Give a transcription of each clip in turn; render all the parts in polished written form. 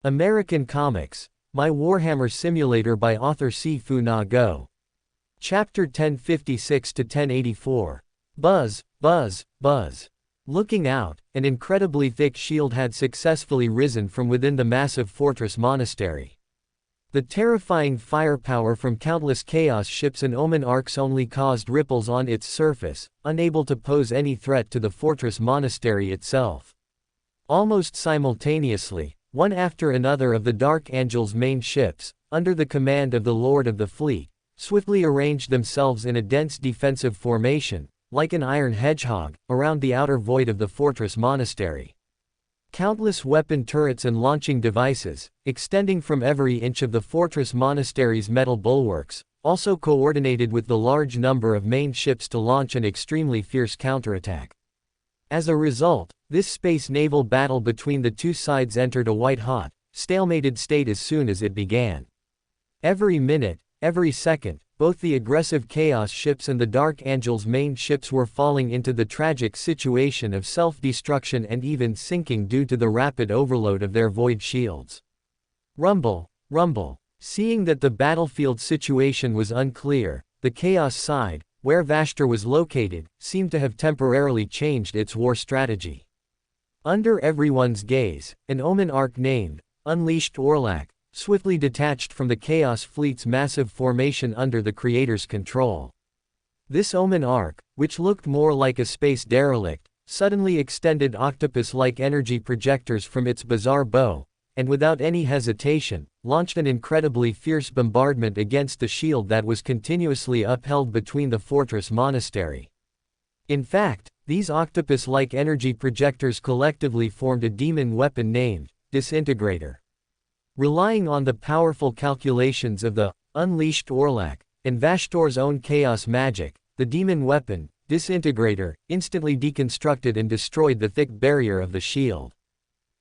American Comics, My Warhammer Simulator by author Sifu Na Go. Chapter 1056-1084. Buzz, buzz, buzz. Looking out, an incredibly thick shield had successfully risen from within the massive fortress monastery. The terrifying firepower from countless chaos ships and omen arcs only caused ripples on its surface, unable to pose any threat to the fortress monastery itself. Almost simultaneously, one after another of the Dark Angel's main ships, under the command of the Lord of the Fleet, swiftly arranged themselves in a dense defensive formation, like an iron hedgehog, around the outer void of the fortress monastery. Countless weapon turrets and launching devices, extending from every inch of the fortress monastery's metal bulwarks, also coordinated with the large number of main ships to launch an extremely fierce counterattack. As a result, this space naval battle between the two sides entered a white-hot, stalemated state as soon as it began. Every minute, every second, both the aggressive Chaos ships and the Dark Angel's main ships were falling into the tragic situation of self-destruction and even sinking due to the rapid overload of their void shields. Rumble, rumble. Seeing that the battlefield situation was unclear, the Chaos side, where Vashtor was located, seemed to have temporarily changed its war strategy. Under everyone's gaze, an omen arc named Unleashed Orlak swiftly detached from the Chaos Fleet's massive formation under the Creator's control. This omen arc, which looked more like a space derelict, suddenly extended octopus-like energy projectors from its bizarre bow, and without any hesitation, launched an incredibly fierce bombardment against the shield that was continuously upheld between the fortress monastery. In fact, these octopus-like energy projectors collectively formed a demon weapon named Disintegrator. Relying on the powerful calculations of the Unleashed Orlak and Vashtor's own chaos magic, the demon weapon, Disintegrator, instantly deconstructed and destroyed the thick barrier of the shield.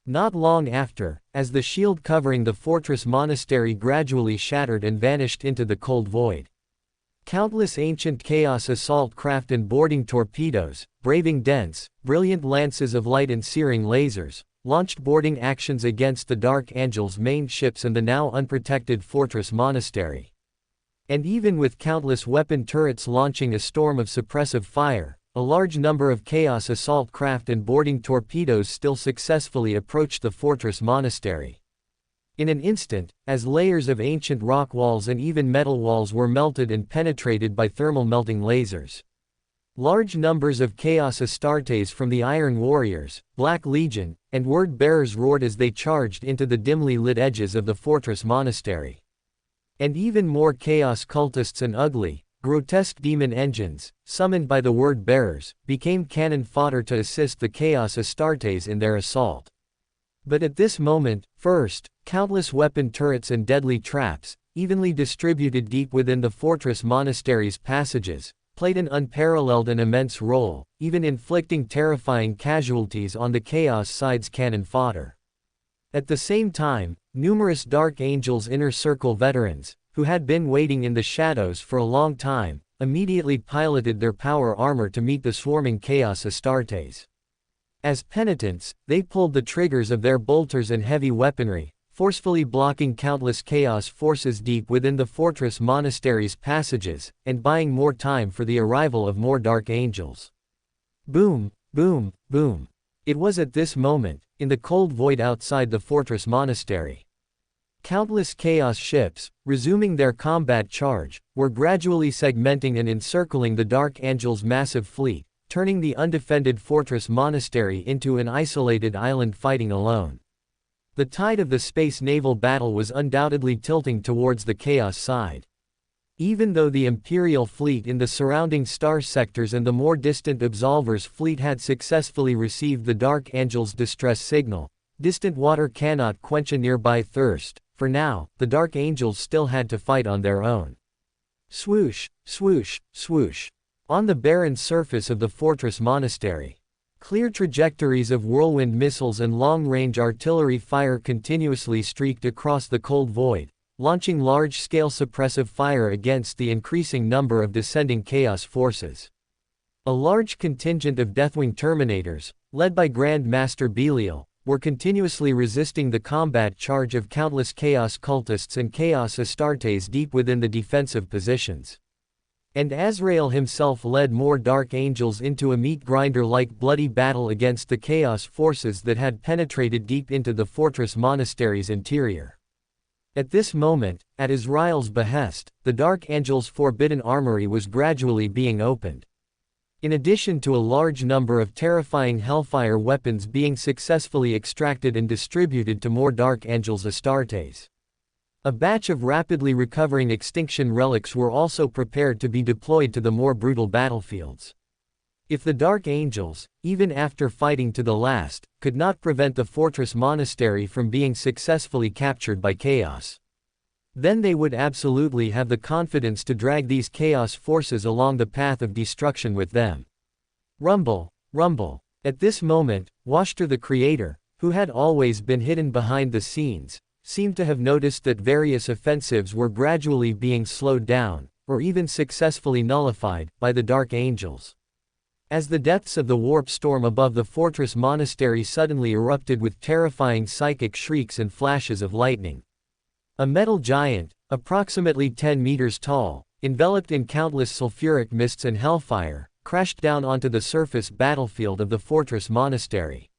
Not long after, as the shield covering the fortress monastery gradually shattered and vanished into the cold void. Countless ancient chaos assault craft and boarding torpedoes, braving dense, brilliant lances of light and searing lasers, launched boarding actions against the Dark Angel's main ships and the now unprotected fortress monastery. And even with countless weapon turrets launching a storm of suppressive fire, a large number of Chaos assault craft and boarding torpedoes still successfully approached the fortress monastery. In an instant, as layers of ancient rock walls and even metal walls were melted and penetrated by thermal melting lasers. Large numbers of Chaos Astartes from the Iron Warriors, Black Legion, and Word Bearers roared as they charged into the dimly lit edges of the fortress monastery. And even more Chaos cultists and ugly, grotesque demon engines, summoned by the Word Bearers, became cannon fodder to assist the Chaos Astartes in their assault. But at this moment, first, countless weapon turrets and deadly traps, evenly distributed deep within the fortress monastery's passages, played an unparalleled and immense role, even inflicting terrifying casualties on the Chaos side's cannon fodder. At the same time, numerous Dark Angel's Inner Circle veterans, who had been waiting in the shadows for a long time, immediately piloted their power armor to meet the swarming Chaos Astartes. As penitents, they pulled the triggers of their bolters and heavy weaponry, forcefully blocking countless Chaos forces deep within the fortress monastery's passages, and buying more time for the arrival of more Dark Angels. Boom, boom, boom. It was at this moment, in the cold void outside the fortress monastery. Countless Chaos ships, resuming their combat charge, were gradually segmenting and encircling the Dark Angel's massive fleet, turning the undefended fortress monastery into an isolated island fighting alone. The tide of the space naval battle was undoubtedly tilting towards the Chaos side. Even though the Imperial fleet in the surrounding star sectors and the more distant Absolver's fleet had successfully received the Dark Angel's distress signal, distant water cannot quench a nearby thirst. For now, the Dark Angels still had to fight on their own. Swoosh, swoosh, swoosh. On the barren surface of the fortress monastery, clear trajectories of whirlwind missiles and long-range artillery fire continuously streaked across the cold void, launching large-scale suppressive fire against the increasing number of descending Chaos forces. A large contingent of Deathwing Terminators, led by Grand Master Belial, were continuously resisting the combat charge of countless Chaos cultists and Chaos Astartes deep within the defensive positions. And Azrael himself led more Dark Angels into a meat-grinder-like bloody battle against the Chaos forces that had penetrated deep into the fortress monastery's interior. At this moment, at Azrael's behest, the Dark Angel's forbidden armory was gradually being opened. In addition to a large number of terrifying Hellfire weapons being successfully extracted and distributed to more Dark Angels Astartes. A batch of rapidly recovering extinction relics were also prepared to be deployed to the more brutal battlefields. If the Dark Angels, even after fighting to the last, could not prevent the fortress monastery from being successfully captured by Chaos, then they would absolutely have the confidence to drag these Chaos forces along the path of destruction with them. Rumble, rumble. At this moment, Washter the Creator, who had always been hidden behind the scenes, seemed to have noticed that various offensives were gradually being slowed down, or even successfully nullified, by the Dark Angels. As the depths of the warp storm above the fortress monastery suddenly erupted with terrifying psychic shrieks and flashes of lightning. A metal giant, approximately 10 meters tall, enveloped in countless sulfuric mists and hellfire, crashed down onto the surface battlefield of the fortress monastery.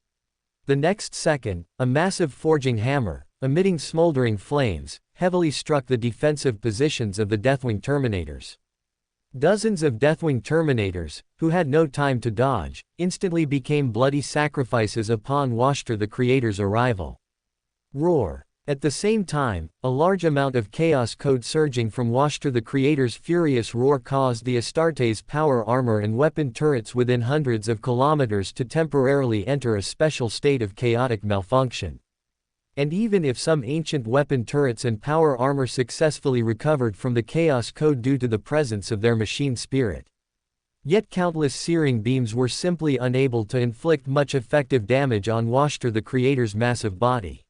The next second, a massive forging hammer, emitting smoldering flames, heavily struck the defensive positions of the Deathwing Terminators. Dozens of Deathwing Terminators, who had no time to dodge, instantly became bloody sacrifices upon Washter the Creator's arrival. Roar. At the same time, a large amount of chaos code surging from Washter the Creator's furious roar caused the Astartes' power armor and weapon turrets within hundreds of kilometers to temporarily enter a special state of chaotic malfunction. And even if some ancient weapon turrets and power armor successfully recovered from the chaos code due to the presence of their machine spirit, yet countless searing beams were simply unable to inflict much effective damage on Washter the Creator's massive body.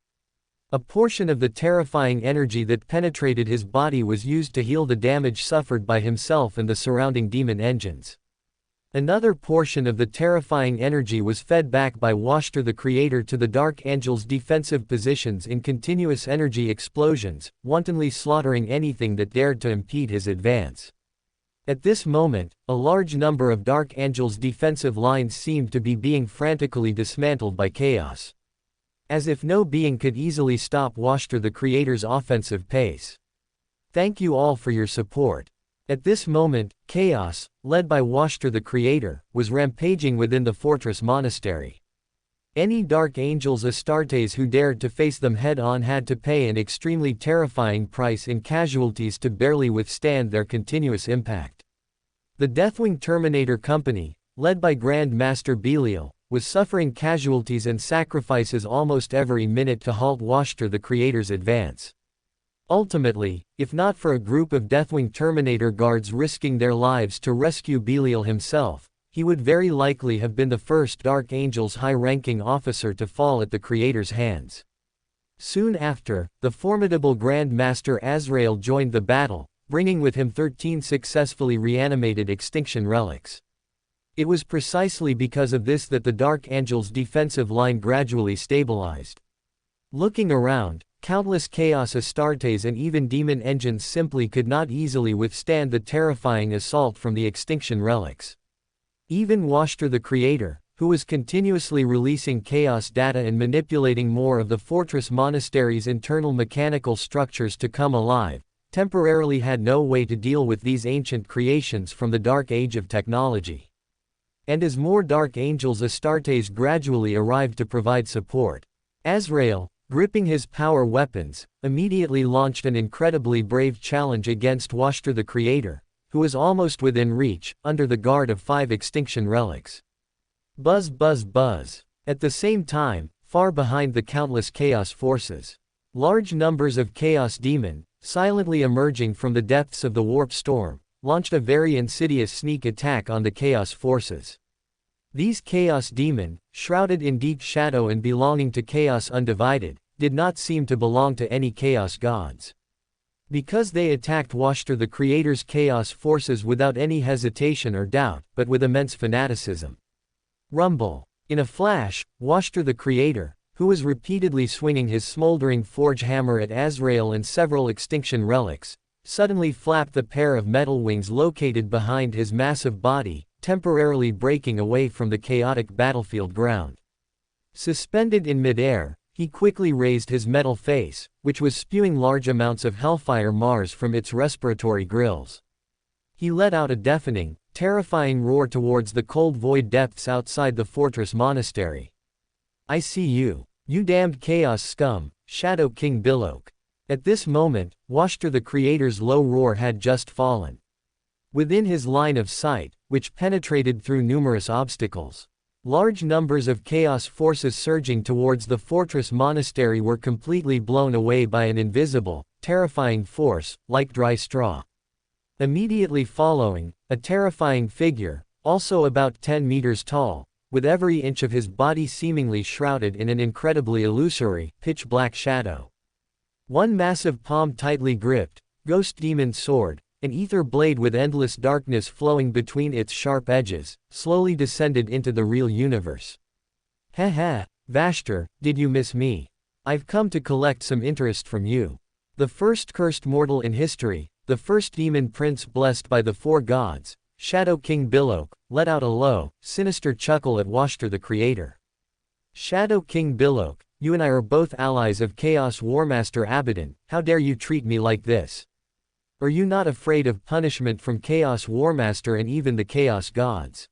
A portion of the terrifying energy that penetrated his body was used to heal the damage suffered by himself and the surrounding demon engines. Another portion of the terrifying energy was fed back by Washter the Creator to the Dark Angel's defensive positions in continuous energy explosions, wantonly slaughtering anything that dared to impede his advance. At this moment, a large number of Dark Angel's defensive lines seemed to be being frantically dismantled by Chaos. As if no being could easily stop Washter the Creator's offensive pace. Thank you all for your support. At this moment, Chaos, led by Washter the Creator, was rampaging within the fortress monastery. Any Dark Angels Astartes who dared to face them head-on had to pay an extremely terrifying price in casualties to barely withstand their continuous impact. The Deathwing Terminator Company, led by Grand Master Belial, was suffering casualties and sacrifices almost every minute to halt Washter the Creator's advance. Ultimately, if not for a group of Deathwing Terminator guards risking their lives to rescue Belial himself, he would very likely have been the first Dark Angel's high-ranking officer to fall at the Creator's hands. Soon after, the formidable Grand Master Azrael joined the battle, bringing with him 13 successfully reanimated extinction relics. It was precisely because of this that the Dark Angel's defensive line gradually stabilized. Looking around, countless Chaos Astartes and even demon engines simply could not easily withstand the terrifying assault from the extinction relics. Even Washter the Creator, who was continuously releasing chaos data and manipulating more of the fortress monastery's internal mechanical structures to come alive, temporarily had no way to deal with these ancient creations from the dark age of technology. And as more Dark Angels Astartes gradually arrived to provide support, Azrael, gripping his power weapons, immediately launched an incredibly brave challenge against Washter the Creator, who was almost within reach, under the guard of 5 extinction relics. Buzz buzz buzz. At the same time, far behind the countless chaos forces, large numbers of Chaos Demon, silently emerging from the depths of the warp storm, launched a very insidious sneak attack on the Chaos forces. These Chaos Demon, shrouded in deep shadow and belonging to Chaos Undivided, did not seem to belong to any Chaos gods. Because they attacked Washter the Creator's Chaos forces without any hesitation or doubt, but with immense fanaticism. Rumble. In a flash, Washter the Creator, who was repeatedly swinging his smoldering forge hammer at Azrael and several extinction relics, suddenly flapped the pair of metal wings located behind his massive body, temporarily breaking away from the chaotic battlefield ground. Suspended in midair, he quickly raised his metal face, which was spewing large amounts of hellfire Mars from its respiratory grills. He let out a deafening, terrifying roar towards the cold void depths outside the fortress monastery. "I see you, you damned chaos scum," Shadow King bellowed. At this moment, Washter the Creator's low roar had just fallen within his line of sight, which penetrated through numerous obstacles. Large numbers of chaos forces surging towards the fortress monastery were completely blown away by an invisible, terrifying force, like dry straw. Immediately following, a terrifying figure, also about 10 meters tall, with every inch of his body seemingly shrouded in an incredibly illusory, pitch-black shadow. One massive palm tightly gripped, ghost demon sword, an ether blade with endless darkness flowing between its sharp edges, slowly descended into the real universe. "Heh heh, Vashtor, did you miss me? I've come to collect some interest from you. The first cursed mortal in history, the first demon prince blessed by the four gods," Shadow King bellowed, let out a low, sinister chuckle at Washter the Creator. "Shadow King bellowed, you and I are both allies of Chaos Warmaster Abaddon, how dare you treat me like this? Are you not afraid of punishment from Chaos Warmaster and even the Chaos Gods?"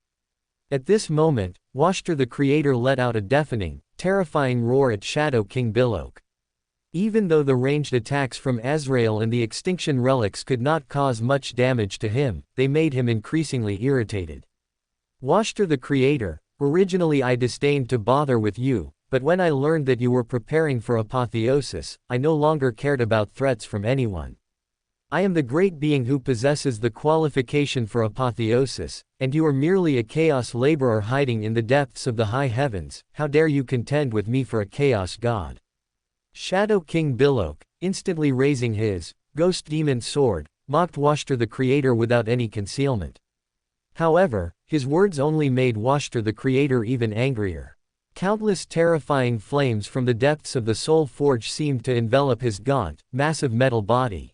At this moment, Washter the Creator let out a deafening, terrifying roar at Shadow King bellowed. Even though the ranged attacks from Azrael and the extinction relics could not cause much damage to him, they made him increasingly irritated. "Washter the Creator, originally I disdained to bother with you, but when I learned that you were preparing for apotheosis, I no longer cared about threats from anyone. I am the great being who possesses the qualification for apotheosis, and you are merely a chaos laborer hiding in the depths of the high heavens. How dare you contend with me for a chaos god?" Shadow King bellowed, instantly raising his ghost demon sword, mocked Washter the Creator without any concealment. However, his words only made Washter the Creator even angrier. Countless terrifying flames from the depths of the soul forge seemed to envelop his gaunt, massive metal body.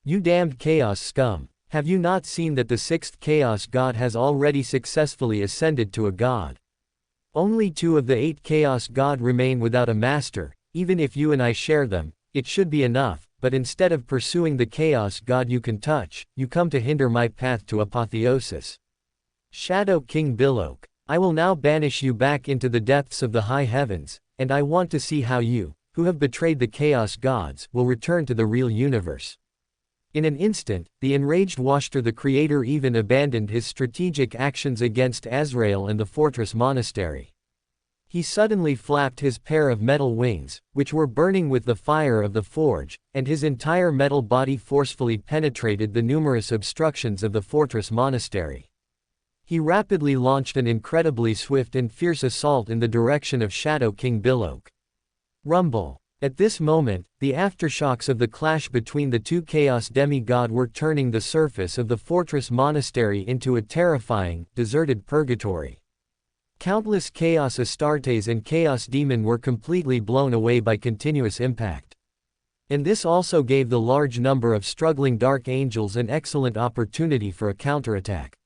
"You damned chaos scum, have you not seen that the sixth chaos god has already successfully ascended to a god? Only 2 of the 8 chaos god remain without a master. Even if you and I share them, it should be enough, but instead of pursuing the chaos god you can touch, you come to hinder my path to apotheosis." Shadow King bellowed, "I will now banish you back into the depths of the high heavens, and I want to see how you, who have betrayed the chaos gods, will return to the real universe." In an instant, the enraged Washter the Creator even abandoned his strategic actions against Azrael and the fortress monastery. He suddenly flapped his pair of metal wings, which were burning with the fire of the forge, and his entire metal body forcefully penetrated the numerous obstructions of the fortress monastery. He rapidly launched an incredibly swift and fierce assault in the direction of Shadow King bellowed. Rumble. At this moment, the aftershocks of the clash between the 2 chaos demigod were turning the surface of the fortress monastery into a terrifying, deserted purgatory. Countless chaos Astartes and chaos demon were completely blown away by continuous impact. And this also gave the large number of struggling dark angels an excellent opportunity for a counterattack.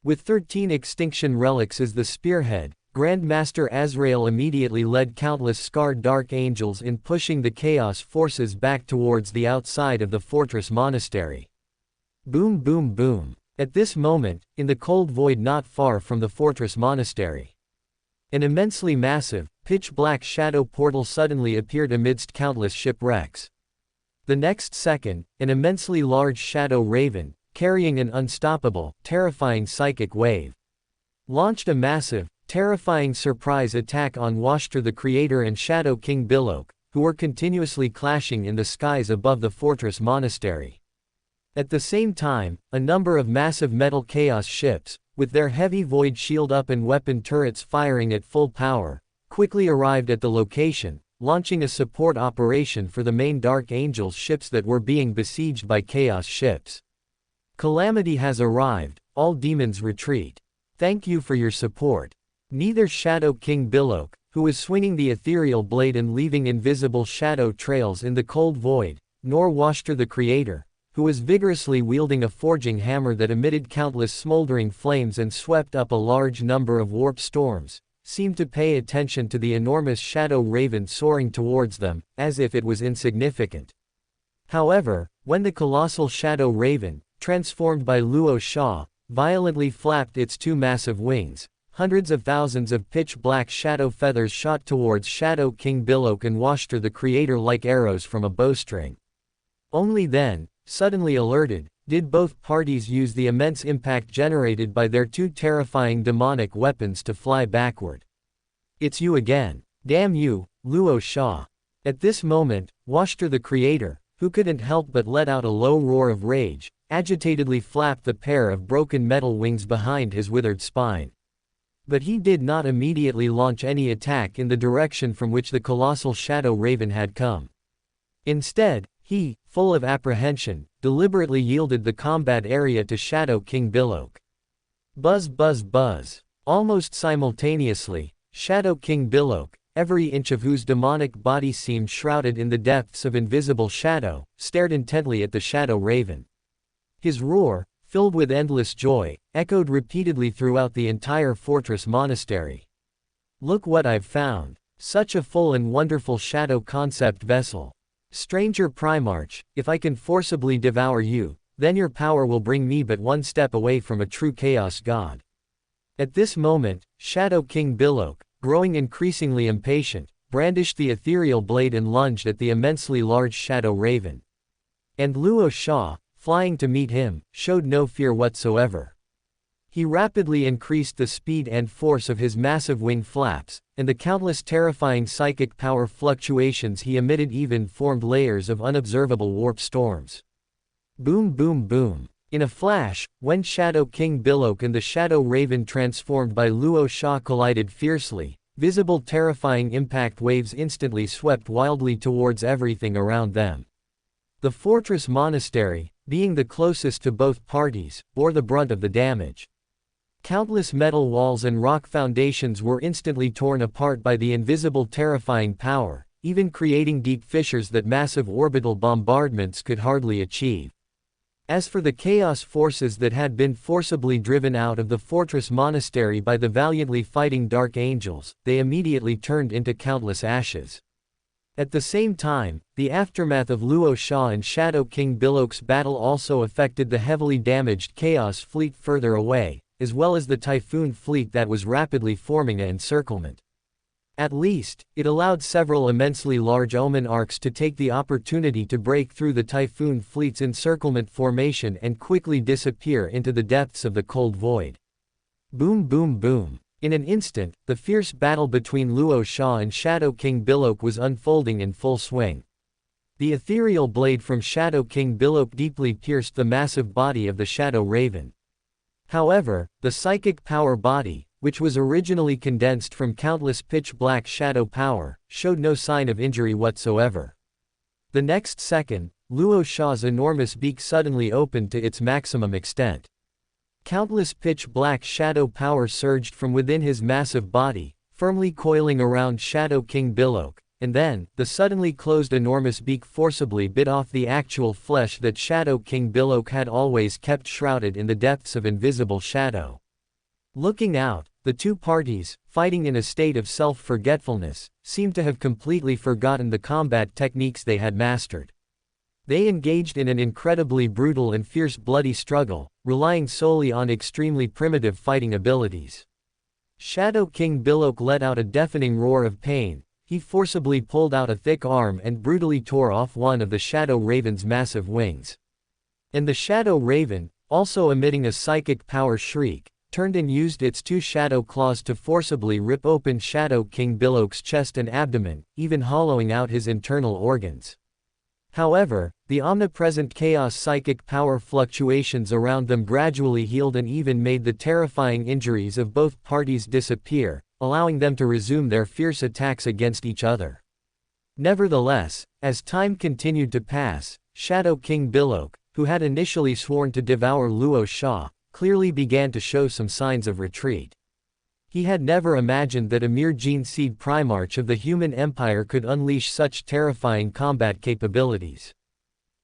With 13 extinction relics as the spearhead, Grand Master Azrael immediately led countless scarred dark angels in pushing the chaos forces back towards the outside of the fortress monastery. Boom boom boom. At this moment, in the cold void not far from the fortress monastery, an immensely massive, pitch-black shadow portal suddenly appeared amidst countless shipwrecks. The next second, an immensely large shadow raven, carrying an unstoppable, terrifying psychic wave, launched a massive, terrifying surprise attack on Washter the Creator and Shadow King bellowed, who were continuously clashing in the skies above the fortress monastery. At the same time, a number of massive metal chaos ships, with their heavy void shield up and weapon turrets firing at full power, quickly arrived at the location, launching a support operation for the main Dark Angels ships that were being besieged by chaos ships. "Calamity has arrived, all demons retreat. Thank you for your support." Neither Shadow King bellowed, who was swinging the ethereal blade and leaving invisible shadow trails in the cold void, nor Washter the Creator, who was vigorously wielding a forging hammer that emitted countless smoldering flames and swept up a large number of warp storms, seemed to pay attention to the enormous shadow raven soaring towards them, as if it was insignificant. However, when the colossal shadow raven, transformed by Luo Sha, violently flapped its two massive wings, hundreds of thousands of pitch-black shadow feathers shot towards Shadow King Billoak and Washter the Creator like arrows from a bowstring. Only then, suddenly alerted, did both parties use the immense impact generated by their two terrifying demonic weapons to fly backward. "It's you again. Damn you, Luo Sha." At this moment, Washter the Creator, who couldn't help but let out a low roar of rage, agitatedly flapped the pair of broken metal wings behind his withered spine. But he did not immediately launch any attack in the direction from which the colossal shadow raven had come. Instead, he, full of apprehension, deliberately yielded the combat area to Shadow King Billoak. Buzz buzz buzz. Almost simultaneously, Shadow King Billoak, every inch of whose demonic body seemed shrouded in the depths of invisible shadow, stared intently at the shadow raven. His roar, filled with endless joy, echoed repeatedly throughout the entire fortress monastery. "Look what I've found. Such a full and wonderful shadow concept vessel. Stranger Primarch, if I can forcibly devour you, then your power will bring me but one step away from a true chaos god." At this moment, Shadow King Billoak, growing increasingly impatient, brandished the ethereal blade and lunged at the immensely large shadow raven. And Luo Sha, flying to meet him, showed no fear whatsoever. He rapidly increased the speed and force of his massive wing flaps, and the countless terrifying psychic power fluctuations he emitted even formed layers of unobservable warp storms. Boom boom boom. In a flash, when Shadow King Billoak and the shadow raven transformed by Luo Sha collided fiercely, visible terrifying impact waves instantly swept wildly towards everything around them. The fortress monastery, being the closest to both parties, bore the brunt of the damage. Countless metal walls and rock foundations were instantly torn apart by the invisible terrifying power, even creating deep fissures that massive orbital bombardments could hardly achieve. As for the chaos forces that had been forcibly driven out of the fortress monastery by the valiantly fighting dark angels, they immediately turned into countless ashes. At the same time, the aftermath of Luo Sha and Shadow King Billoak's battle also affected the heavily damaged Chaos Fleet further away, as well as the Typhoon Fleet that was rapidly forming an encirclement. At least, it allowed several immensely large Omen arcs to take the opportunity to break through the Typhoon Fleet's encirclement formation and quickly disappear into the depths of the cold void. Boom boom boom. In an instant, the fierce battle between Luo Sha and Shadow King Billoak was unfolding in full swing. The ethereal blade from Shadow King Billoak deeply pierced the massive body of the Shadow Raven. However, the psychic power body, which was originally condensed from countless pitch-black shadow power, showed no sign of injury whatsoever. The next second, Luo Sha's enormous beak suddenly opened to its maximum extent. Countless pitch-black shadow power surged from within his massive body, firmly coiling around Shadow King Billoak, and then, the suddenly closed enormous beak forcibly bit off the actual flesh that Shadow King Billoak had always kept shrouded in the depths of invisible shadow. Looking out, the two parties, fighting in a state of self-forgetfulness, seemed to have completely forgotten the combat techniques they had mastered. They engaged in an incredibly brutal and fierce bloody struggle, relying solely on extremely primitive fighting abilities. Shadow King Billoak let out a deafening roar of pain. He forcibly pulled out a thick arm and brutally tore off one of the Shadow Raven's massive wings. And the Shadow Raven, also emitting a psychic power shriek, turned and used its two shadow claws to forcibly rip open Shadow King Billoak's chest and abdomen, even hollowing out his internal organs. However, the omnipresent chaos psychic power fluctuations around them gradually healed and even made the terrifying injuries of both parties disappear, allowing them to resume their fierce attacks against each other. Nevertheless, as time continued to pass, Shadow King Billoak, who had initially sworn to devour Luo Sha, clearly began to show some signs of retreat. He had never imagined that a mere gene seed primarch of the human empire could unleash such terrifying combat capabilities.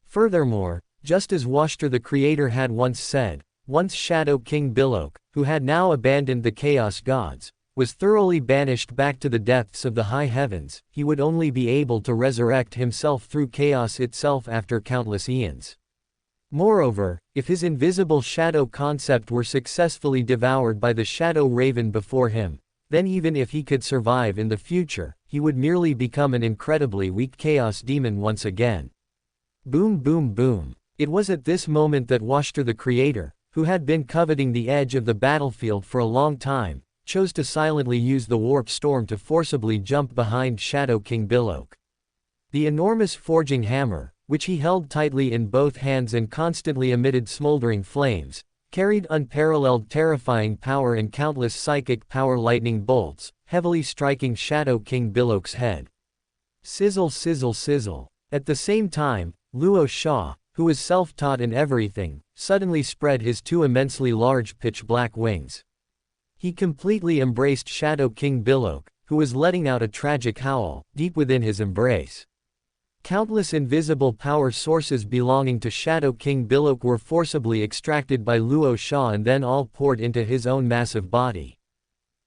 Furthermore, just as Washter the Creator had once said, once Shadow King Billoak, who had now abandoned the Chaos Gods, was thoroughly banished back to the depths of the high heavens, he would only be able to resurrect himself through chaos itself after countless eons. Moreover, if his invisible shadow concept were successfully devoured by the Shadow Raven before him, then even if he could survive in the future, he would merely become an incredibly weak chaos demon once again. Boom boom boom. It was at this moment that Washter the Creator, who had been coveting the edge of the battlefield for a long time, chose to silently use the warp storm to forcibly jump behind Shadow King Billoak. The enormous forging hammer, which he held tightly in both hands and constantly emitted smoldering flames, carried unparalleled terrifying power and countless psychic power lightning bolts, heavily striking Shadow King Billoak's head. Sizzle sizzle sizzle. At the same time, Luo Sha, who was self-taught in everything, suddenly spread his two immensely large pitch-black wings. He completely embraced Shadow King Billoak, who was letting out a tragic howl, deep within his embrace. Countless invisible power sources belonging to Shadow King Billoak were forcibly extracted by Luo Sha and then all poured into his own massive body.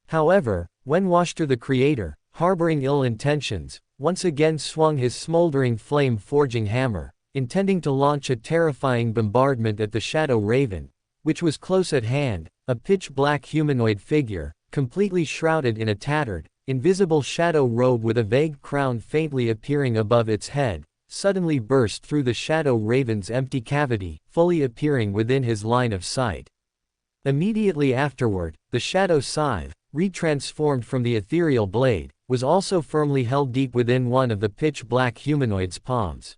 However, when Washter the Creator, harboring ill intentions, once again swung his smoldering flame-forging hammer, intending to launch a terrifying bombardment at the Shadow Raven, which was close at hand, a pitch-black humanoid figure, completely shrouded in a tattered, invisible shadow robe with a vague crown faintly appearing above its head, suddenly burst through the Shadow Raven's empty cavity, fully appearing within his line of sight. Immediately afterward, the Shadow Scythe, retransformed from the ethereal blade, was also firmly held deep within one of the pitch-black humanoid's palms.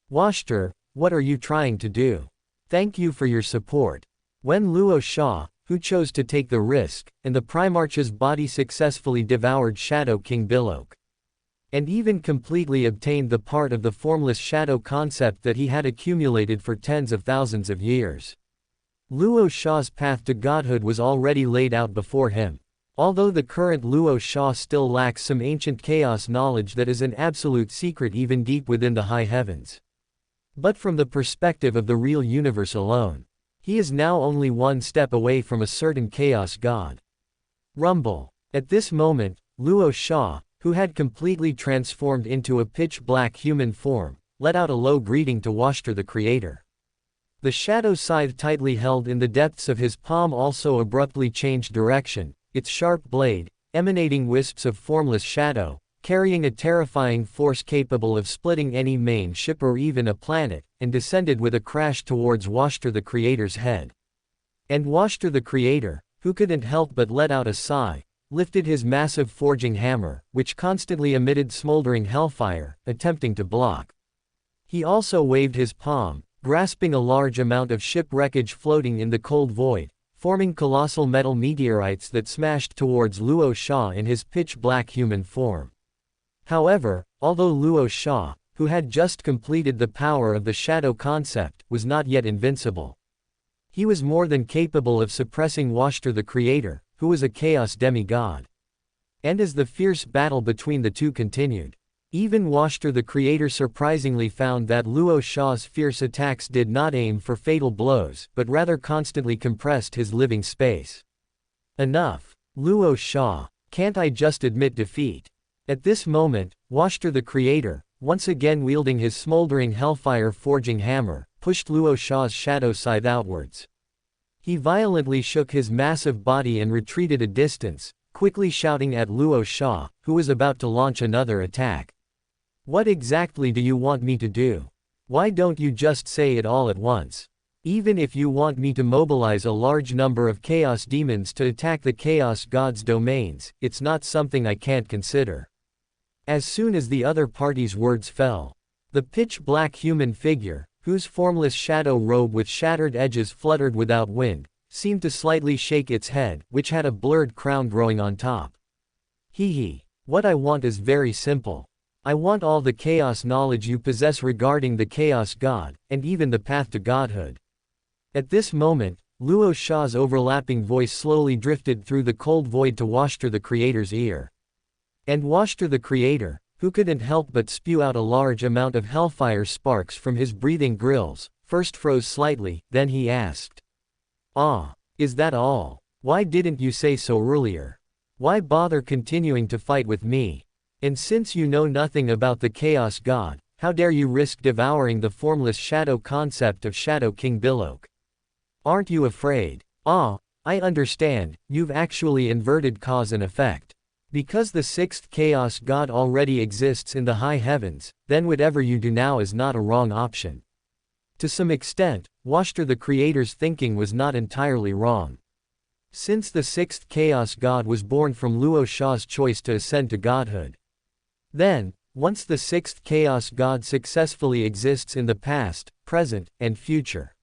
Washter, what are you trying to do? Thank you for your support. When Luo Sha, who chose to take the risk, and the Primarch's body successfully devoured Shadow King Billoak, and even completely obtained the part of the formless shadow concept that he had accumulated for tens of thousands of years. Luo Sha's path to godhood was already laid out before him. Although the current Luo Sha still lacks some ancient chaos knowledge that is an absolute secret even deep within the high heavens. But from the perspective of the real universe alone, he is now only one step away from a certain chaos god. Rumble. At this moment, Luo Sha, who had completely transformed into a pitch-black human form, let out a low greeting to Washter the Creator. The shadow scythe tightly held in the depths of his palm also abruptly changed direction, its sharp blade, emanating wisps of formless shadow, carrying a terrifying force capable of splitting any main ship or even a planet, and descended with a crash towards Washter the Creator's head. And Washter the Creator, who couldn't help but let out a sigh, lifted his massive forging hammer, which constantly emitted smoldering hellfire, attempting to block. He also waved his palm, grasping a large amount of ship wreckage floating in the cold void, forming colossal metal meteorites that smashed towards Luo Sha in his pitch-black human form. However, although Luo Sha, who had just completed the power of the shadow concept, was not yet invincible, he was more than capable of suppressing Washter the Creator, who was a chaos demigod. And as the fierce battle between the two continued, even Washter the Creator surprisingly found that Luo Sha's fierce attacks did not aim for fatal blows, but rather constantly compressed his living space. Enough. Luo Sha, can't I just admit defeat? At this moment, Washter the Creator, once again wielding his smoldering hellfire forging hammer, pushed Luo Sha's shadow scythe outwards. He violently shook his massive body and retreated a distance, quickly shouting at Luo Sha, who was about to launch another attack. What exactly do you want me to do? Why don't you just say it all at once? Even if you want me to mobilize a large number of chaos demons to attack the chaos god's domains, it's not something I can't consider. As soon as the other party's words fell, the pitch-black human figure, whose formless shadow robe with shattered edges fluttered without wind, seemed to slightly shake its head, which had a blurred crown growing on top. Hee. What I want is very simple. I want all the chaos knowledge you possess regarding the chaos god, and even the path to godhood. At this moment, Luo Sha's overlapping voice slowly drifted through the cold void to Washter the Creator's ear. And Washter the Creator, who couldn't help but spew out a large amount of hellfire sparks from his breathing grills, first froze slightly, then he asked. "Ah, is that all? Why didn't you say so earlier? Why bother continuing to fight with me? And since you know nothing about the Chaos God, how dare you risk devouring the formless shadow concept of Shadow King Billoak? Aren't you afraid? Ah, I understand, you've actually inverted cause and effect. Because the sixth Chaos God already exists in the high heavens, then whatever you do now is not a wrong option." To some extent, Washter the Creator's thinking was not entirely wrong. Since the sixth Chaos God was born from Luo Sha's choice to ascend to godhood. Then, once the sixth Chaos God successfully exists in the past, present, and future,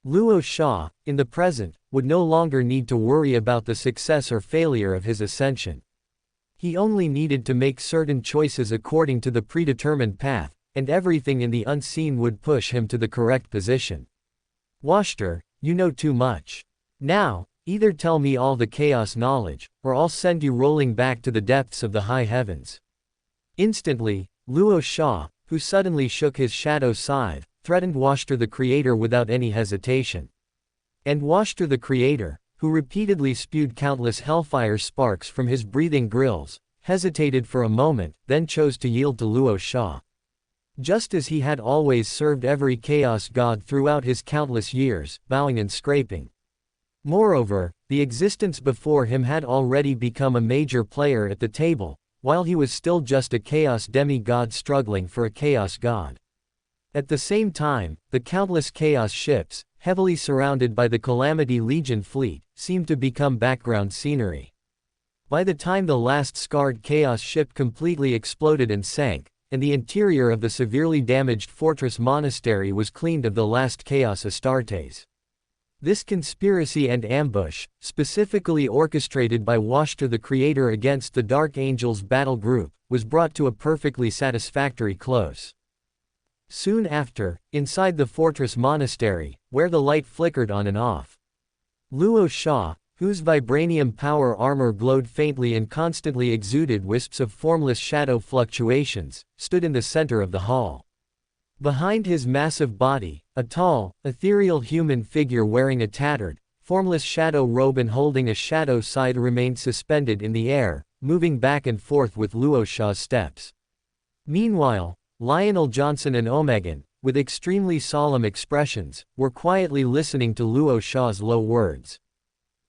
Luo Sha, in the present, would no longer need to worry about the success or failure of his ascension. He only needed to make certain choices according to the predetermined path, and everything in the unseen would push him to the correct position. "Washter, you know too much. Now, either tell me all the chaos knowledge, or I'll send you rolling back to the depths of the high heavens." Instantly, Luo Sha, who suddenly shook his shadow scythe, threatened Washter the Creator without any hesitation. And Washter the Creator, who repeatedly spewed countless hellfire sparks from his breathing grills, hesitated for a moment, then chose to yield to Luo Sha. Just as he had always served every chaos god throughout his countless years, bowing and scraping. Moreover, the existence before him had already become a major player at the table, while he was still just a chaos demigod struggling for a chaos god. At the same time, the countless chaos ships, heavily surrounded by the Calamity Legion fleet, seemed to become background scenery. By the time the last scarred chaos ship completely exploded and sank, and the interior of the severely damaged fortress monastery was cleaned of the last chaos Astartes. This conspiracy and ambush, specifically orchestrated by Washter the Creator against the Dark Angels battle group, was brought to a perfectly satisfactory close. Soon after, inside the fortress monastery, where the light flickered on and off, Luo Sha, whose vibranium power armor glowed faintly and constantly exuded wisps of formless shadow fluctuations, stood in the center of the hall. Behind his massive body, a tall, ethereal human figure wearing a tattered, formless shadow robe and holding a shadow scythe remained suspended in the air, moving back and forth with Luo Sha's steps. Meanwhile, Lionel Johnson and Omegan, with extremely solemn expressions, were quietly listening to Luo Sha's low words.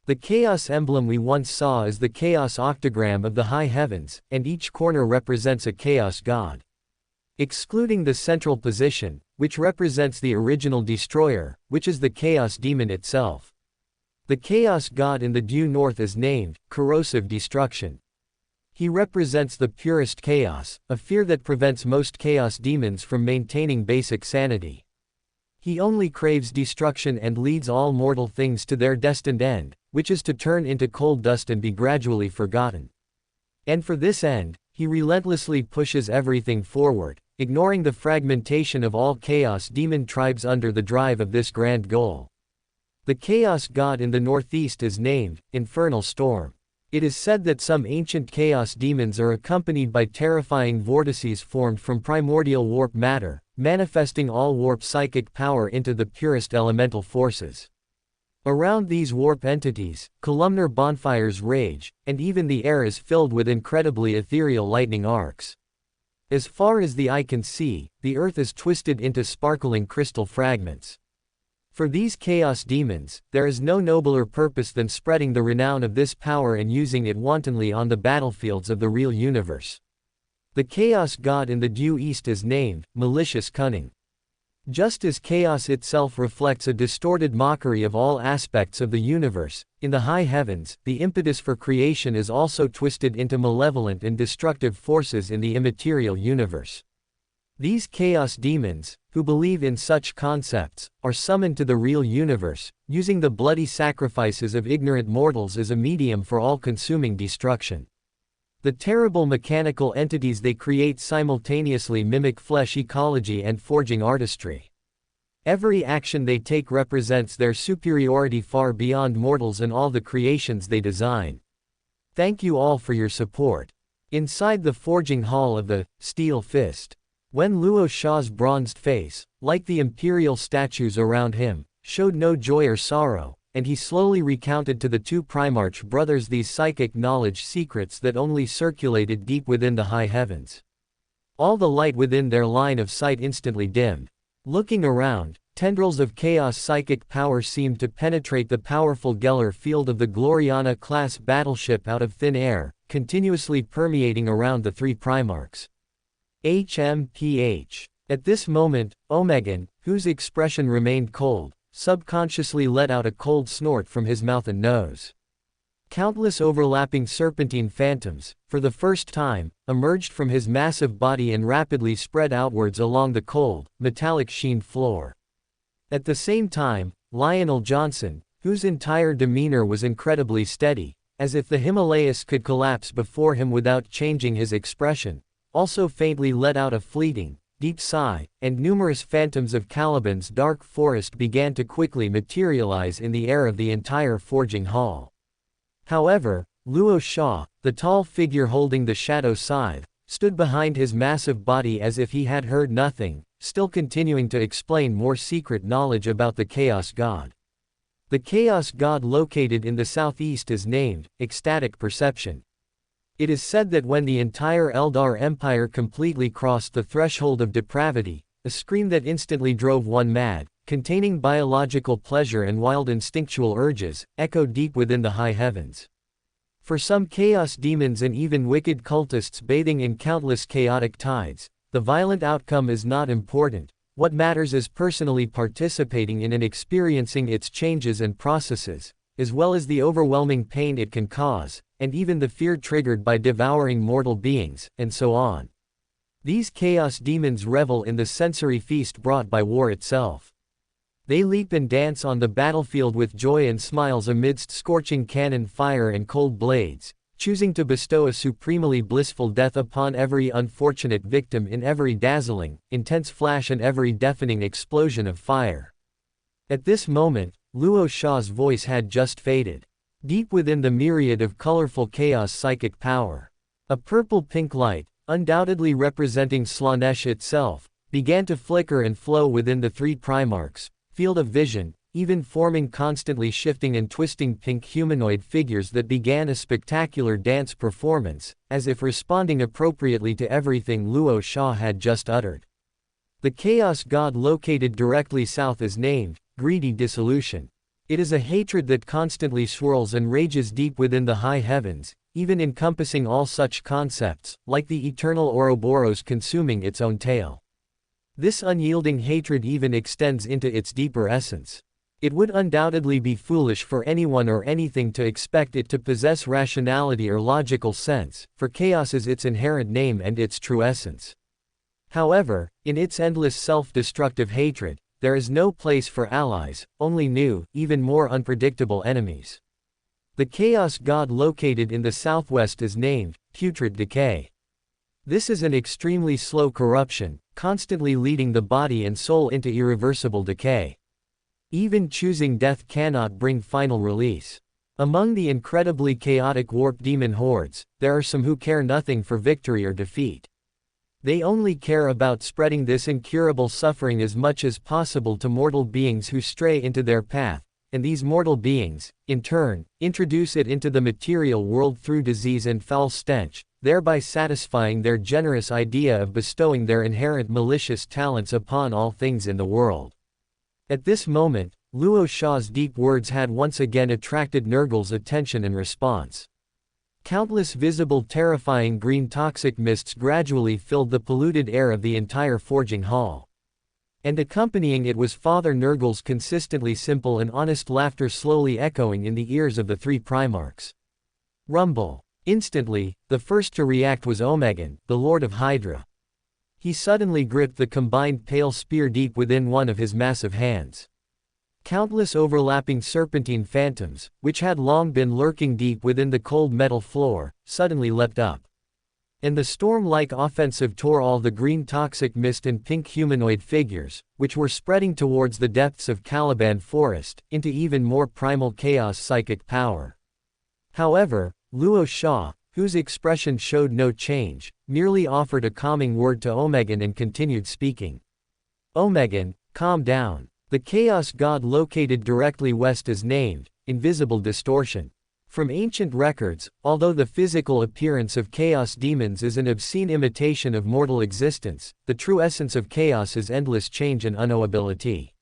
"The chaos emblem we once saw is the chaos octagram of the high heavens, and each corner represents a chaos god. Excluding the central position, which represents the original destroyer, which is the chaos demon itself. The chaos god in the due north is named Corrosive Destruction. He represents the purest chaos, a fear that prevents most chaos demons from maintaining basic sanity. He only craves destruction and leads all mortal things to their destined end, which is to turn into cold dust and be gradually forgotten. And for this end, he relentlessly pushes everything forward, ignoring the fragmentation of all chaos demon tribes under the drive of this grand goal. The chaos god in the northeast is named Infernal Storm. It is said that some ancient chaos demons are accompanied by terrifying vortices formed from primordial warp matter, manifesting all warp psychic power into the purest elemental forces. Around these warp entities, columnar bonfires rage, and even the air is filled with incredibly ethereal lightning arcs. As far as the eye can see, the earth is twisted into sparkling crystal fragments. For these chaos demons, there is no nobler purpose than spreading the renown of this power and using it wantonly on the battlefields of the real universe. The chaos god in the due east is named Malicious Cunning. Just as chaos itself reflects a distorted mockery of all aspects of the universe, in the high heavens, the impetus for creation is also twisted into malevolent and destructive forces in the immaterial universe. These chaos demons, who believe in such concepts, are summoned to the real universe, using the bloody sacrifices of ignorant mortals as a medium for all-consuming destruction. The terrible mechanical entities they create simultaneously mimic flesh ecology and forging artistry. Every action they take represents their superiority far beyond mortals and all the creations they design. Thank you all for your support. Inside the forging hall of the Steel Fist. When Luo Sha's bronzed face, like the imperial statues around him, showed no joy or sorrow, and he slowly recounted to the two Primarch brothers these psychic knowledge secrets that only circulated deep within the high heavens. All the light within their line of sight instantly dimmed. Looking around, tendrils of chaos psychic power seemed to penetrate the powerful Geller field of the Gloriana-class battleship out of thin air, continuously permeating around the three Primarchs. HMPH. At this moment, Omegan, whose expression remained cold, subconsciously let out a cold snort from his mouth and nose. Countless overlapping serpentine phantoms, for the first time, emerged from his massive body and rapidly spread outwards along the cold, metallic sheened floor. At the same time, Lionel Johnson, whose entire demeanor was incredibly steady, as if the Himalayas could collapse before him without changing his expression, also faintly let out a fleeting, deep sigh, and numerous phantoms of Caliban's dark forest began to quickly materialize in the air of the entire forging hall. However, Luo Sha, the tall figure holding the shadow scythe, stood behind his massive body as if he had heard nothing, still continuing to explain more secret knowledge about the Chaos God. The Chaos God located in the southeast is named Ecstatic Perception. It is said that when the entire Eldar Empire completely crossed the threshold of depravity, a scream that instantly drove one mad, containing biological pleasure and wild instinctual urges, echoed deep within the high heavens. For some chaos demons and even wicked cultists bathing in countless chaotic tides, the violent outcome is not important. What matters is personally participating in and experiencing its changes and processes, as well as the overwhelming pain it can cause, and even the fear triggered by devouring mortal beings, and so on. These chaos demons revel in the sensory feast brought by war itself. They leap and dance on the battlefield with joy and smiles amidst scorching cannon fire and cold blades, choosing to bestow a supremely blissful death upon every unfortunate victim in every dazzling, intense flash and every deafening explosion of fire. At this moment, Luo Sha's voice had just faded. Deep within the myriad of colorful chaos psychic power, a purple-pink light, undoubtedly representing Slaanesh itself, began to flicker and flow within the three Primarchs' field of vision, even forming constantly shifting and twisting pink humanoid figures that began a spectacular dance performance, as if responding appropriately to everything Luo Sha had just uttered. The Chaos God located directly south is named Greedy Dissolution. It is a hatred that constantly swirls and rages deep within the high heavens, even encompassing all such concepts, like the eternal Ouroboros consuming its own tail. This unyielding hatred even extends into its deeper essence. It would undoubtedly be foolish for anyone or anything to expect it to possess rationality or logical sense, for chaos is its inherent name and its true essence. However, in its endless self-destructive hatred, there is no place for allies, only new, even more unpredictable enemies. The Chaos God located in the southwest is named Putrid Decay. This is an extremely slow corruption, constantly leading the body and soul into irreversible decay. Even choosing death cannot bring final release. Among the incredibly chaotic warp demon hordes, there are some who care nothing for victory or defeat. They only care about spreading this incurable suffering as much as possible to mortal beings who stray into their path, and these mortal beings, in turn, introduce it into the material world through disease and foul stench, thereby satisfying their generous idea of bestowing their inherent malicious talents upon all things in the world. At this moment, Luo Sha's deep words had once again attracted Nurgle's attention and response. Countless visible terrifying green toxic mists gradually filled the polluted air of the entire forging hall. And accompanying it was Father Nurgle's consistently simple and honest laughter slowly echoing in the ears of the three Primarchs. Rumble. Instantly, the first to react was Omegan, the Lord of Hydra. He suddenly gripped the combined pale spear deep within one of his massive hands. Countless overlapping serpentine phantoms, which had long been lurking deep within the cold metal floor, suddenly leapt up. And the storm-like offensive tore all the green toxic mist and pink humanoid figures, which were spreading towards the depths of Caliban Forest, into even more primal chaos psychic power. However, Luo Sha, whose expression showed no change, merely offered a calming word to Omegan and continued speaking. Omegan, calm down. The chaos god located directly west is named Invisible Distortion. From ancient records, although the physical appearance of chaos demons is an obscene imitation of mortal existence, the true essence of chaos is endless change and unknowability.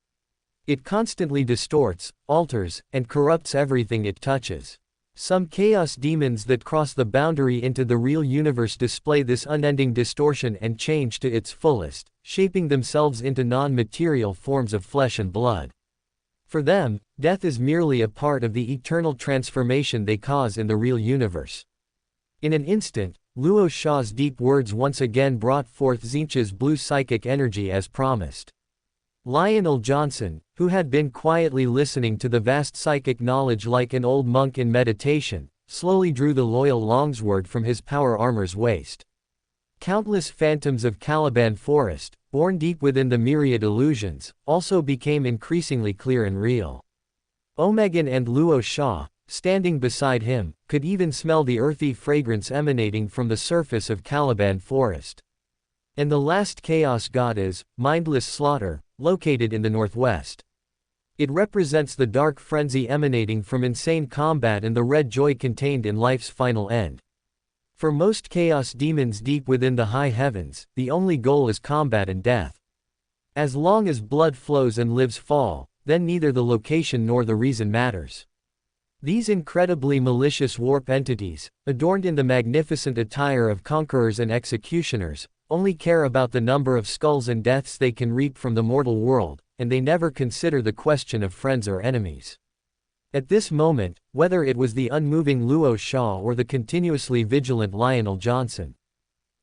It constantly distorts, alters, and corrupts everything it touches. Some chaos demons that cross the boundary into the real universe display this unending distortion and change to its fullest, shaping themselves into non-material forms of flesh and blood. For them, death is merely a part of the eternal transformation they cause in the real universe. In an instant, Luo Sha's deep words once again brought forth Tzeentch's blue psychic energy as promised. Lionel Johnson, who had been quietly listening to the vast psychic knowledge like an old monk in meditation, slowly drew the loyal longsword from his power armor's waist. Countless phantoms of Caliban Forest, born deep within the myriad illusions, also became increasingly clear and real. Omegan and Luo Sha, standing beside him, could even smell the earthy fragrance emanating from the surface of Caliban Forest. And the last chaos god is Mindless Slaughter, located in the northwest. It represents the dark frenzy emanating from insane combat and the red joy contained in life's final end. For most chaos demons deep within the high heavens, the only goal is combat and death. As long as blood flows and lives fall, then neither the location nor the reason matters. These incredibly malicious warp entities, adorned in the magnificent attire of conquerors and executioners, only care about the number of skulls and deaths they can reap from the mortal world, and they never consider the question of friends or enemies. At this moment, whether it was the unmoving Luo Sha or the continuously vigilant Lionel Johnson,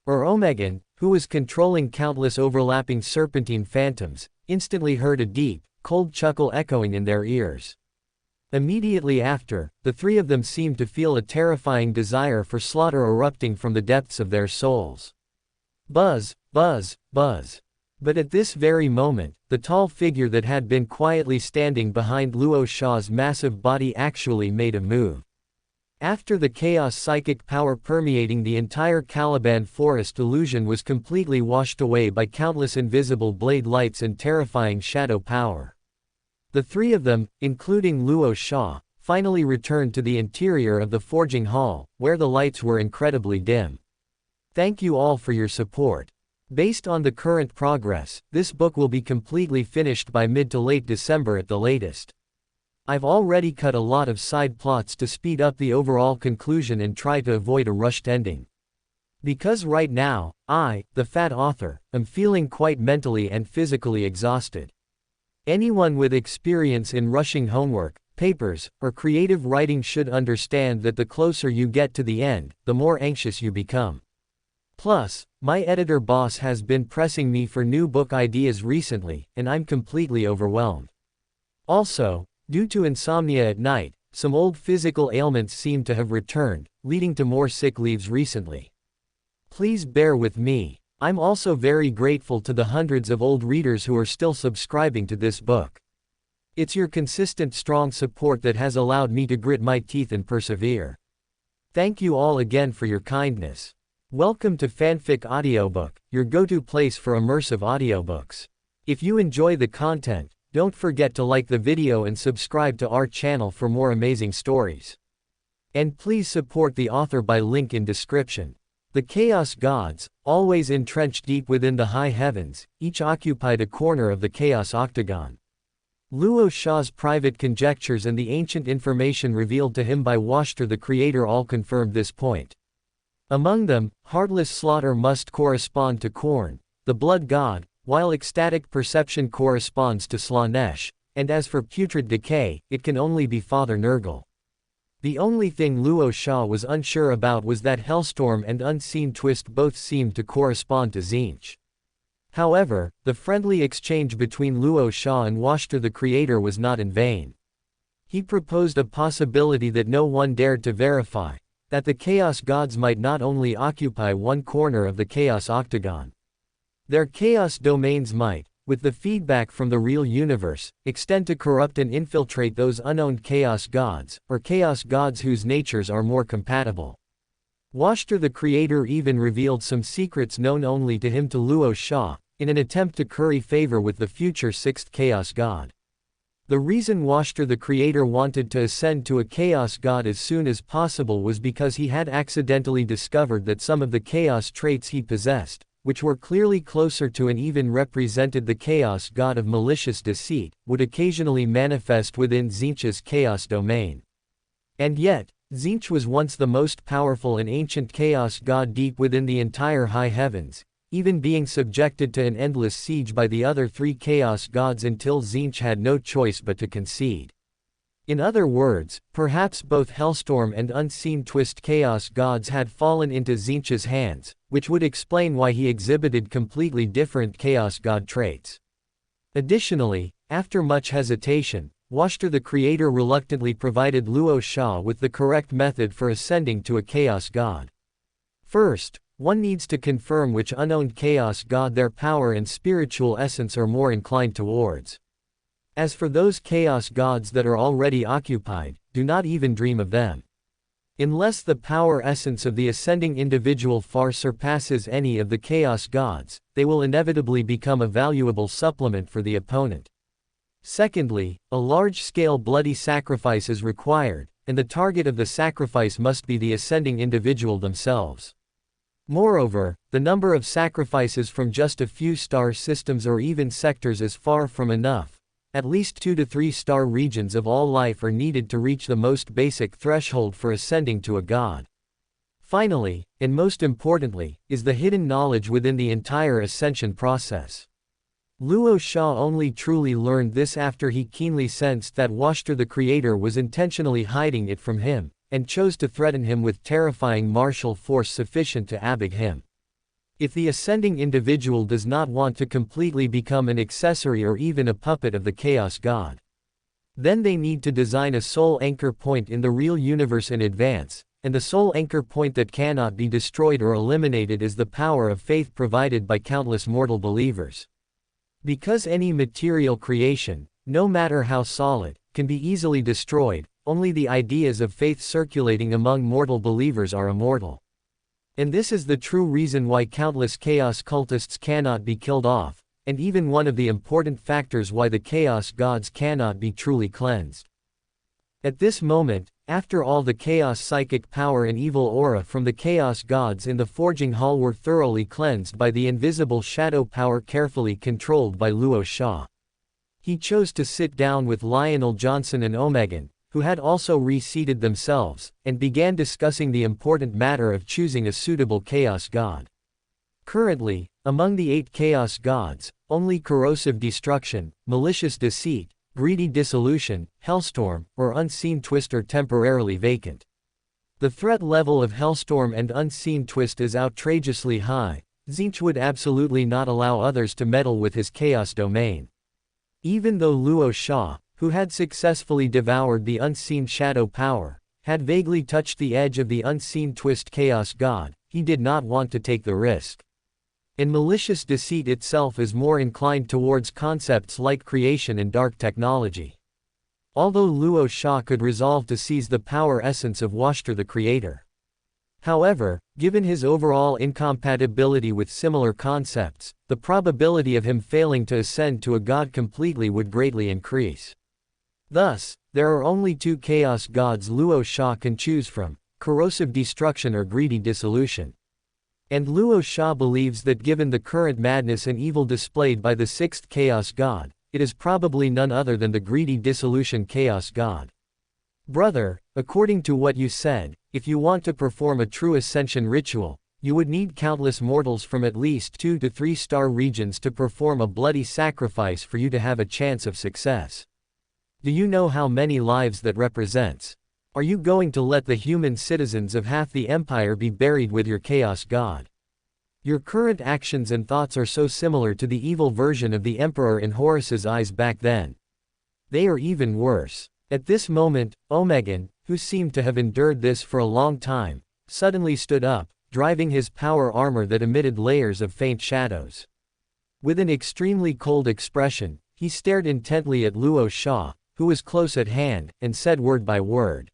or Omegan, who was controlling countless overlapping serpentine phantoms, instantly heard a deep, cold chuckle echoing in their ears. Immediately after, the three of them seemed to feel a terrifying desire for slaughter erupting from the depths of their souls. Buzz, buzz, buzz. But at this very moment, the tall figure that had been quietly standing behind Luo Sha's massive body actually made a move. After the chaos psychic power permeating the entire Caliban Forest illusion was completely washed away by countless invisible blade lights and terrifying shadow power. The three of them, including Luo Sha, finally returned to the interior of the forging hall, where the lights were incredibly dim. Thank you all for your support. Based on the current progress, this book will be completely finished by mid to late December at the latest. I've already cut a lot of side plots to speed up the overall conclusion and try to avoid a rushed ending. Because right now, I, the fat author, am feeling quite mentally and physically exhausted. Anyone with experience in rushing homework, papers, or creative writing should understand that the closer you get to the end, the more anxious you become. Plus, my editor boss has been pressing me for new book ideas recently, and I'm completely overwhelmed. Also, due to insomnia at night, some old physical ailments seem to have returned, leading to more sick leaves recently. Please bear with me. I'm also very grateful to the hundreds of old readers who are still subscribing to this book. It's your consistent strong support that has allowed me to grit my teeth and persevere. Thank you all again for your kindness. Welcome to Fanfic Audiobook, your go-to place for immersive audiobooks. If you enjoy the content, don't forget to like the video and subscribe to our channel for more amazing stories. And please support the author by link in description. The Chaos Gods, always entrenched deep within the high heavens, each occupied a corner of the Chaos Octagon. Luo Sha's private conjectures and the ancient information revealed to him by Washter the Creator all confirmed this point. Among them, heartless slaughter must correspond to Khorne, the blood god, while ecstatic perception corresponds to Slaanesh, and as for putrid decay, it can only be Father Nurgle. The only thing Luo Sha was unsure about was that Hellstorm and Unseen Twist both seemed to correspond to Tzeentch. However, the friendly exchange between Luo Sha and Washter the Creator was not in vain. He proposed a possibility that no one dared to verify. that the Chaos Gods might not only occupy one corner of the Chaos Octagon. Their Chaos domains might, with the feedback from the real universe, extend to corrupt and infiltrate those unowned Chaos Gods, or Chaos Gods whose natures are more compatible. Washter the Creator even revealed some secrets known only to him to Luo Sha, in an attempt to curry favor with the future sixth Chaos God. The reason Washter the Creator wanted to ascend to a Chaos God as soon as possible was because he had accidentally discovered that some of the Chaos traits he possessed, which were clearly closer to and even represented the Chaos God of malicious deceit, would occasionally manifest within Tzeentch's Chaos domain. And yet, Tzeentch was once the most powerful and ancient Chaos God deep within the entire high heavens, even being subjected to an endless siege by the other three Chaos Gods until Tzeentch had no choice but to concede. In other words, perhaps both Hellstorm and Unseen Twist Chaos Gods had fallen into Tzeentch's hands, which would explain why he exhibited completely different Chaos God traits. Additionally, after much hesitation, Washter the Creator reluctantly provided Luo Sha with the correct method for ascending to a Chaos God. First, one needs to confirm which unowned Chaos God their power and spiritual essence are more inclined towards. As for those Chaos Gods that are already occupied, do not even dream of them. Unless the power essence of the ascending individual far surpasses any of the Chaos Gods, they will inevitably become a valuable supplement for the opponent. Secondly, a large-scale bloody sacrifice is required, and the target of the sacrifice must be the ascending individual themselves. Moreover, the number of sacrifices from just a few star systems or even sectors is far from enough. At least 2 to 3 star regions of all life are needed to reach the most basic threshold for ascending to a god. Finally, and most importantly, is the hidden knowledge within the entire ascension process. Luo Sha only truly learned this after he keenly sensed that Washter the Creator was intentionally hiding it from him, and chose to threaten him with terrifying martial force sufficient to abig him. If the ascending individual does not want to completely become an accessory or even a puppet of the Chaos God, then they need to design a soul anchor point in the real universe in advance, and the soul anchor point that cannot be destroyed or eliminated is the power of faith provided by countless mortal believers. Because any material creation, no matter how solid, can be easily destroyed, only the ideas of faith circulating among mortal believers are immortal. And this is the true reason why countless chaos cultists cannot be killed off, and even one of the important factors why the Chaos Gods cannot be truly cleansed. At this moment, after all the chaos psychic power and evil aura from the Chaos Gods in the Forging Hall were thoroughly cleansed by the invisible shadow power carefully controlled by Luo Sha, he chose to sit down with Lionel Johnson and Omegan, who had also reseated themselves, and began discussing the important matter of choosing a suitable Chaos God. Currently, among the 8 Chaos Gods, only corrosive destruction, malicious deceit, greedy dissolution, Hellstorm, or Unseen Twist are temporarily vacant. The threat level of Hellstorm and Unseen Twist is outrageously high. Tzeentch would absolutely not allow others to meddle with his chaos domain. Even though Luo Sha, who had successfully devoured the Unseen Shadow power, had vaguely touched the edge of the Unseen Twist Chaos God, he did not want to take the risk. And malicious deceit itself is more inclined towards concepts like creation and dark technology. Although Luo Sha could resolve to seize the power essence of Washter the Creator. However, given his overall incompatibility with similar concepts, the probability of him failing to ascend to a god completely would greatly increase. Thus, there are only 2 Chaos Gods Luo Sha can choose from: corrosive destruction or greedy dissolution. And Luo Sha believes that given the current madness and evil displayed by the 6th Chaos God, it is probably none other than the greedy dissolution Chaos God. Brother, according to what you said, if you want to perform a true ascension ritual, you would need countless mortals from at least 2 to 3 star regions to perform a bloody sacrifice for you to have a chance of success. Do you know how many lives that represents? Are you going to let the human citizens of half the empire be buried with your Chaos God? Your current actions and thoughts are so similar to the evil version of the Emperor in Horus's eyes back then. They are even worse. At this moment, Omegan, who seemed to have endured this for a long time, suddenly stood up, driving his power armor that emitted layers of faint shadows. With an extremely cold expression, he stared intently at Luo Sha, who was close at hand, and said word by word.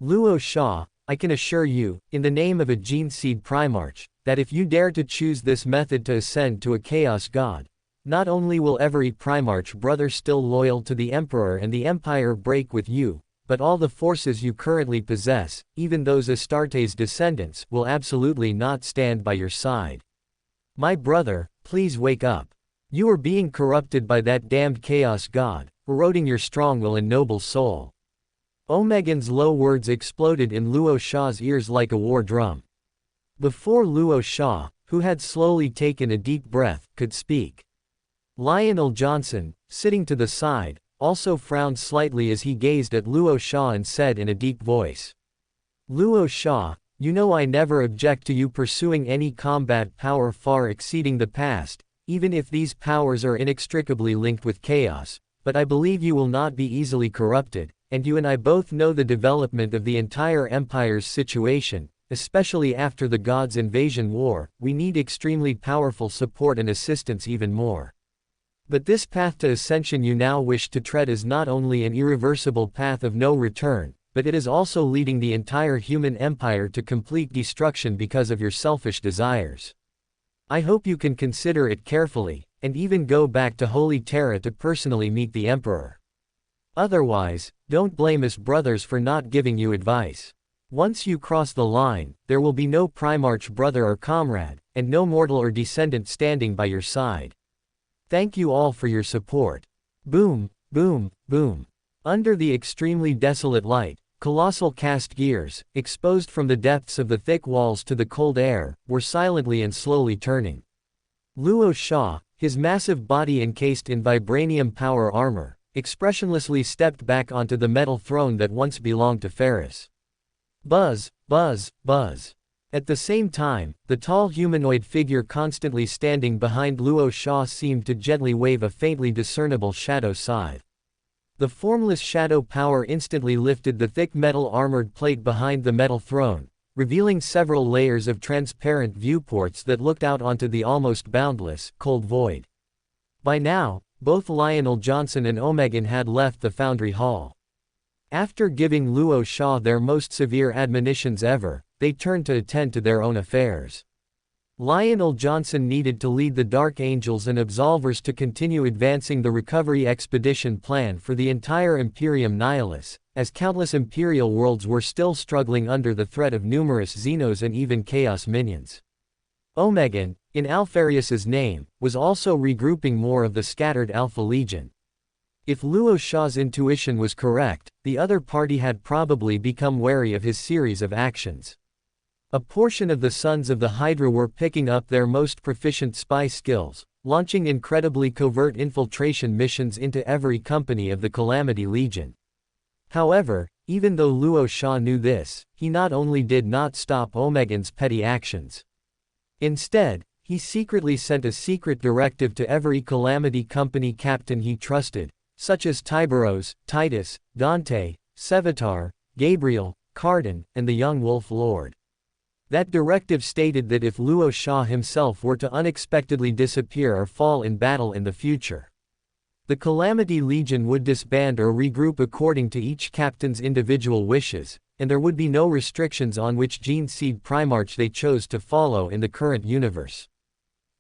Luo Sha, I can assure you, in the name of a Gene Seed Primarch, that if you dare to choose this method to ascend to a Chaos God, not only will every Primarch brother still loyal to the Emperor and the Empire break with you, but all the forces you currently possess, even those Astartes descendants, will absolutely not stand by your side. My brother, please wake up. You are being corrupted by that damned Chaos God, eroding your strong will and noble soul. Omegan's low words exploded in Luo Sha's ears like a war drum. Before Luo Sha, who had slowly taken a deep breath, could speak, Lionel Johnson, sitting to the side, also frowned slightly as he gazed at Luo Sha and said in a deep voice, Luo Sha, you know I never object to you pursuing any combat power far exceeding the past, even if these powers are inextricably linked with chaos, but I believe you will not be easily corrupted, and you and I both know the development of the entire Empire's situation, especially after the Gods' invasion war. We need extremely powerful support and assistance even more. But this path to ascension you now wish to tread is not only an irreversible path of no return, but it is also leading the entire human empire to complete destruction because of your selfish desires. I hope you can consider it carefully, and even go back to Holy Terra to personally meet the Emperor. Otherwise, don't blame us brothers for not giving you advice. Once you cross the line, there will be no Primarch brother or comrade, and no mortal or descendant standing by your side. Thank you all for your support. Boom, boom, boom. Under the extremely desolate light, colossal cast gears, exposed from the depths of the thick walls to the cold air, were silently and slowly turning. Luo Sha, his massive body encased in vibranium power armor, expressionlessly stepped back onto the metal throne that once belonged to Ferris. Buzz, buzz, buzz. At the same time, the tall humanoid figure constantly standing behind Luo Sha seemed to gently wave a faintly discernible shadow scythe. The formless shadow power instantly lifted the thick metal armored plate behind the metal throne, revealing several layers of transparent viewports that looked out onto the almost boundless, cold void. By now, both Lionel Johnson and Omegan had left the Foundry Hall. After giving Luo Sha their most severe admonitions ever, they turned to attend to their own affairs. Lionel Johnson needed to lead the Dark Angels and Absolvers to continue advancing the recovery expedition plan for the entire Imperium Nihilus, as countless Imperial worlds were still struggling under the threat of numerous Xenos and even Chaos minions. Omegan, in Alfarius's name, was also regrouping more of the scattered Alpha Legion. If Luo Sha's intuition was correct, the other party had probably become wary of his series of actions. A portion of the Sons of the Hydra were picking up their most proficient spy skills, launching incredibly covert infiltration missions into every company of the Calamity Legion. However, even though Luo Sha knew this, he not only did not stop Omegan's petty actions. Instead, he secretly sent a secret directive to every Calamity Company captain he trusted, such as Tiberos, Titus, Dante, Sevatar, Gabriel, Cardin, and the young Wolf Lord. That directive stated that if Luo Sha himself were to unexpectedly disappear or fall in battle in the future, the Calamity Legion would disband or regroup according to each captain's individual wishes, and there would be no restrictions on which Gene Seed Primarch they chose to follow in the current universe.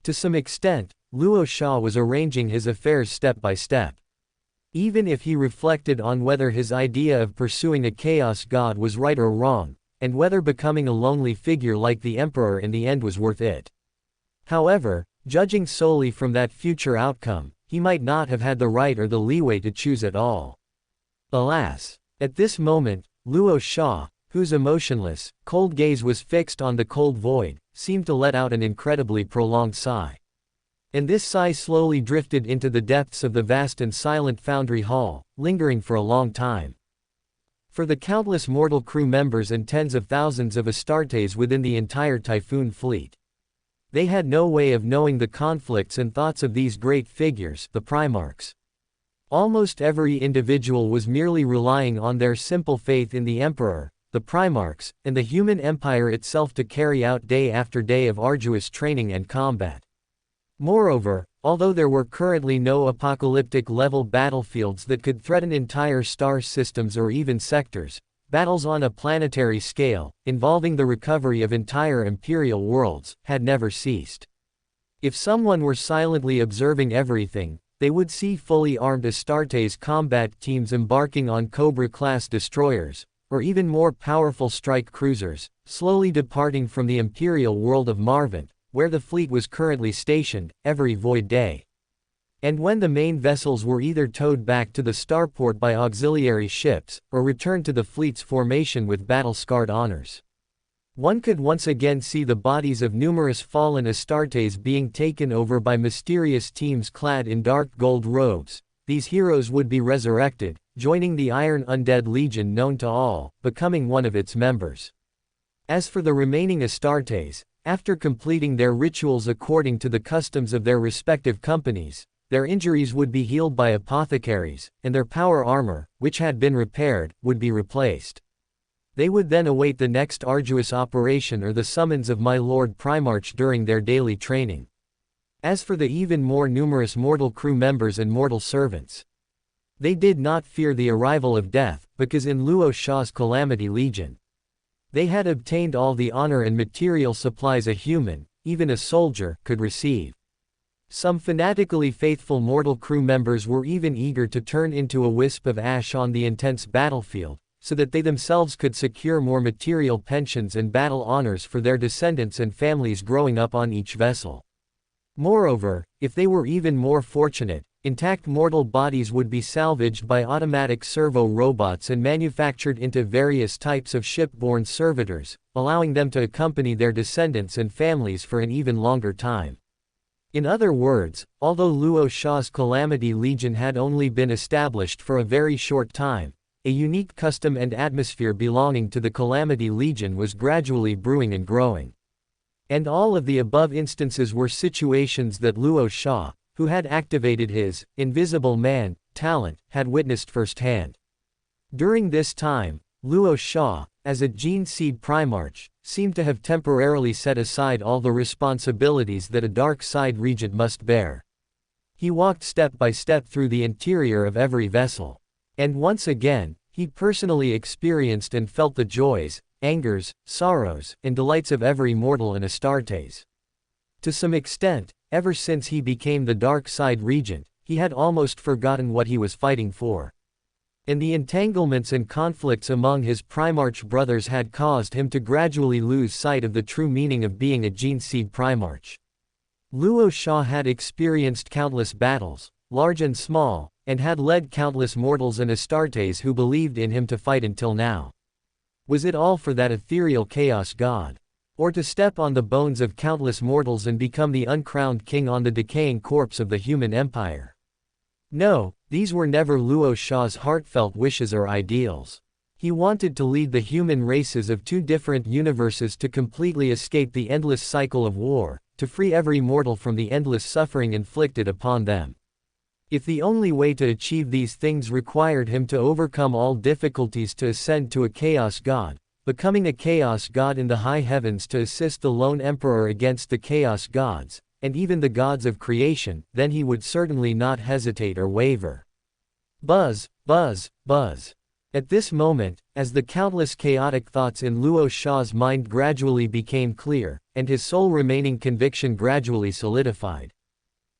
To some extent, Luo Sha was arranging his affairs step by step. Even if he reflected on whether his idea of pursuing a Chaos God was right or wrong, and whether becoming a lonely figure like the Emperor in the end was worth it. However, judging solely from that future outcome, he might not have had the right or the leeway to choose at all. Alas! At this moment, Luo Sha, whose emotionless, cold gaze was fixed on the cold void, seemed to let out an incredibly prolonged sigh. And this sigh slowly drifted into the depths of the vast and silent Foundry Hall, lingering for a long time. For the countless mortal crew members and tens of thousands of Astartes within the entire Typhoon fleet, they had no way of knowing the conflicts and thoughts of these great figures, the Primarchs. Almost every individual was merely relying on their simple faith in the Emperor, the Primarchs, and the human empire itself to carry out day after day of arduous training and combat. Moreover, although there were currently no apocalyptic-level battlefields that could threaten entire star systems or even sectors, battles on a planetary scale, involving the recovery of entire imperial worlds, had never ceased. If someone were silently observing everything, they would see fully armed Astartes combat teams embarking on Cobra-class destroyers, or even more powerful strike cruisers, slowly departing from the imperial world of Marvent, where the fleet was currently stationed, every void day. And when the main vessels were either towed back to the starport by auxiliary ships, or returned to the fleet's formation with battle-scarred honors. One could once again see the bodies of numerous fallen Astartes being taken over by mysterious teams clad in dark gold robes. These heroes would be resurrected, joining the Iron Undead Legion known to all, becoming one of its members. As for the remaining Astartes, after completing their rituals according to the customs of their respective companies, their injuries would be healed by apothecaries, and their power armor, which had been repaired, would be replaced. They would then await the next arduous operation or the summons of my Lord Primarch during their daily training. As for the even more numerous mortal crew members and mortal servants, they did not fear the arrival of death, because in Luo Sha's Calamity Legion, they had obtained all the honor and material supplies a human, even a soldier, could receive. Some fanatically faithful mortal crew members were even eager to turn into a wisp of ash on the intense battlefield, so that they themselves could secure more material pensions and battle honors for their descendants and families growing up on each vessel. Moreover, if they were even more fortunate, intact mortal bodies would be salvaged by automatic servo robots and manufactured into various types of shipborne servitors, allowing them to accompany their descendants and families for an even longer time. In other words, although Luo Sha's Calamity Legion had only been established for a very short time, a unique custom and atmosphere belonging to the Calamity Legion was gradually brewing and growing. And all of the above instances were situations that Luo Sha, who had activated his Invisible Man talent, had witnessed firsthand. During this time, Luo Sha, as a Gene Seed Primarch, seemed to have temporarily set aside all the responsibilities that a dark side regent must bear. He walked step by step through the interior of every vessel. And once again, he personally experienced and felt the joys, angers, sorrows, and delights of every mortal in Astartes. To some extent, ever since he became the dark side regent, he had almost forgotten what he was fighting for. And the entanglements and conflicts among his Primarch brothers had caused him to gradually lose sight of the true meaning of being a Gene Seed Primarch. Luo Sha had experienced countless battles, large and small, and had led countless mortals and Astartes who believed in him to fight until now. Was it all for that ethereal chaos god? Or to step on the bones of countless mortals and become the uncrowned king on the decaying corpse of the human empire? No, these were never Luo Sha's heartfelt wishes or ideals. He wanted to lead the human races of two different universes to completely escape the endless cycle of war, to free every mortal from the endless suffering inflicted upon them. If the only way to achieve these things required him to overcome all difficulties to ascend to a chaos god, becoming a chaos god in the high heavens to assist the lone emperor against the chaos gods, and even the gods of creation, then he would certainly not hesitate or waver. Buzz, buzz, buzz. At this moment, as the countless chaotic thoughts in Luo Sha's mind gradually became clear, and his sole remaining conviction gradually solidified.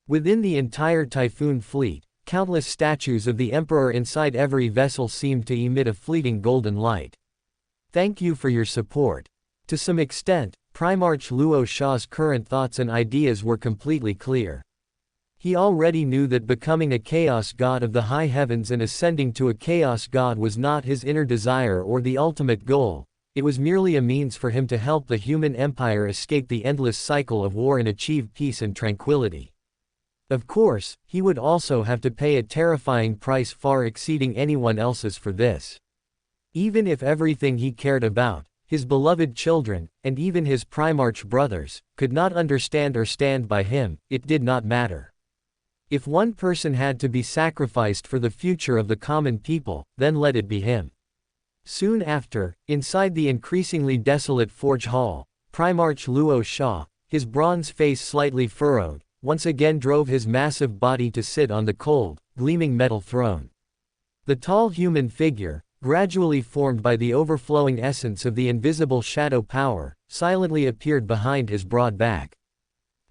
Within the entire Typhoon fleet, countless statues of the Emperor inside every vessel seemed to emit a fleeting golden light. Thank you for your support. To some extent, Primarch Luo Sha's current thoughts and ideas were completely clear. He already knew that becoming a chaos god of the high heavens and ascending to a chaos god was not his inner desire or the ultimate goal, it was merely a means for him to help the human empire escape the endless cycle of war and achieve peace and tranquility. Of course, he would also have to pay a terrifying price far exceeding anyone else's for this. Even if everything he cared about, his beloved children, and even his Primarch brothers, could not understand or stand by him, it did not matter. If one person had to be sacrificed for the future of the common people, then let it be him. Soon after, inside the increasingly desolate forge hall, Primarch Luo Sha, his bronze face slightly furrowed, once again drove his massive body to sit on the cold, gleaming metal throne. The tall human figure, gradually formed by the overflowing essence of the invisible shadow power, silently appeared behind his broad back.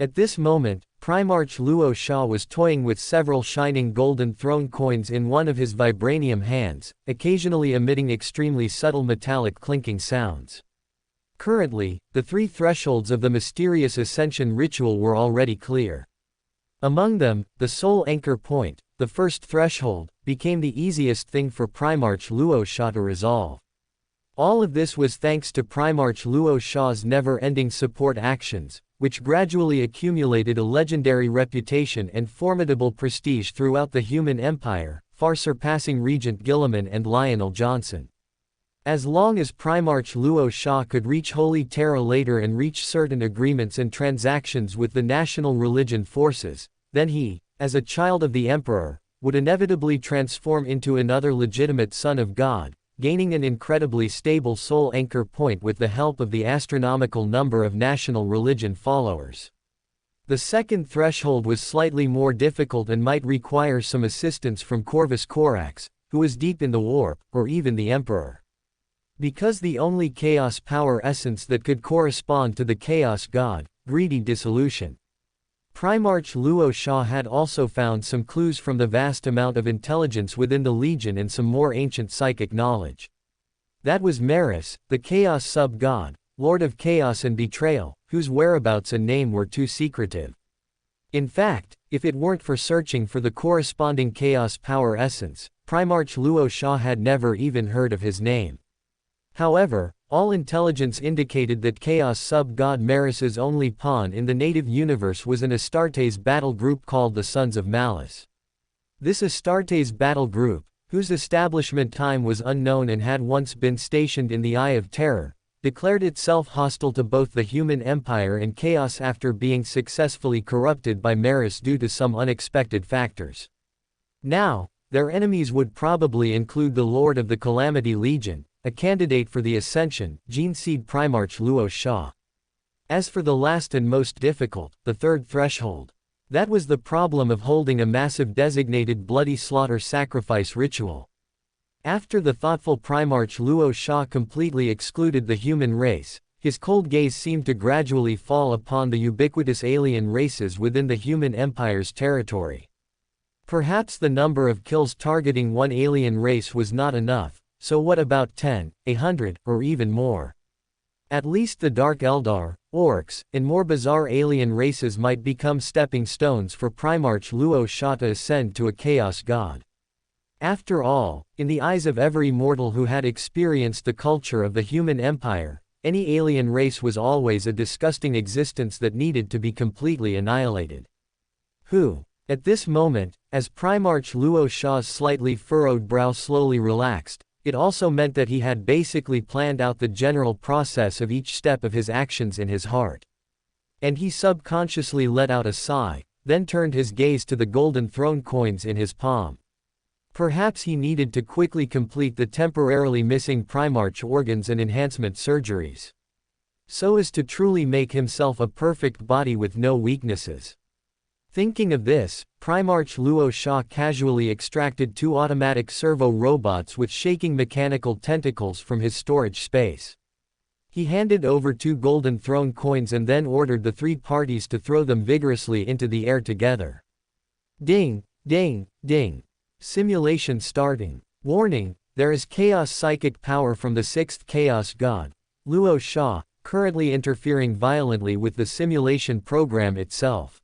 At this moment, Primarch Luo Sha was toying with several shining golden throne coins in one of his vibranium hands, occasionally emitting extremely subtle metallic clinking sounds. Currently, the 3 thresholds of the mysterious ascension ritual were already clear. Among them, the soul anchor point, the first threshold, became the easiest thing for Primarch Luo Sha to resolve. All of this was thanks to Primarch Luo Sha's never-ending support actions, which gradually accumulated a legendary reputation and formidable prestige throughout the human empire, far surpassing Regent Gilliman and Lionel Johnson. As long as Primarch Luo Sha could reach Holy Terra later and reach certain agreements and transactions with the national religion forces, then he, as a child of the Emperor, would inevitably transform into another legitimate son of God, gaining an incredibly stable soul anchor point with the help of the astronomical number of national religion followers. The second threshold was slightly more difficult and might require some assistance from Corvus Corax, who was deep in the warp, or even the Emperor. Because the only chaos power essence that could correspond to the chaos god, greedy dissolution. Primarch Luo Sha had also found some clues from the vast amount of intelligence within the Legion and some more ancient psychic knowledge. That was Maris, the chaos sub-god, lord of chaos and betrayal, whose whereabouts and name were too secretive. In fact, if it weren't for searching for the corresponding chaos power essence, Primarch Luo Sha had never even heard of his name. However, all intelligence indicated that Chaos Sub-God Maris's only pawn in the native universe was an Astartes battle group called the Sons of Malice. This Astartes battle group, whose establishment time was unknown and had once been stationed in the Eye of Terror, declared itself hostile to both the human empire and Chaos after being successfully corrupted by Maris due to some unexpected factors. Now, their enemies would probably include the Lord of the Calamity Legion, a candidate for the Ascension, Gene Seed Primarch Luo Sha. As for the last and most difficult, the third threshold. That was the problem of holding a massive designated bloody slaughter sacrifice ritual. After the thoughtful Primarch Luo Sha completely excluded the human race, his cold gaze seemed to gradually fall upon the ubiquitous alien races within the human empire's territory. Perhaps the number of kills targeting one alien race was not enough. So what about 10, 100, or even more? At least the Dark Eldar, Orcs, and more bizarre alien races might become stepping stones for Primarch Luo Sha to ascend to a chaos god. After all, in the eyes of every mortal who had experienced the culture of the human empire, any alien race was always a disgusting existence that needed to be completely annihilated. At this moment, as Primarch Luo Sha's slightly furrowed brow slowly relaxed, it also meant that he had basically planned out the general process of each step of his actions in his heart. And he subconsciously let out a sigh, then turned his gaze to the golden throne coins in his palm. Perhaps he needed to quickly complete the temporarily missing Primarch organs and enhancement surgeries, so as to truly make himself a perfect body with no weaknesses. Thinking of this, Primarch Luo Sha casually extracted 2 automatic servo robots with shaking mechanical tentacles from his storage space. He handed over 2 golden throne coins and then ordered the 3 parties to throw them vigorously into the air together. Ding, ding, ding. Simulation starting. Warning, there is chaos psychic power from the 6th chaos god, Luo Sha, currently interfering violently with the simulation program itself.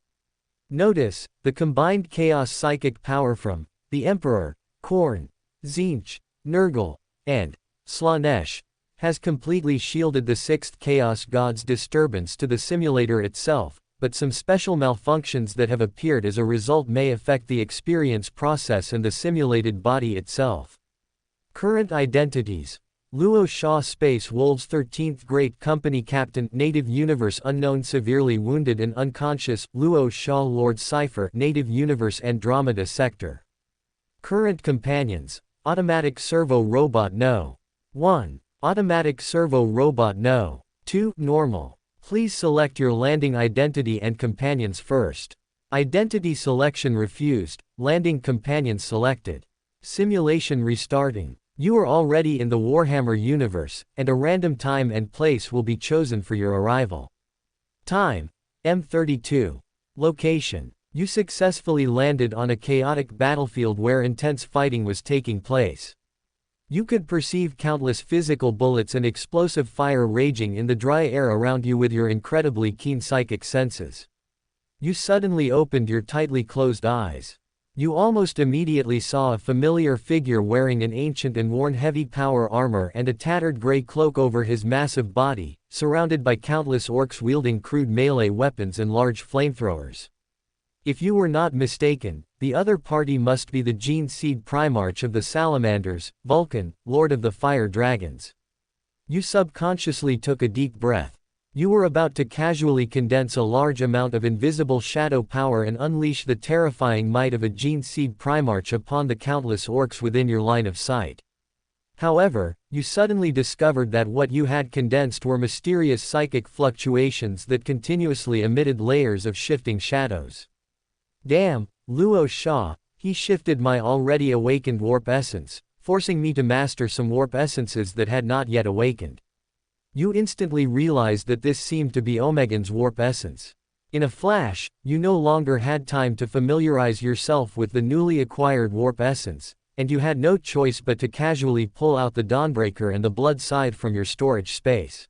Notice, the combined chaos psychic power from the Emperor, Khorne, Tzeentch, Nurgle, and Slaanesh has completely shielded the 6th chaos god's disturbance to the simulator itself, but some special malfunctions that have appeared as a result may affect the experience process and the simulated body itself. Current identities: Luo Shaw Space Wolves 13th Great Company Captain Native Universe Unknown Severely Wounded and Unconscious Luo Shaw Lord Cypher Native Universe Andromeda Sector. Current Companions. Automatic Servo Robot No. 1. Automatic Servo Robot No. 2. Normal. Please select your landing identity and companions first. Identity selection refused, landing companions selected. Simulation restarting. You are already in the Warhammer universe, and a random time and place will be chosen for your arrival. Time: M32. Location: you successfully landed on a chaotic battlefield where intense fighting was taking place. You could perceive countless physical bullets and explosive fire raging in the dry air around you with your incredibly keen psychic senses. You suddenly opened your tightly closed eyes. You almost immediately saw a familiar figure wearing an ancient and worn heavy power armor and a tattered gray cloak over his massive body, surrounded by countless orcs wielding crude melee weapons and large flamethrowers. If you were not mistaken, the other party must be the Gene Seed Primarch of the Salamanders, Vulcan, Lord of the Fire Dragons. You subconsciously took a deep breath. You were about to casually condense a large amount of invisible shadow power and unleash the terrifying might of a Gene Seed Primarch upon the countless orcs within your line of sight. However, you suddenly discovered that what you had condensed were mysterious psychic fluctuations that continuously emitted layers of shifting shadows. Damn, Luo Shaw, he shifted my already awakened warp essence, forcing me to master some warp essences that had not yet awakened. You instantly realized that this seemed to be Omegan's warp essence. In a flash, you no longer had time to familiarize yourself with the newly acquired warp essence, and you had no choice but to casually pull out the Dawnbreaker and the Blood Scythe from your storage space.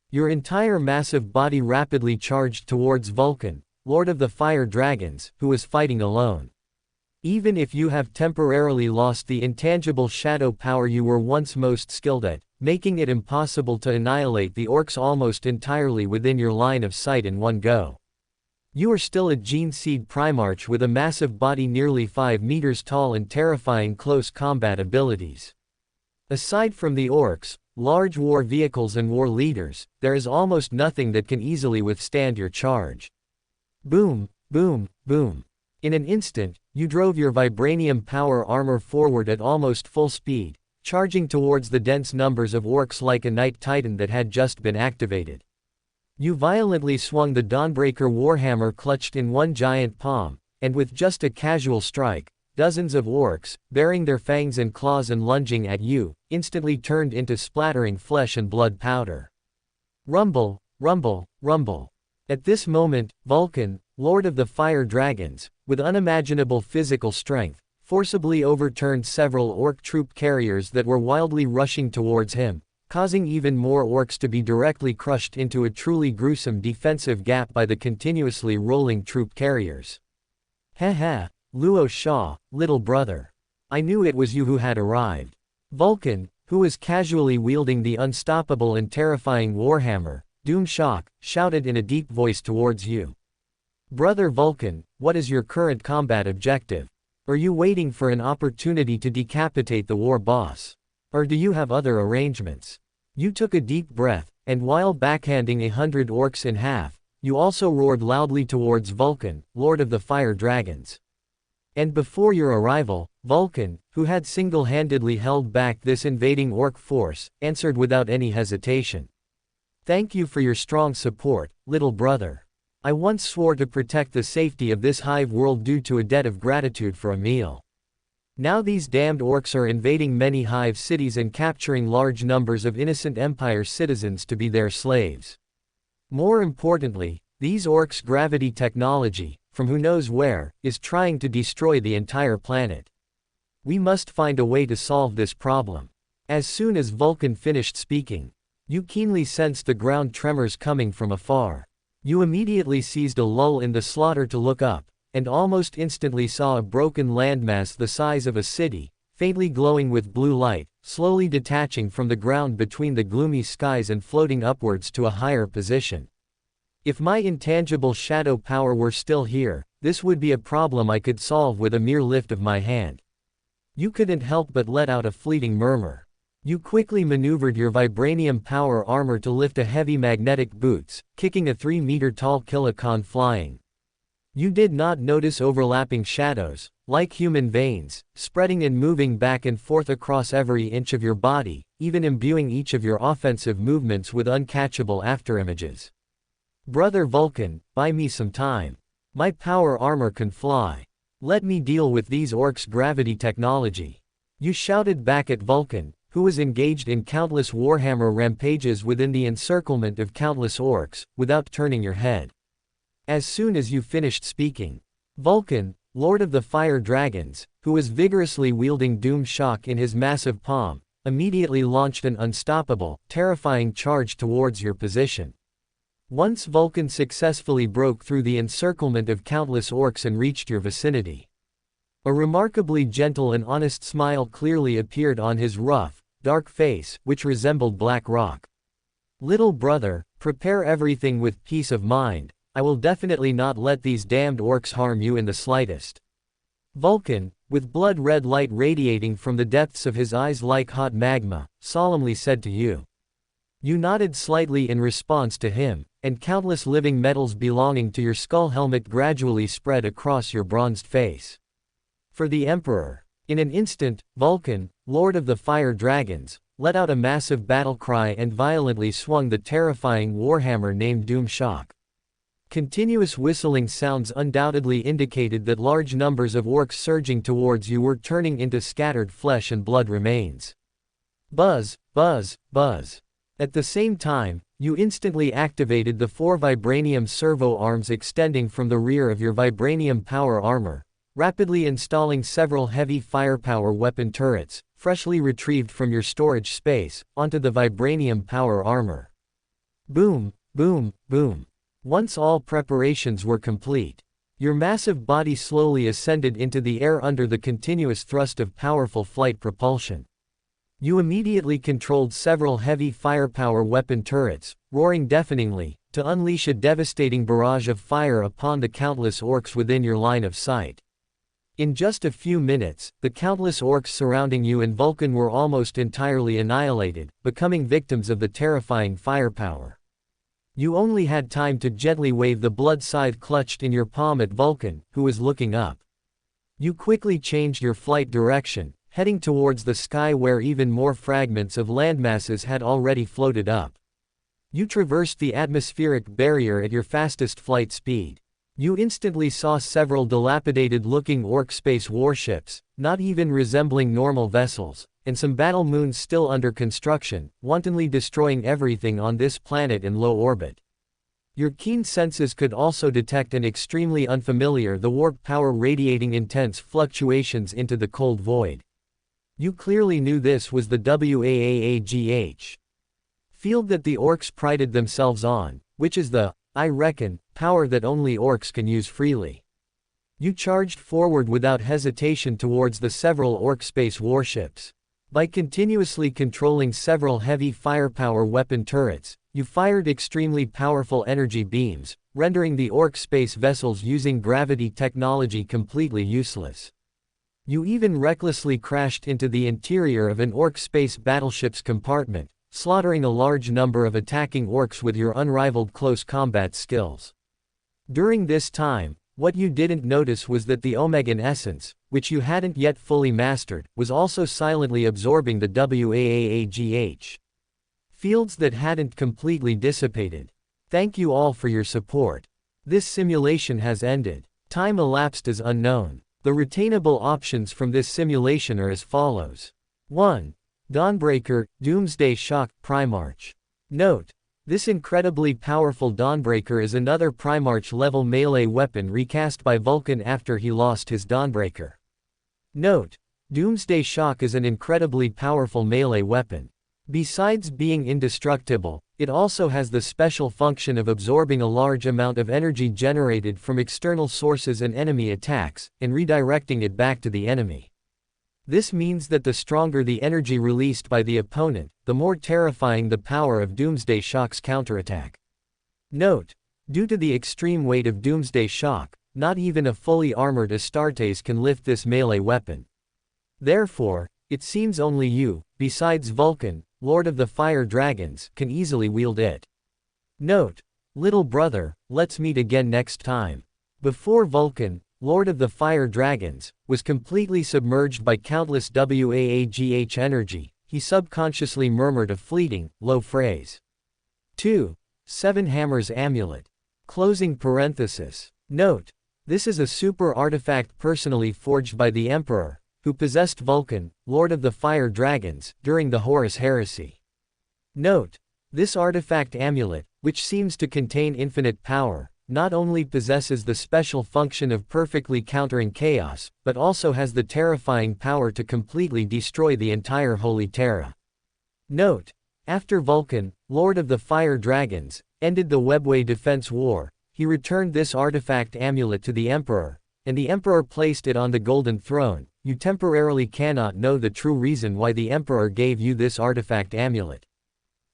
Your entire massive body rapidly charged towards Vulcan, Lord of the Fire Dragons, who was fighting alone. Even if you have temporarily lost the intangible shadow power you were once most skilled at, making it impossible to annihilate the orcs almost entirely within your line of sight in one go. You are still a Gene Seed Primarch with a massive body nearly 5 meters tall and terrifying close combat abilities. Aside from the orcs, large war vehicles and war leaders, there is almost nothing that can easily withstand your charge. Boom, boom, boom. In an instant, you drove your vibranium power armor forward at almost full speed, charging towards the dense numbers of orcs like a night titan that had just been activated. You violently swung the Dawnbreaker warhammer clutched in one giant palm, and with just a casual strike, dozens of orcs, bearing their fangs and claws and lunging at you, instantly turned into splattering flesh and blood powder. Rumble, rumble, rumble. At this moment, Vulcan, Lord of the Fire Dragons, with unimaginable physical strength, forcibly overturned several orc troop carriers that were wildly rushing towards him, causing even more orcs to be directly crushed into a truly gruesome defensive gap by the continuously rolling troop carriers. Heh, Luo Shaw, little brother. I knew it was you who had arrived. Vulcan, who was casually wielding the unstoppable and terrifying warhammer, Doomshock, shouted in a deep voice towards you. Brother Vulcan, what is your current combat objective? Are you waiting for an opportunity to decapitate the war boss? Or do you have other arrangements? You took a deep breath, and while backhanding 100 orcs in half, you also roared loudly towards Vulcan, Lord of the Fire Dragons. And before your arrival, Vulcan, who had single-handedly held back this invading orc force, answered without any hesitation. Thank you for your strong support, little brother. I once swore to protect the safety of this hive world due to a debt of gratitude for a meal. Now these damned orcs are invading many hive cities and capturing large numbers of innocent Empire citizens to be their slaves. More importantly, these orcs' gravity technology, from who knows where, is trying to destroy the entire planet. We must find a way to solve this problem. As soon as Vulcan finished speaking, you keenly sensed the ground tremors coming from afar. You immediately seized a lull in the slaughter to look up, and almost instantly saw a broken landmass the size of a city, faintly glowing with blue light, slowly detaching from the ground between the gloomy skies and floating upwards to a higher position. If my intangible shadow power were still here, this would be a problem I could solve with a mere lift of my hand. You couldn't help but let out a fleeting murmur. You quickly maneuvered your vibranium power armor to lift a heavy magnetic boots, kicking a 3-meter-tall kilicon flying. You did not notice overlapping shadows, like human veins, spreading and moving back and forth across every inch of your body, even imbuing each of your offensive movements with uncatchable afterimages. Brother Vulcan, buy me some time. My power armor can fly. Let me deal with these orcs' gravity technology. You shouted back at Vulcan, who was engaged in countless Warhammer rampages within the encirclement of countless orcs, without turning your head. As soon as you finished speaking, Vulcan, Lord of the Fire Dragons, who was vigorously wielding Doomshock in his massive palm, immediately launched an unstoppable, terrifying charge towards your position. Once Vulcan successfully broke through the encirclement of countless orcs and reached your vicinity, a remarkably gentle and honest smile clearly appeared on his rough, dark face, which resembled black rock. Little brother, prepare everything with peace of mind. I will definitely not let these damned orcs harm you in the slightest. Vulcan, with blood-red light radiating from the depths of his eyes like hot magma, solemnly said to you. You nodded slightly in response to him, and countless living metals belonging to your skull helmet gradually spread across your bronzed face. For the Emperor. In an instant, Vulcan, Lord of the Fire Dragons, let out a massive battle cry and violently swung the terrifying warhammer named Doomshock. Continuous whistling sounds undoubtedly indicated that large numbers of orcs surging towards you were turning into scattered flesh and blood remains. Buzz, buzz, buzz. At the same time, you instantly activated the 4 vibranium servo arms extending from the rear of your vibranium power armor, rapidly installing several heavy firepower weapon turrets, freshly retrieved from your storage space, onto the vibranium power armor. Boom, boom, boom. Once all preparations were complete, your massive body slowly ascended into the air under the continuous thrust of powerful flight propulsion. You immediately controlled several heavy firepower weapon turrets, roaring deafeningly, to unleash a devastating barrage of fire upon the countless orcs within your line of sight. In just a few minutes, the countless orcs surrounding you and Vulcan were almost entirely annihilated, becoming victims of the terrifying firepower. You only had time to gently wave the blood scythe clutched in your palm at Vulcan, who was looking up. You quickly changed your flight direction, heading towards the sky where even more fragments of landmasses had already floated up. You traversed the atmospheric barrier at your fastest flight speed. You instantly saw several dilapidated-looking orc space warships, not even resembling normal vessels, and some battle moons still under construction, wantonly destroying everything on this planet in low orbit. Your keen senses could also detect an extremely unfamiliar warp power radiating intense fluctuations into the cold void. You clearly knew this was the WAAAGH field that the orcs prided themselves on, which is the, I reckon, power that only orcs can use freely. You charged forward without hesitation towards the several orc space warships. By continuously controlling several heavy firepower weapon turrets, you fired extremely powerful energy beams, rendering the orc space vessels using gravity technology completely useless. You even recklessly crashed into the interior of an orc space battleship's compartment, slaughtering a large number of attacking orcs with your unrivaled close combat skills. During this time, what you didn't notice was that the Omegan essence, which you hadn't yet fully mastered, was also silently absorbing the WAAAGH fields that hadn't completely dissipated. Thank you all for your support. This simulation has ended. Time elapsed is unknown. The retainable options from this simulation are as follows. 1. Dawnbreaker, Doomsday Shock, Primarch. Note: this incredibly powerful Dawnbreaker is another Primarch-level melee weapon recast by Vulcan after he lost his Dawnbreaker. Note: Doomsday Shock is an incredibly powerful melee weapon. Besides being indestructible, it also has the special function of absorbing a large amount of energy generated from external sources and enemy attacks, and redirecting it back to the enemy. This means that the stronger the energy released by the opponent, the more terrifying the power of Doomsday Shock's counterattack. Note: due to the extreme weight of Doomsday Shock, not even a fully armored Astartes can lift this melee weapon. Therefore, It seems only you, besides Vulcan, Lord of the Fire Dragons, can easily wield it. Note: little brother, let's meet again next time. Before Vulcan, Lord of the Fire Dragons, was completely submerged by countless WAAGH energy, he subconsciously murmured a fleeting, low phrase. 2. Seven Hammers Amulet. Closing parenthesis. Note: this is a super artifact personally forged by the Emperor, who possessed Vulcan, Lord of the Fire Dragons, during the Horus Heresy. Note: this artifact amulet, which seems to contain infinite power, not only possesses the special function of perfectly countering chaos, but also has the terrifying power to completely destroy the entire Holy Terra. Note: after Vulcan, Lord of the Fire Dragons, ended the Webway Defense War, he returned this artifact amulet to the Emperor, and the Emperor placed it on the Golden Throne. You temporarily cannot know the true reason why the Emperor gave you this artifact amulet.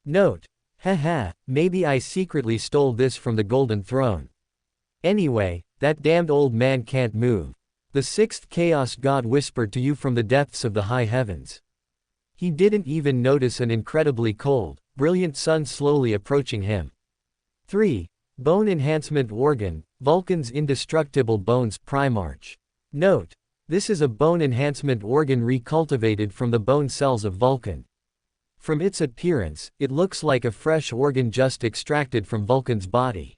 Note: haha, maybe I secretly stole this from the Golden Throne. Anyway, that damned old man can't move. The sixth Chaos God whispered to you from the depths of the high heavens. He didn't even notice an incredibly cold, brilliant sun slowly approaching him. 3. Bone Enhancement Organ, Vulcan's Indestructible Bones Primarch. Note: this is a bone enhancement organ recultivated from the bone cells of Vulcan. From its appearance, it looks like a fresh organ just extracted from Vulcan's body.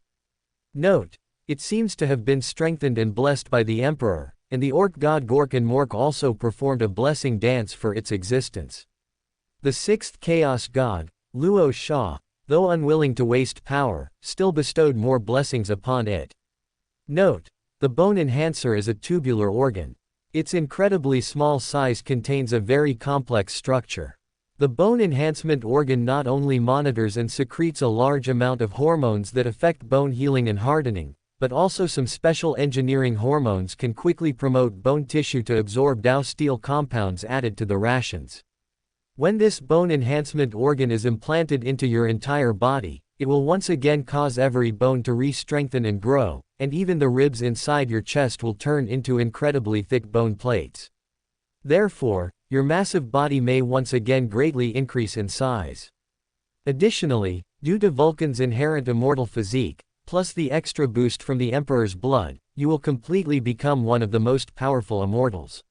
Note: it seems to have been strengthened and blessed by the Emperor, and the orc god Gorkan Mork also performed a blessing dance for its existence. The sixth Chaos God, Luo Sha, though unwilling to waste power, still bestowed more blessings upon it. Note: the bone enhancer is a tubular organ. Its incredibly small size contains a very complex structure. The bone enhancement organ not only monitors and secretes a large amount of hormones that affect bone healing and hardening, but also some special engineering hormones can quickly promote bone tissue to absorb Dow steel compounds added to the rations. When this bone enhancement organ is implanted into your entire body, it will once again cause every bone to re-strengthen and grow, and even the ribs inside your chest will turn into incredibly thick bone plates. Therefore, your massive body may once again greatly increase in size. Additionally, due to Vulcan's inherent immortal physique, plus the extra boost from the Emperor's blood, you will completely become one of the most powerful immortals.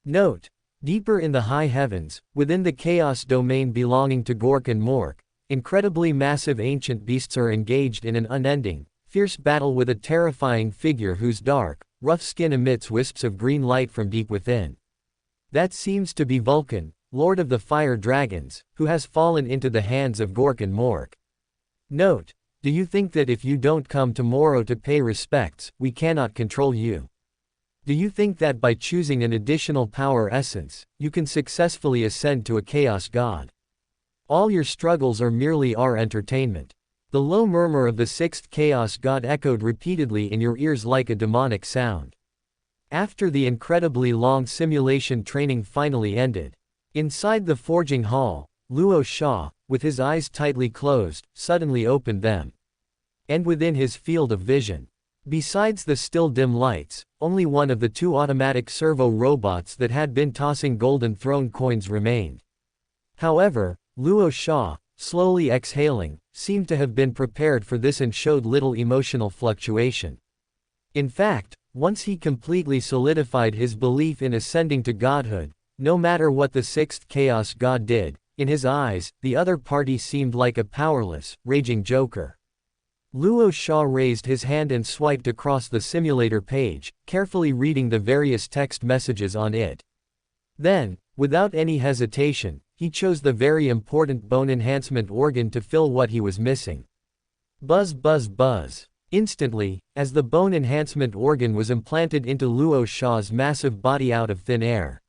Note: deeper in the high heavens, within the chaos domain belonging to Gorkan Mork, incredibly massive ancient beasts are engaged in an unending, fierce battle with a terrifying figure whose dark, rough skin emits wisps of green light from deep within. That seems to be Vulcan, Lord of the Fire Dragons, who has fallen into the hands of Gorkan Mork. Note: do you think that if you don't come tomorrow to pay respects, we cannot control you? Do you think that by choosing an additional power essence, you can successfully ascend to a Chaos God? All your struggles are merely our entertainment. The low murmur of the sixth Chaos God echoed repeatedly in your ears like a demonic sound. After the incredibly long simulation training finally ended, inside the forging hall, Luo Sha, with his eyes tightly closed, suddenly opened them. And within his field of vision, besides the still dim lights, only one of the two automatic servo robots that had been tossing Golden Throne coins remained. However, Luo Sha, slowly exhaling, seemed to have been prepared for this and showed little emotional fluctuation. In fact, once he completely solidified his belief in ascending to godhood, no matter what the sixth Chaos God did, in his eyes, the other party seemed like a powerless, raging joker. Luo Sha raised his hand and swiped across the simulator page, carefully reading the various text messages on it. Then, without any hesitation, he chose the very important bone enhancement organ to fill what he was missing. Buzz buzz buzz. Instantly, as the bone enhancement organ was implanted into Luo Sha's massive body out of thin air,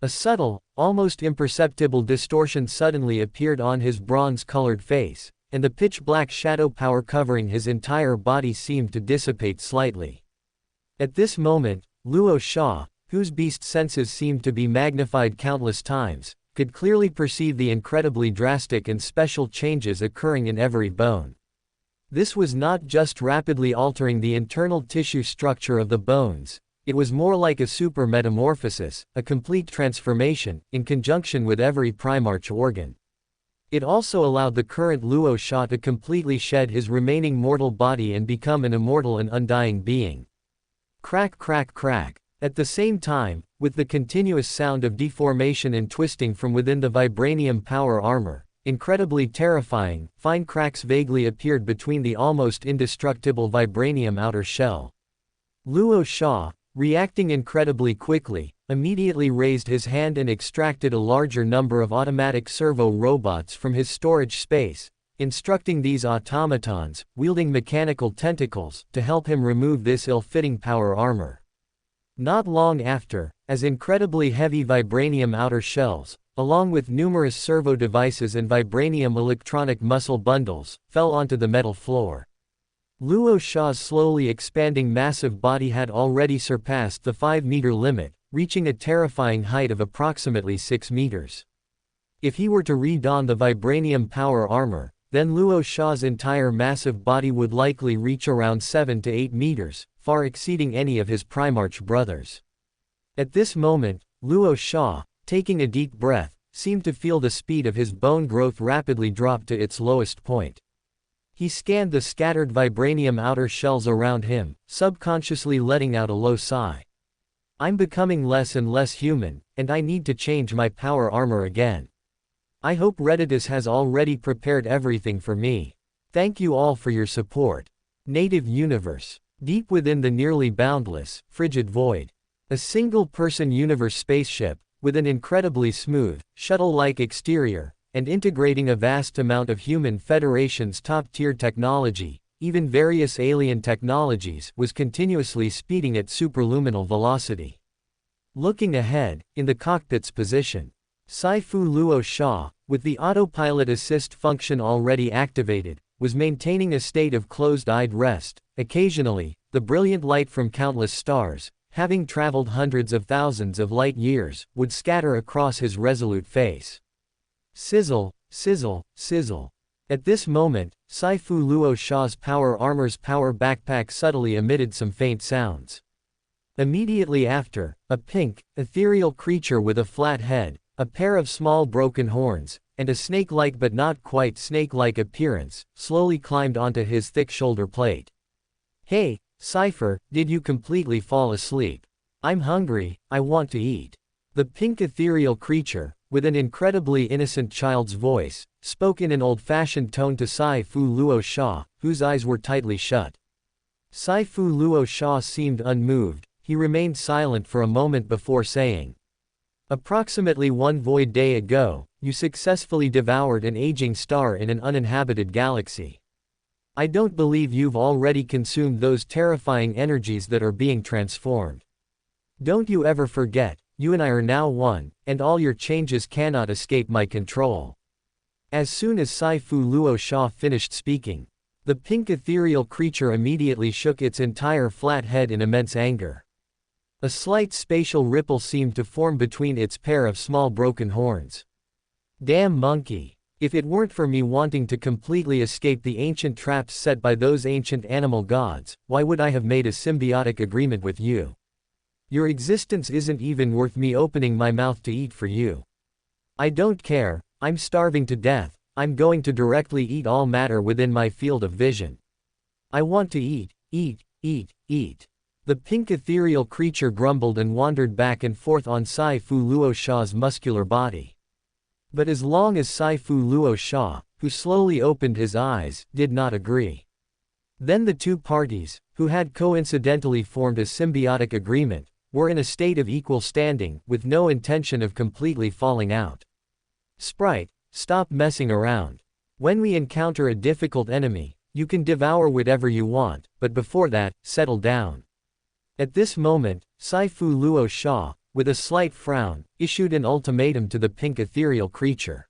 a subtle, almost imperceptible distortion suddenly appeared on his bronze-colored face, and the pitch-black shadow power covering his entire body seemed to dissipate slightly. At this moment, Luo Sha, whose beast senses seemed to be magnified countless times, could clearly perceive the incredibly drastic and special changes occurring in every bone. This was not just rapidly altering the internal tissue structure of the bones, It was more like a super metamorphosis, a complete transformation, in conjunction with every Primarch organ. It also allowed the current Luo Sha to completely shed his remaining mortal body and become an immortal and undying being. Crack crack crack. At the same time, with the continuous sound of deformation and twisting from within the vibranium power armor, incredibly terrifying, fine cracks vaguely appeared between the almost indestructible vibranium outer shell. Luo Sha, reacting incredibly quickly, immediately raised his hand and extracted a larger number of automatic servo robots from his storage space, instructing these automatons, wielding mechanical tentacles, to help him remove this ill-fitting power armor. Not long after, as incredibly heavy vibranium outer shells, along with numerous servo devices and vibranium electronic muscle bundles, fell onto the metal floor. Luo Sha's slowly expanding massive body had already surpassed the 5-meter limit, reaching a terrifying height of approximately 6 meters. If he were to re-don the vibranium power armor, then Luo Sha's entire massive body would likely reach around 7 to 8 meters, far exceeding any of his Primarch brothers. At this moment, Luo Sha, taking a deep breath, seemed to feel the speed of his bone growth rapidly drop to its lowest point. He scanned the scattered vibranium outer shells around him, subconsciously letting out a low sigh. I'm becoming less and less human, and I need to change my power armor again. I hope Redditus has already prepared everything for me. Thank you all for your support. Native Universe. Deep within the nearly boundless, frigid void. A single-person universe spaceship, with an incredibly smooth, shuttle-like exterior, and integrating a vast amount of Human Federation's top-tier technology, even various alien technologies, was continuously speeding at superluminal velocity. Looking ahead, in the cockpit's position, Saifu Luo Sha, with the autopilot assist function already activated, was maintaining a state of closed-eyed rest. Occasionally, the brilliant light from countless stars, having traveled hundreds of thousands of light years, would scatter across his resolute face. Sizzle, sizzle, sizzle. At this moment, Saifu Luo Sha's power armor's power backpack subtly emitted some faint sounds. Immediately after, a pink, ethereal creature with a flat head, a pair of small broken horns, and a snake-like but not quite snake-like appearance, slowly climbed onto his thick shoulder plate. Hey, Cypher, did you completely fall asleep? I'm hungry, I want to eat. The pink ethereal creature, with an incredibly innocent child's voice, spoke in an old-fashioned tone to Saifu Luo Sha, whose eyes were tightly shut. Saifu Luo Sha seemed unmoved. He remained silent for a moment before saying, "Approximately 1 void day ago, you successfully devoured an aging star in an uninhabited galaxy. I don't believe you've already consumed those terrifying energies that are being transformed. Don't you ever forget, you and I are now one, and all your changes cannot escape my control." As soon as Saifu Luo Sha finished speaking, the pink ethereal creature immediately shook its entire flat head in immense anger. A slight spatial ripple seemed to form between its pair of small broken horns. Damn monkey. If it weren't for me wanting to completely escape the ancient traps set by those ancient animal gods, why would I have made a symbiotic agreement with you? Your existence isn't even worth me opening my mouth to eat for you. I don't care, I'm starving to death, I'm going to directly eat all matter within my field of vision. I want to eat, eat, eat, eat. The pink ethereal creature grumbled and wandered back and forth on Saifu Luo Sha's muscular body. But as long as Saifu Luo Sha, who slowly opened his eyes, did not agree. Then the two parties, who had coincidentally formed a symbiotic agreement, were in a state of equal standing, with no intention of completely falling out. Sprite, stop messing around. When we encounter a difficult enemy, you can devour whatever you want, but before that, settle down. At this moment, Saifu Luo Sha, with a slight frown, issued an ultimatum to the pink ethereal creature.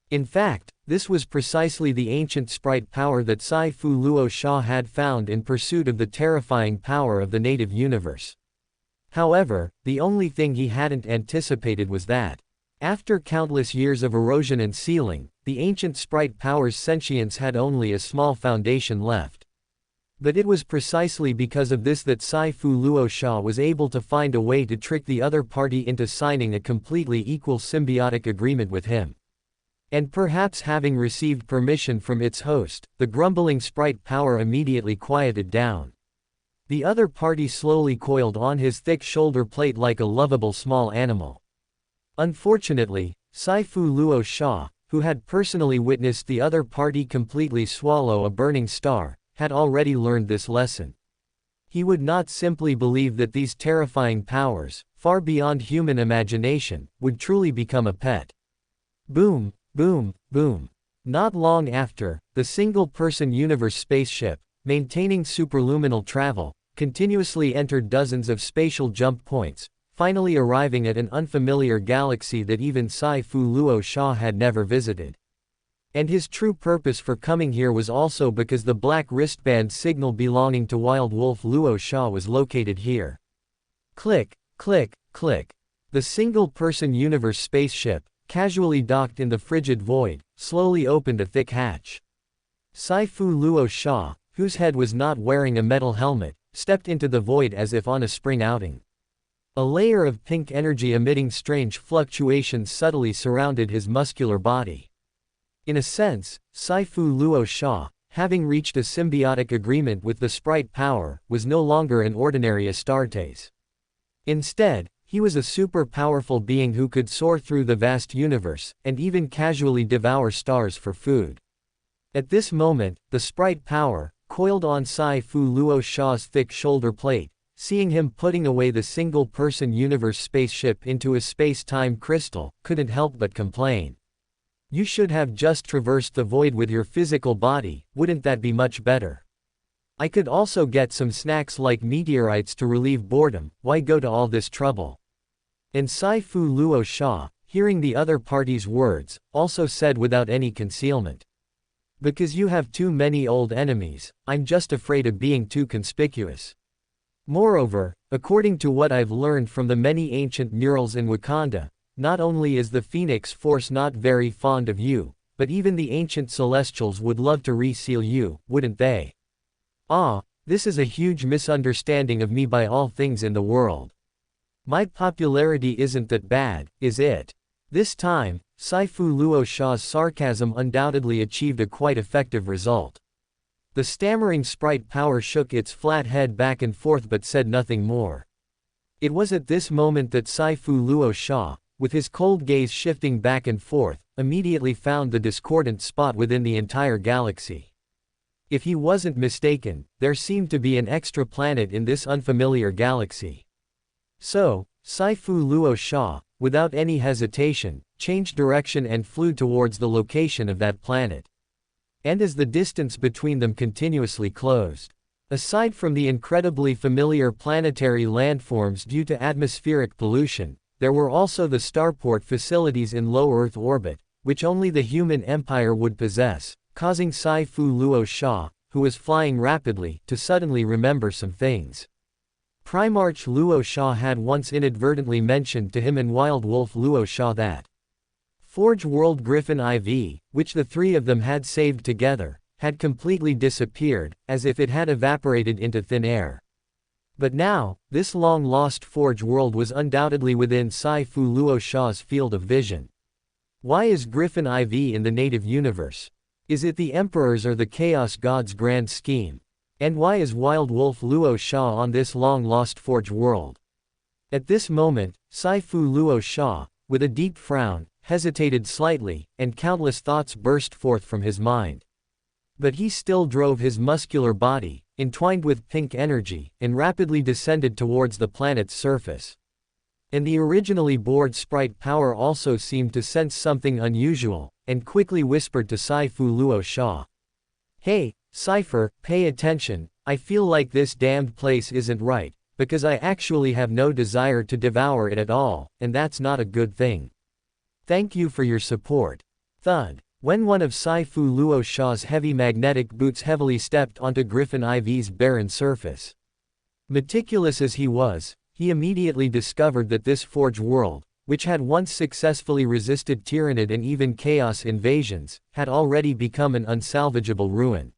In fact, this was precisely the ancient sprite power that Saifu Luo Sha had found in pursuit of the terrifying power of the native universe. However, the only thing he hadn't anticipated was that, after countless years of erosion and sealing, the ancient sprite power's sentience had only a small foundation left. But it was precisely because of this that Sai-Fu Luo Sha was able to find a way to trick the other party into signing a completely equal symbiotic agreement with him. And perhaps having received permission from its host, the grumbling sprite power immediately quieted down. The other party slowly coiled on his thick shoulder plate like a lovable small animal. Unfortunately, Sai-Fu Luo Sha, who had personally witnessed the other party completely swallow a burning star, had already learned this lesson. He would not simply believe that these terrifying powers, far beyond human imagination, would truly become a pet. Boom, boom, boom. Not long after, the single-person universe spaceship, maintaining superluminal travel, continuously entered dozens of spatial jump points, finally arriving at an unfamiliar galaxy that even Sai-Fu Luo Sha had never visited. And his true purpose for coming here was also because the black wristband signal belonging to Wild Wolf Luo Sha was located here. Click, click, click. The single-person universe spaceship, casually docked in the frigid void, slowly opened a thick hatch. Sai-Fu Luo Sha, whose head was not wearing a metal helmet, stepped into the void as if on a spring outing. A layer of pink energy emitting strange fluctuations subtly surrounded his muscular body. In a sense, Sai-Fu Luo Sha, having reached a symbiotic agreement with the sprite power, was no longer an ordinary Astartes. Instead, he was a super powerful being who could soar through the vast universe, and even casually devour stars for food. At this moment, the sprite power, coiled on Sai-Fu Luo Sha's thick shoulder plate, seeing him putting away the single-person universe spaceship into a space-time crystal, couldn't help but complain. You should have just traversed the void with your physical body, wouldn't that be much better? I could also get some snacks like meteorites to relieve boredom, why go to all this trouble? And Sai-Fu Luo Sha, hearing the other party's words, also said without any concealment. Because you have too many old enemies, I'm just afraid of being too conspicuous. Moreover, according to what I've learned from the many ancient murals in Wakanda, not only is the Phoenix Force not very fond of you, but even the ancient Celestials would love to reseal you, wouldn't they? Ah, this is a huge misunderstanding of me by all things in the world. My popularity isn't that bad, is it? This time, Sai-Fu Luo Sha's sarcasm undoubtedly achieved a quite effective result. The stammering sprite power shook its flat head back and forth but said nothing more. It was at this moment that Sai-Fu Luo Sha, with his cold gaze shifting back and forth, immediately found the discordant spot within the entire galaxy. If he wasn't mistaken, there seemed to be an extra planet in this unfamiliar galaxy. So, Sai-Fu Luo Sha, without any hesitation, changed direction and flew towards the location of that planet. And as the distance between them continuously closed, aside from the incredibly familiar planetary landforms due to atmospheric pollution, there were also the starport facilities in low Earth orbit, which only the human empire would possess, causing Sai-Fu Luo Sha, who was flying rapidly, to suddenly remember some things. Primarch Luo Sha had once inadvertently mentioned to him and Wild Wolf Luo Sha that Forge World Griffin IV, which the three of them had saved together, had completely disappeared, as if it had evaporated into thin air. But now, this long-lost Forge World was undoubtedly within Sai-Fu Luo Sha's field of vision. Why is Griffin IV in the native universe? Is it the Emperor's or the Chaos God's grand scheme? And why is Wild Wolf Luo Sha on this long-lost Forge World? At this moment, Sai-Fu Luo Sha, with a deep frown, hesitated slightly, and countless thoughts burst forth from his mind. But he still drove his muscular body, entwined with pink energy, and rapidly descended towards the planet's surface. And the originally bored sprite power also seemed to sense something unusual, and quickly whispered to Sai-Fu Luo Sha. Hey, Cypher, pay attention, I feel like this damned place isn't right, because I actually have no desire to devour it at all, and that's not a good thing. Thank you for your support. Thud. When one of Sai-Fu Luo Sha's heavy magnetic boots heavily stepped onto Griffin IV's barren surface. Meticulous as he was, he immediately discovered that this Forge World, which had once successfully resisted Tyrannid and even Chaos invasions, had already become an unsalvageable ruin.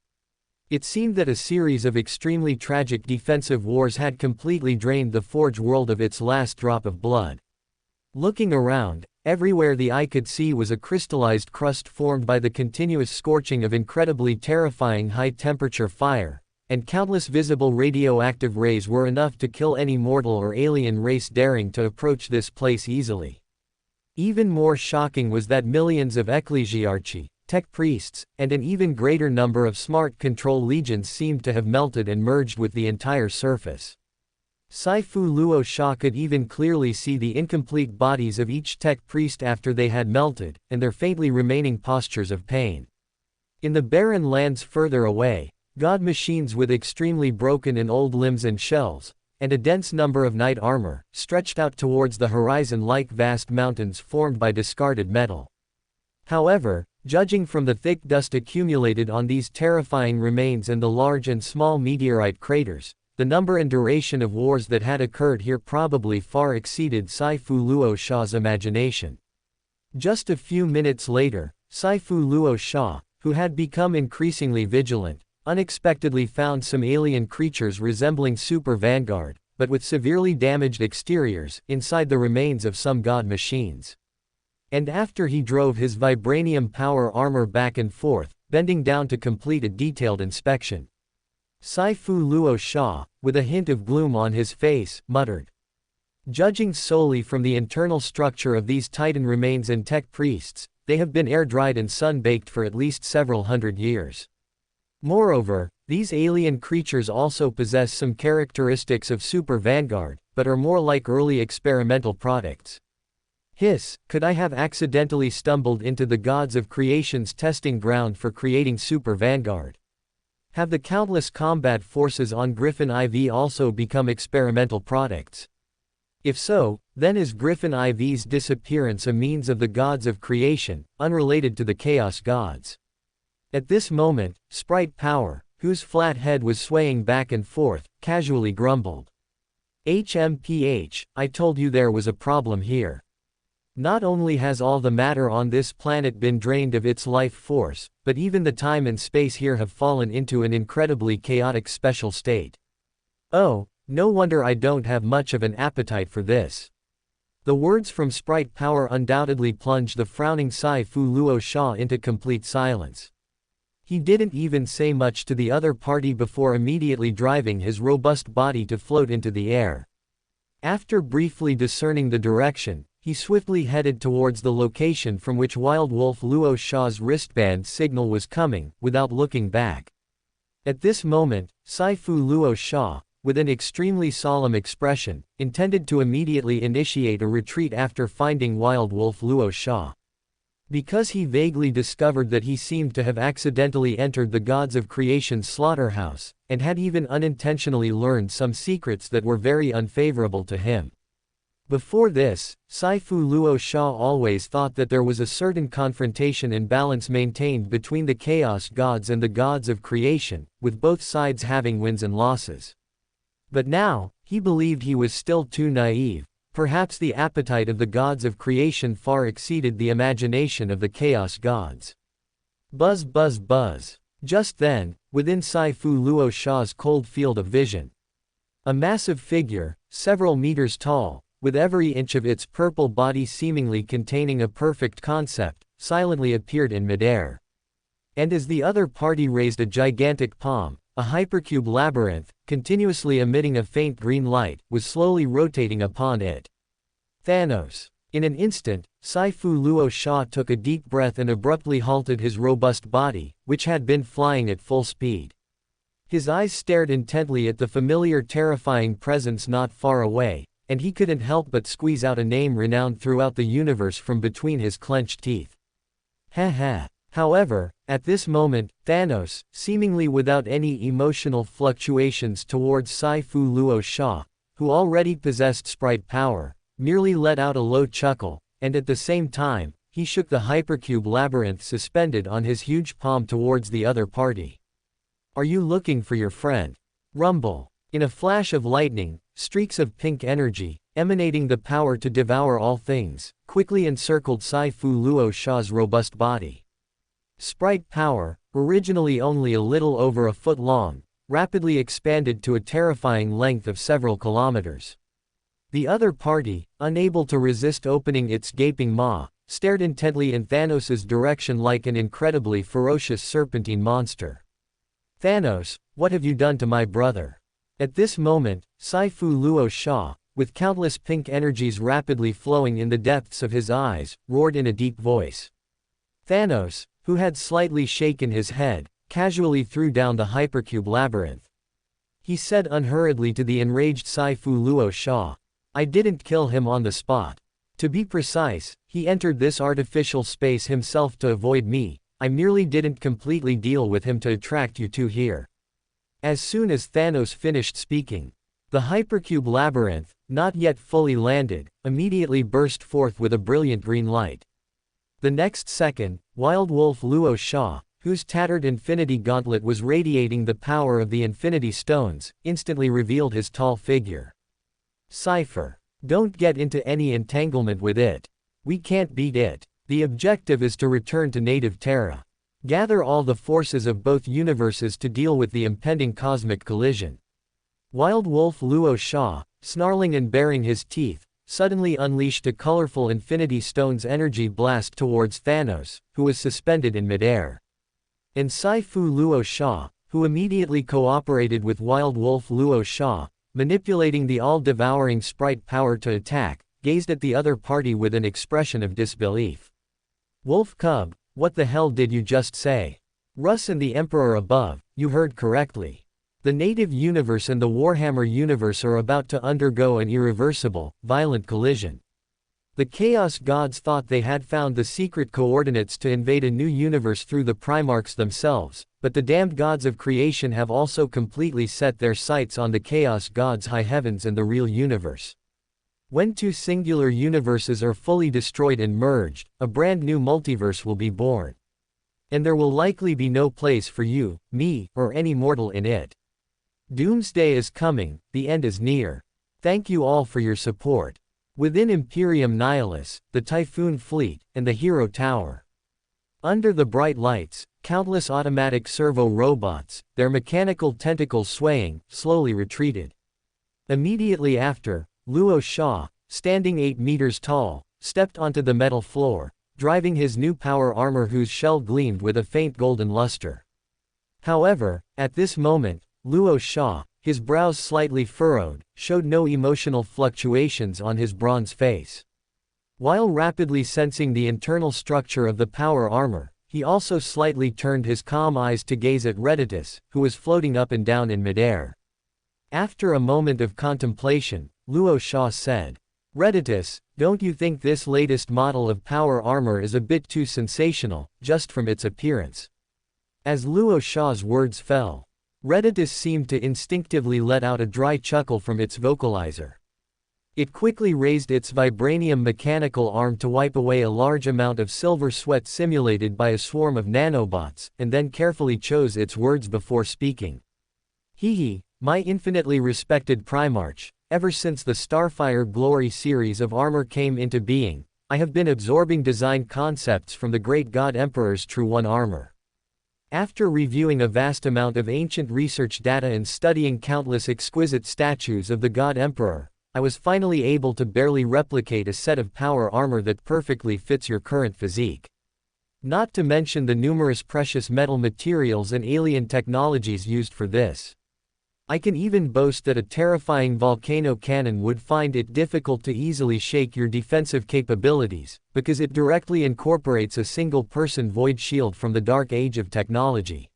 It seemed that a series of extremely tragic defensive wars had completely drained the Forge world of its last drop of blood. Looking around, everywhere the eye could see was a crystallized crust formed by the continuous scorching of incredibly terrifying high-temperature fire, and countless visible radioactive rays were enough to kill any mortal or alien race daring to approach this place easily. Even more shocking was that millions of ecclesiarchi, tech priests, and an even greater number of smart control legions seemed to have melted and merged with the entire surface. Saifu Luo Sha could even clearly see the incomplete bodies of each tech priest after they had melted, and their faintly remaining postures of pain. In the barren lands further away, god machines with extremely broken and old limbs and shells, and a dense number of knight armor, stretched out towards the horizon like vast mountains formed by discarded metal. However, judging from the thick dust accumulated on these terrifying remains and the large and small meteorite craters, the number and duration of wars that had occurred here probably far exceeded Saifu Luo Sha's imagination. Just a few minutes later, Saifu Luo Sha, who had become increasingly vigilant, unexpectedly found some alien creatures resembling Super Vanguard, but with severely damaged exteriors, inside the remains of some god machines. And after he drove his vibranium power armor back and forth, bending down to complete a detailed inspection, Saifu Luo Sha, with a hint of gloom on his face, muttered, "Judging solely from the internal structure of these Titan remains and tech priests, they have been air-dried and sun-baked for at least several hundred years. Moreover, these alien creatures also possess some characteristics of Super Vanguard, but are more like early experimental products. Hiss, could I have accidentally stumbled into the gods of creation's testing ground for creating Super Vanguard? Have the countless combat forces on Griffin IV also become experimental products? If so, then is Griffin IV's disappearance a means of the gods of creation, unrelated to the Chaos gods?" At this moment, Sprite Power, whose flat head was swaying back and forth, casually grumbled, "HMPH, I told you there was a problem here. Not only has all the matter on this planet been drained of its life force, but even the time and space here have fallen into an incredibly chaotic special state. Oh, no wonder I don't have much of an appetite for this." The words from Sprite Power undoubtedly plunged the frowning Saifu Luo Sha into complete silence. He didn't even say much to the other party before immediately driving his robust body to float into the air. After briefly discerning the direction, he swiftly headed towards the location from which Wild Wolf Luo Sha's wristband signal was coming, without looking back. At this moment, Saifu Luo Sha, with an extremely solemn expression, intended to immediately initiate a retreat after finding Wild Wolf Luo Sha. Because he vaguely discovered that he seemed to have accidentally entered the gods of creation's slaughterhouse, and had even unintentionally learned some secrets that were very unfavorable to him. Before this, Saifu Luo Sha always thought that there was a certain confrontation and balance maintained between the Chaos gods and the gods of creation, with both sides having wins and losses. But now, he believed he was still too naive. Perhaps the appetite of the gods of creation far exceeded the imagination of the Chaos gods. Buzz buzz buzz. Just then, within Saifu Luo Sha's cold field of vision, a massive figure, several meters tall, with every inch of its purple body seemingly containing a perfect concept, silently appeared in midair. And as the other party raised a gigantic palm, a hypercube labyrinth, continuously emitting a faint green light, was slowly rotating upon it. Thanos. In an instant, Saifu Luo Sha took a deep breath and abruptly halted his robust body, which had been flying at full speed. His eyes stared intently at the familiar terrifying presence not far away, and he couldn't help but squeeze out a name renowned throughout the universe from between his clenched teeth. Heh. However, at this moment, Thanos, seemingly without any emotional fluctuations towards Saifu Luo Sha, who already possessed Sprite Power, merely let out a low chuckle, and at the same time, he shook the hypercube labyrinth suspended on his huge palm towards the other party. "Are you looking for your friend?" Rumble. In a flash of lightning, streaks of pink energy, emanating the power to devour all things, quickly encircled Saifu Luo Sha's robust body. Sprite Power, originally only a little over a foot long, rapidly expanded to a terrifying length of several kilometers. The other party, unable to resist opening its gaping maw, stared intently in Thanos' direction like an incredibly ferocious serpentine monster. "Thanos, what have you done to my brother?" At this moment, Sai-Fu Luo Sha, with countless pink energies rapidly flowing in the depths of his eyes, roared in a deep voice. Thanos, who had slightly shaken his head, casually threw down the hypercube labyrinth. He said unhurriedly to the enraged Sai-Fu Luo Sha, "I didn't kill him on the spot. To be precise, he entered this artificial space himself to avoid me. I merely didn't completely deal with him to attract you two here." As soon as Thanos finished speaking, the hypercube labyrinth, not yet fully landed, immediately burst forth with a brilliant green light. The next second, Wild Wolf Luo Sha, whose tattered infinity gauntlet was radiating the power of the infinity stones, instantly revealed his tall figure. "Cypher. Don't get into any entanglement with it. We can't beat it. The objective is to return to native Terra. Gather all the forces of both universes to deal with the impending cosmic collision." Wild Wolf Luo Sha, snarling and baring his teeth, suddenly unleashed a colorful Infinity Stone's energy blast towards Thanos, who was suspended in midair. And Sai-Fu Luo Sha, who immediately cooperated with Wild Wolf Luo Sha, manipulating the all-devouring sprite power to attack, gazed at the other party with an expression of disbelief. "Wolf Cub, what the hell did you just say?" "Russ and the Emperor above, you heard correctly. The native universe and the Warhammer universe are about to undergo an irreversible, violent collision. The Chaos Gods thought they had found the secret coordinates to invade a new universe through the Primarchs themselves, but the damned gods of creation have also completely set their sights on the Chaos Gods' high heavens and the real universe. When two singular universes are fully destroyed and merged, a brand new multiverse will be born. And there will likely be no place for you, me, or any mortal in it. Doomsday is coming, the end is near. Thank you all for your support. Within Imperium Nihilus, the Typhoon Fleet, and the Hero Tower. Under the bright lights, countless automatic servo robots, their mechanical tentacles swaying, slowly retreated. Immediately after, Luo Sha, standing 8 meters tall, stepped onto the metal floor, driving his new power armor whose shell gleamed with a faint golden luster. However, at this moment, Luo Sha, his brows slightly furrowed, showed no emotional fluctuations on his bronze face. While rapidly sensing the internal structure of the power armor, he also slightly turned his calm eyes to gaze at Reditus, who was floating up and down in midair. After a moment of contemplation, Luo Sha said, "Reditus, don't you think this latest model of power armor is a bit too sensational, just from its appearance?" As Luo Sha's words fell, Reditus seemed to instinctively let out a dry chuckle from its vocalizer. It quickly raised its vibranium mechanical arm to wipe away a large amount of silver sweat simulated by a swarm of nanobots, and then carefully chose its words before speaking. "Hehe, my infinitely respected Primarch, ever since the Starfire Glory series of armor came into being, I have been absorbing design concepts from the great God Emperor's True One armor. After reviewing a vast amount of ancient research data and studying countless exquisite statues of the God Emperor, I was finally able to barely replicate a set of power armor that perfectly fits your current physique. Not to mention the numerous precious metal materials and alien technologies used for this. I can even boast that a terrifying volcano cannon would find it difficult to easily shake your defensive capabilities, because it directly incorporates a single-person void shield from the dark age of technology.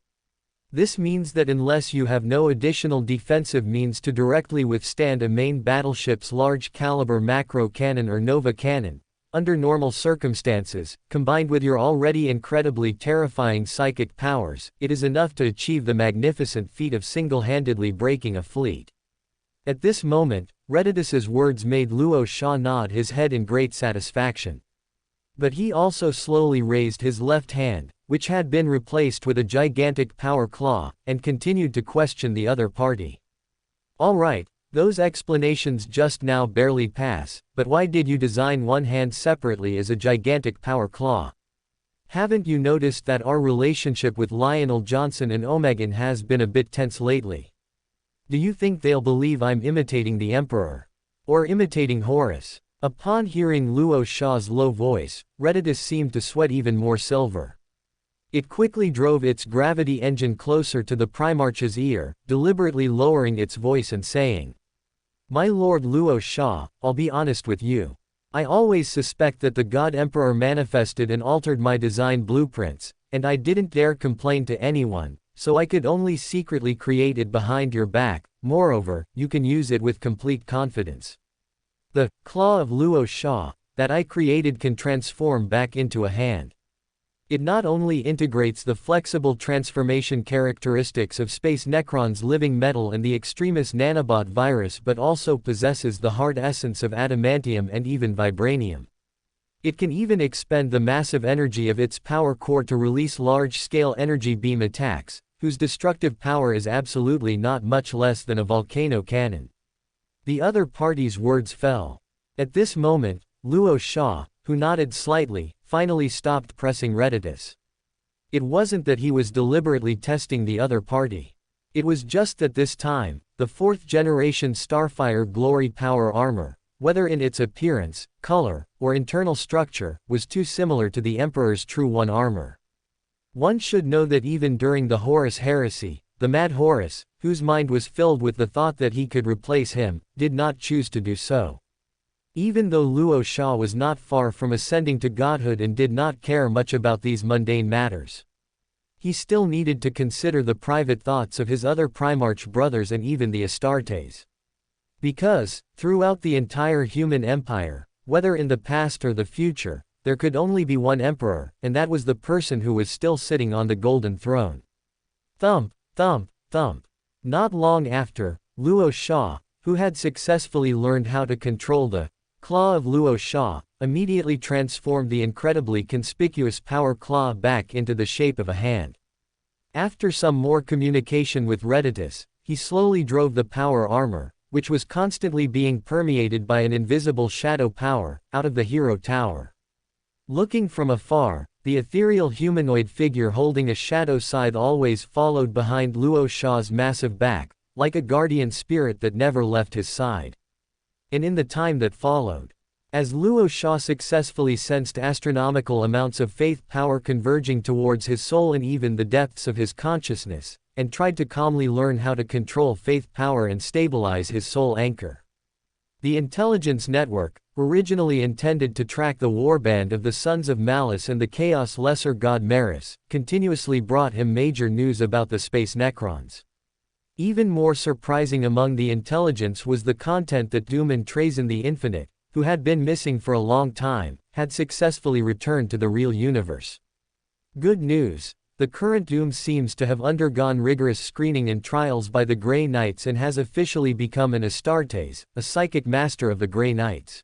This means that unless you have no additional defensive means to directly withstand a main battleship's large-caliber macro cannon or nova cannon, under normal circumstances, combined with your already incredibly terrifying psychic powers, it is enough to achieve the magnificent feat of single-handedly breaking a fleet." At this moment, Reditus's words made Luo Sha nod his head in great satisfaction. But he also slowly raised his left hand, which had been replaced with a gigantic power claw, and continued to question the other party. "All right. Those explanations just now barely pass, but why did you design one hand separately as a gigantic power claw?" Haven't you noticed that our relationship with Lionel Johnson and Omegan has been a bit tense lately? Do you think they'll believe I'm imitating the Emperor? Or imitating Horus? Upon hearing Luo Sha's low voice, Reditus seemed to sweat even more silver. It quickly drove its gravity engine closer to the Primarch's ear, deliberately lowering its voice and saying, "My Lord Luo Sha, I'll be honest with you. I always suspect that the God Emperor manifested and altered my design blueprints, and I didn't dare complain to anyone, so I could only secretly create it behind your back. Moreover, you can use it with complete confidence. The claw of Luo Sha that I created can transform back into a hand. It not only integrates the flexible transformation characteristics of Space Necron's living metal and the extremis nanobot virus, but also possesses the hard essence of adamantium and even vibranium. It can even expend the massive energy of its power core to release large-scale energy beam attacks, whose destructive power is absolutely not much less than a volcano cannon." The other party's words fell. At this moment, Luo Sha, who nodded slightly, finally stopped pressing Reditus. It wasn't that he was deliberately testing the other party. It was just that this time, the 4th generation Starfire Glory Power Armor, whether in its appearance, color, or internal structure, was too similar to the Emperor's True One armor. One should know that even during the Horus Heresy, the Mad Horus, whose mind was filled with the thought that he could replace him, did not choose to do so. Even though Luo Sha was not far from ascending to godhood and did not care much about these mundane matters, he still needed to consider the private thoughts of his other Primarch brothers and even the Astartes. Because, throughout the entire human empire, whether in the past or the future, there could only be one emperor, and that was the person who was still sitting on the golden throne. Thump, thump, thump. Not long after, Luo Sha, who had successfully learned how to control the claw of Luo Sha, immediately transformed the incredibly conspicuous power claw back into the shape of a hand. After some more communication with Reditus, he slowly drove the power armor, which was constantly being permeated by an invisible shadow power, out of the hero tower. Looking from afar, the ethereal humanoid figure holding a shadow scythe always followed behind Luo Sha's massive back, like a guardian spirit that never left his side. And in the time that followed, as Luo Sha successfully sensed astronomical amounts of faith power converging towards his soul and even the depths of his consciousness, and tried to calmly learn how to control faith power and stabilize his soul anchor. The intelligence network, originally intended to track the warband of the Sons of Malice and the Chaos Lesser God Maris, continuously brought him major news about the Space Necrons. Even more surprising among the intelligence was the content that Doom and Trazyn the Infinite, who had been missing for a long time, had successfully returned to the real universe. Good news. The current Doom seems to have undergone rigorous screening and trials by the Grey Knights and has officially become an Astartes, a psychic master of the Grey Knights.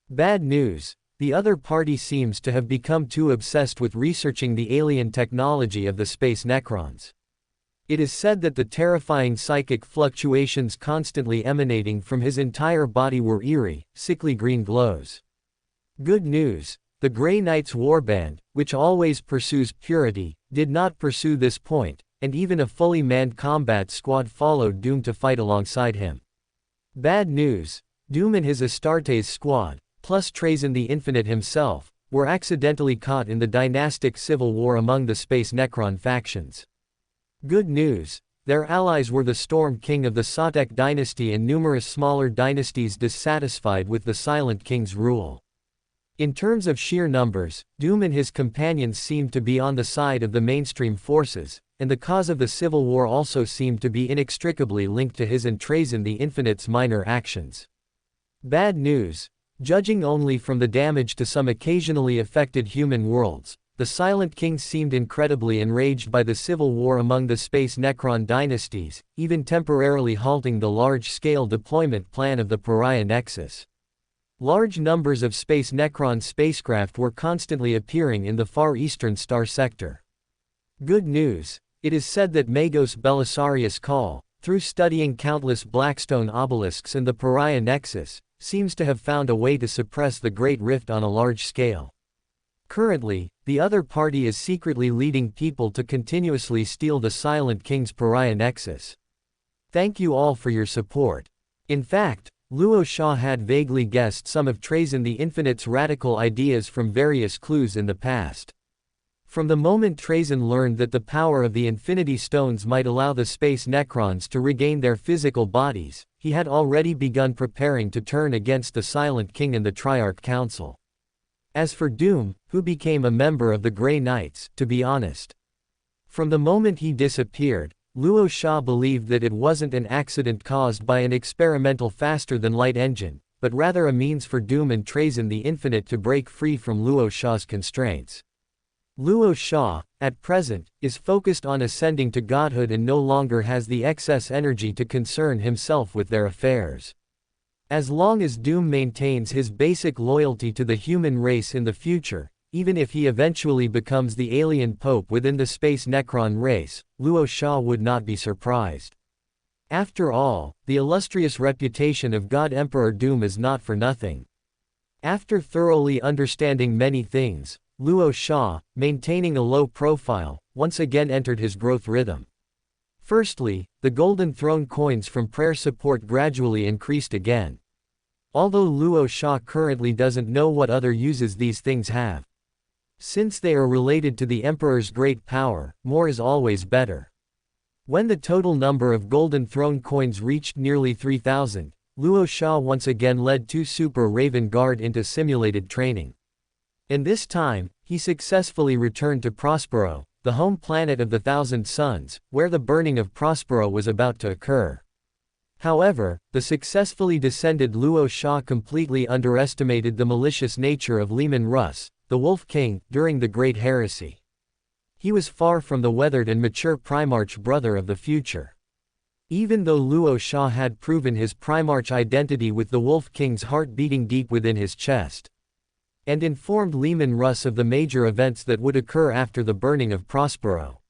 Bad news. The other party seems to have become too obsessed with researching the alien technology of the Space Necrons. It is said that the terrifying psychic fluctuations constantly emanating from his entire body were eerie, sickly green glows. Good news. The Grey Knights warband, which always pursues purity, did not pursue this point, and even a fully manned combat squad followed Doom to fight alongside him. Bad news. Doom and his Astartes squad, plus Trazyn the Infinite himself, were accidentally caught in the dynastic civil war among the Space Necron factions. Good news. Their allies were the Storm King of the Sotek dynasty and numerous smaller dynasties dissatisfied with the Silent King's rule. In terms of sheer numbers, Doom and his companions seemed to be on the side of the mainstream forces, and the cause of the civil war also seemed to be inextricably linked to his and Trazyn the Infinite's minor actions. Bad news. Judging only from the damage to some occasionally affected human worlds, the Silent King seemed incredibly enraged by the civil war among the Space Necron dynasties, even temporarily halting the large-scale deployment plan of the Pariah Nexus. Large numbers of Space Necron spacecraft were constantly appearing in the Far Eastern star sector. Good news. It is said that Magos Belisarius Call, through studying countless Blackstone obelisks in the Pariah Nexus, seems to have found a way to suppress the Great Rift on a large scale. Currently, the other party is secretly leading people to continuously steal the Silent King's pariah nexus. Thank you all for your support. In fact, Luo Sha had vaguely guessed some of Trazyn the Infinite's radical ideas from various clues in the past. From the moment Trazyn learned that the power of the Infinity Stones might allow the space Necrons to regain their physical bodies, he had already begun preparing to turn against the Silent King and the Triarch Council. As for Doom, who became a member of the Grey Knights, to be honest, from the moment he disappeared, Luo Sha believed that it wasn't an accident caused by an experimental faster-than-light engine, but rather a means for Doom and Trazyn the Infinite to break free from Luo Sha's constraints. Luo Sha, at present, is focused on ascending to godhood and no longer has the excess energy to concern himself with their affairs. As long as Doom maintains his basic loyalty to the human race in the future, even if he eventually becomes the alien pope within the space Necron race, Luo Sha would not be surprised. After all, the illustrious reputation of God Emperor Doom is not for nothing. After thoroughly understanding many things, Luo Sha, maintaining a low profile, once again entered his growth rhythm. Firstly, the Golden Throne coins from prayer support gradually increased again. Although Luo Sha currently doesn't know what other uses these things have. Since they are related to the Emperor's great power, more is always better. When the total number of Golden Throne coins reached nearly 3,000, Luo Sha once again led 2 Super Raven Guard into simulated training. And this time, he successfully returned to Prospero, the home planet of the Thousand Suns, where the burning of Prospero was about to occur. However, the successfully descended Luo Sha completely underestimated the malicious nature of Leman Russ, the Wolf King, during the Great Heresy. He was far from the weathered and mature Primarch brother of the future. Even though Luo Sha had proven his Primarch identity with the Wolf King's heart beating deep within his chest, and informed Leman Russ of the major events that would occur after the burning of Prospero.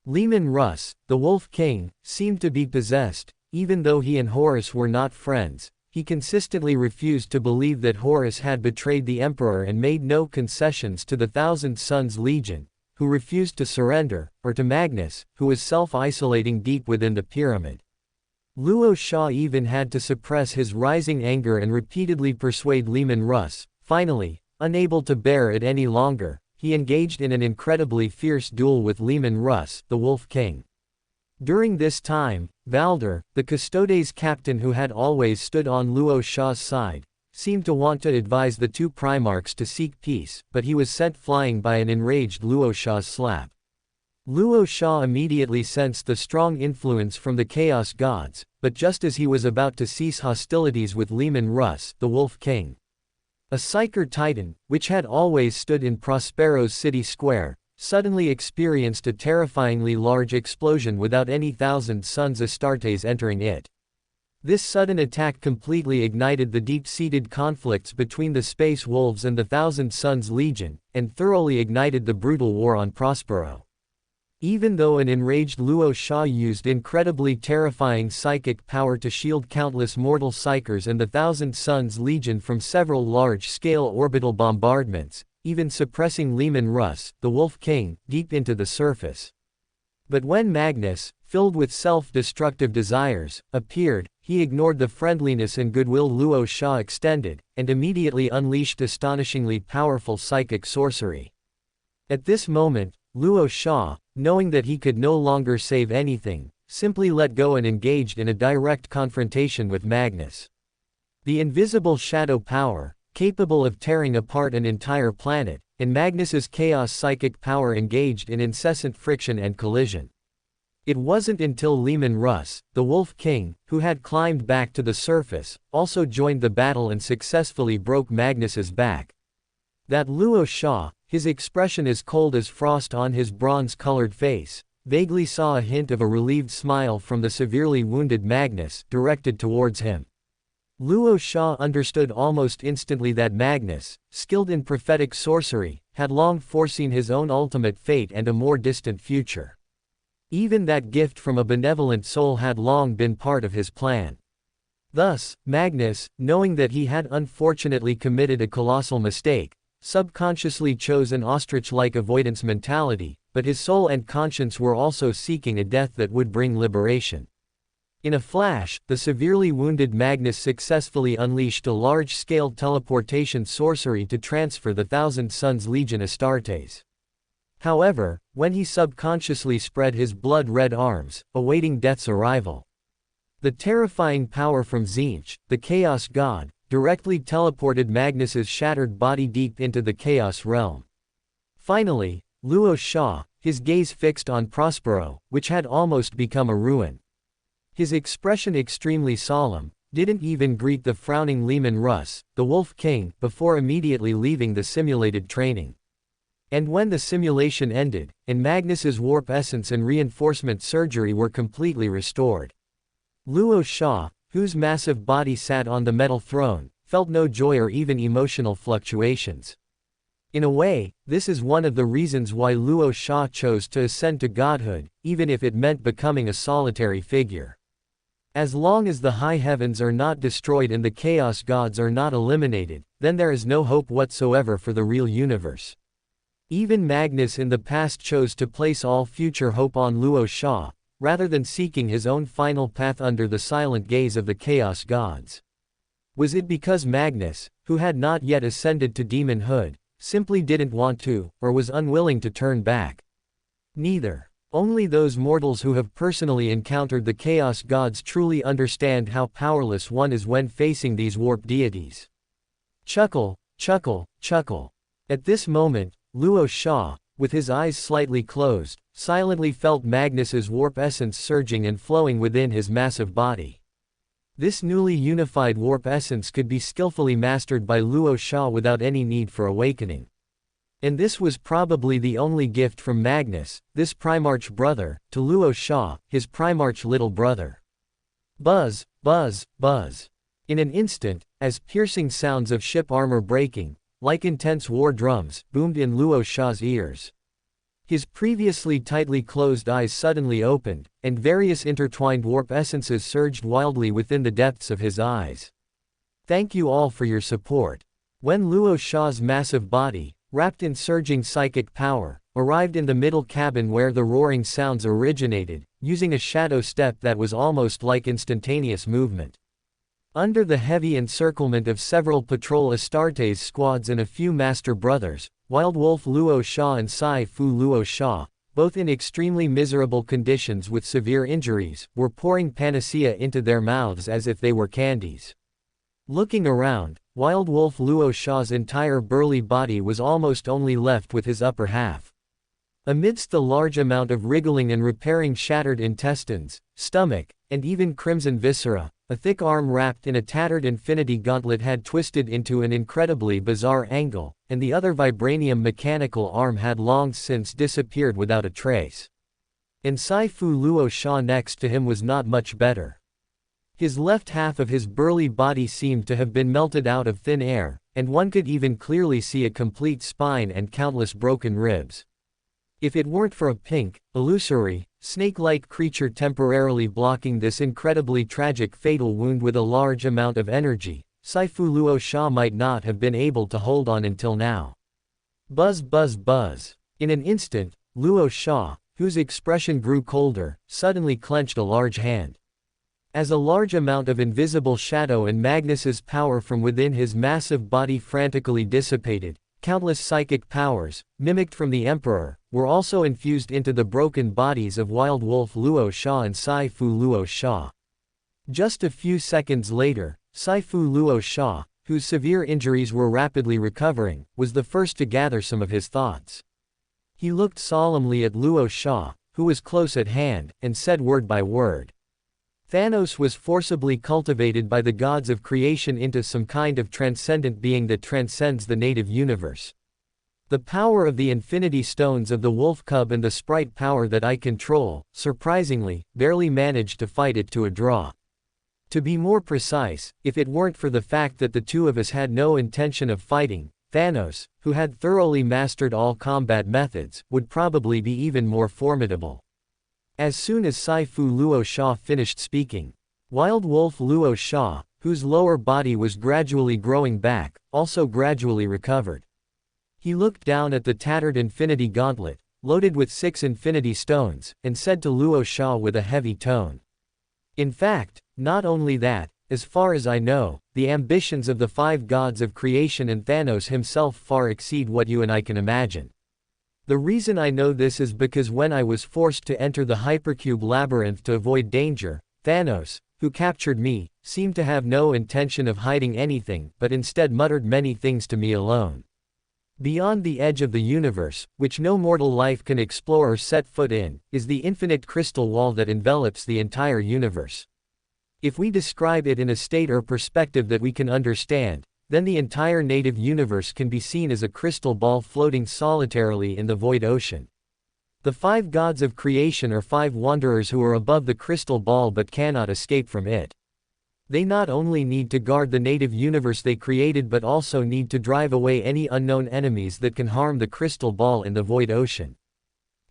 Leman Russ, the Wolf King, seemed to be possessed. Even though he and Horus were not friends, he consistently refused to believe that Horus had betrayed the Emperor and made no concessions to the Thousand Suns Legion, who refused to surrender, or to Magnus, who was self-isolating deep within the pyramid. Luo Sha even had to suppress his rising anger and repeatedly persuade Leman Russ. Finally, unable to bear it any longer, he engaged in an incredibly fierce duel with Leman Russ, the Wolf King. During this time, Valder, the Custodes captain who had always stood on Luo Sha's side, seemed to want to advise the 2 Primarchs to seek peace, but he was sent flying by an enraged Luo Sha's slap. Luo Sha immediately sensed the strong influence from the Chaos Gods, but just as he was about to cease hostilities with Leman Russ, the Wolf King, a Psyker Titan, which had always stood in Prospero's city square, suddenly experienced a terrifyingly large explosion without any Thousand Suns Astartes entering it. This sudden attack completely ignited the deep-seated conflicts between the Space Wolves and the Thousand Suns Legion, and thoroughly ignited the brutal war on Prospero. Even though an enraged Luo Sha used incredibly terrifying psychic power to shield countless mortal Psykers and the Thousand Suns Legion from several large-scale orbital bombardments, even suppressing Leman Russ, the Wolf King, deep into the surface. But when Magnus, filled with self-destructive desires, appeared, he ignored the friendliness and goodwill Luo Sha extended, and immediately unleashed astonishingly powerful psychic sorcery. At this moment, Luo Sha, knowing that he could no longer save anything, simply let go and engaged in a direct confrontation with Magnus. The invisible shadow power, capable of tearing apart an entire planet, and Magnus's chaos psychic power engaged in incessant friction and collision. It wasn't until Leman Russ, the Wolf King, who had climbed back to the surface, also joined the battle and successfully broke Magnus's back, that Luo Sha, his expression as cold as frost on his bronze-colored face, vaguely saw a hint of a relieved smile from the severely wounded Magnus, directed towards him. Luo Sha understood almost instantly that Magnus, skilled in prophetic sorcery, had long foreseen his own ultimate fate and a more distant future. Even that gift from a benevolent soul had long been part of his plan. Thus, Magnus, knowing that he had unfortunately committed a colossal mistake, subconsciously chose an ostrich-like avoidance mentality, but his soul and conscience were also seeking a death that would bring liberation. In a flash, the severely wounded Magnus successfully unleashed a large-scale teleportation sorcery to transfer the Thousand Suns Legion Astartes. However, when he subconsciously spread his blood-red arms, awaiting death's arrival, the terrifying power from Tzeentch, the Chaos God, directly teleported Magnus's shattered body deep into the Chaos realm. Finally, Luo Sha, his gaze fixed on Prospero, which had almost become a ruin. His expression extremely solemn, didn't even greet the frowning Leman Russ, the Wolf King, before immediately leaving the simulated training. And when the simulation ended, and Magnus's warp essence and reinforcement surgery were completely restored, Luo Sha, whose massive body sat on the metal throne, felt no joy or even emotional fluctuations. In a way, this is one of the reasons why Luo Sha chose to ascend to godhood, even if it meant becoming a solitary figure. As long as the high heavens are not destroyed and the chaos gods are not eliminated, then there is no hope whatsoever for the real universe. Even Magnus in the past chose to place all future hope on Luo Sha, rather than seeking his own final path under the silent gaze of the chaos gods. Was it because Magnus, who had not yet ascended to demonhood, simply didn't want to, or was unwilling to turn back? Neither. Only those mortals who have personally encountered the Chaos Gods truly understand how powerless one is when facing these warped deities. Chuckle, chuckle, chuckle. At this moment, Luo Sha, with his eyes slightly closed, silently felt Magnus's warp essence surging and flowing within his massive body. This newly unified warp essence could be skillfully mastered by Luo Sha without any need for awakening. And this was probably the only gift from Magnus, this Primarch brother, to Luo Sha, his Primarch little brother. Buzz, buzz, buzz. In an instant, as piercing sounds of ship armor breaking, like intense war drums, boomed in Luo Sha's ears. His previously tightly closed eyes suddenly opened, and various intertwined warp essences surged wildly within the depths of his eyes. Thank you all for your support. When Luo Sha's massive body, wrapped in surging psychic power, arrived in the middle cabin where the roaring sounds originated, using a shadow step that was almost like instantaneous movement. Under the heavy encirclement of several patrol Astartes squads and a few master brothers, Wild Wolf Luo Sha and Sai Fu Luo Sha, both in extremely miserable conditions with severe injuries, were pouring panacea into their mouths as if they were candies. Looking around, Wild Wolf Luo Sha's entire burly body was almost only left with his upper half. Amidst the large amount of wriggling and repairing shattered intestines, stomach, and even crimson viscera, a thick arm wrapped in a tattered infinity gauntlet had twisted into an incredibly bizarre angle, and the other vibranium mechanical arm had long since disappeared without a trace. And Sai Fu Luo Sha next to him was not much better. His left half of his burly body seemed to have been melted out of thin air, and one could even clearly see a complete spine and countless broken ribs. If it weren't for a pink, illusory, snake-like creature temporarily blocking this incredibly tragic fatal wound with a large amount of energy, Sai Fu Luo Sha might not have been able to hold on until now. Buzz buzz buzz. In an instant, Luo Sha, whose expression grew colder, suddenly clenched a large hand. As a large amount of invisible shadow and Magnus's power from within his massive body frantically dissipated, countless psychic powers, mimicked from the Emperor, were also infused into the broken bodies of Wild Wolf Luo Sha and Sai Fu Luo Sha. Just a few seconds later, Sai Fu Luo Sha, whose severe injuries were rapidly recovering, was the first to gather some of his thoughts. He looked solemnly at Luo Sha, who was close at hand, and said word by word. Thanos was forcibly cultivated by the gods of creation into some kind of transcendent being that transcends the native universe. The power of the infinity stones of the wolf cub and the sprite power that I control, surprisingly, barely managed to fight it to a draw. To be more precise, if it weren't for the fact that the two of us had no intention of fighting, Thanos, who had thoroughly mastered all combat methods, would probably be even more formidable. As soon as Sai Fu Luo Sha finished speaking, Wild Wolf Luo Sha, whose lower body was gradually growing back, also gradually recovered. He looked down at the tattered Infinity Gauntlet, loaded with 6 Infinity Stones, and said to Luo Sha with a heavy tone. In fact, not only that, as far as I know, the ambitions of the 5 gods of creation and Thanos himself far exceed what you and I can imagine. The reason I know this is because when I was forced to enter the Hypercube Labyrinth to avoid danger, Thanos, who captured me, seemed to have no intention of hiding anything but instead muttered many things to me alone. Beyond the edge of the universe, which no mortal life can explore or set foot in, is the infinite crystal wall that envelops the entire universe. If we describe it in a state or perspective that we can understand, then the entire native universe can be seen as a crystal ball floating solitarily in the void ocean. The 5 gods of creation are 5 wanderers who are above the crystal ball but cannot escape from it. They not only need to guard the native universe they created but also need to drive away any unknown enemies that can harm the crystal ball in the void ocean.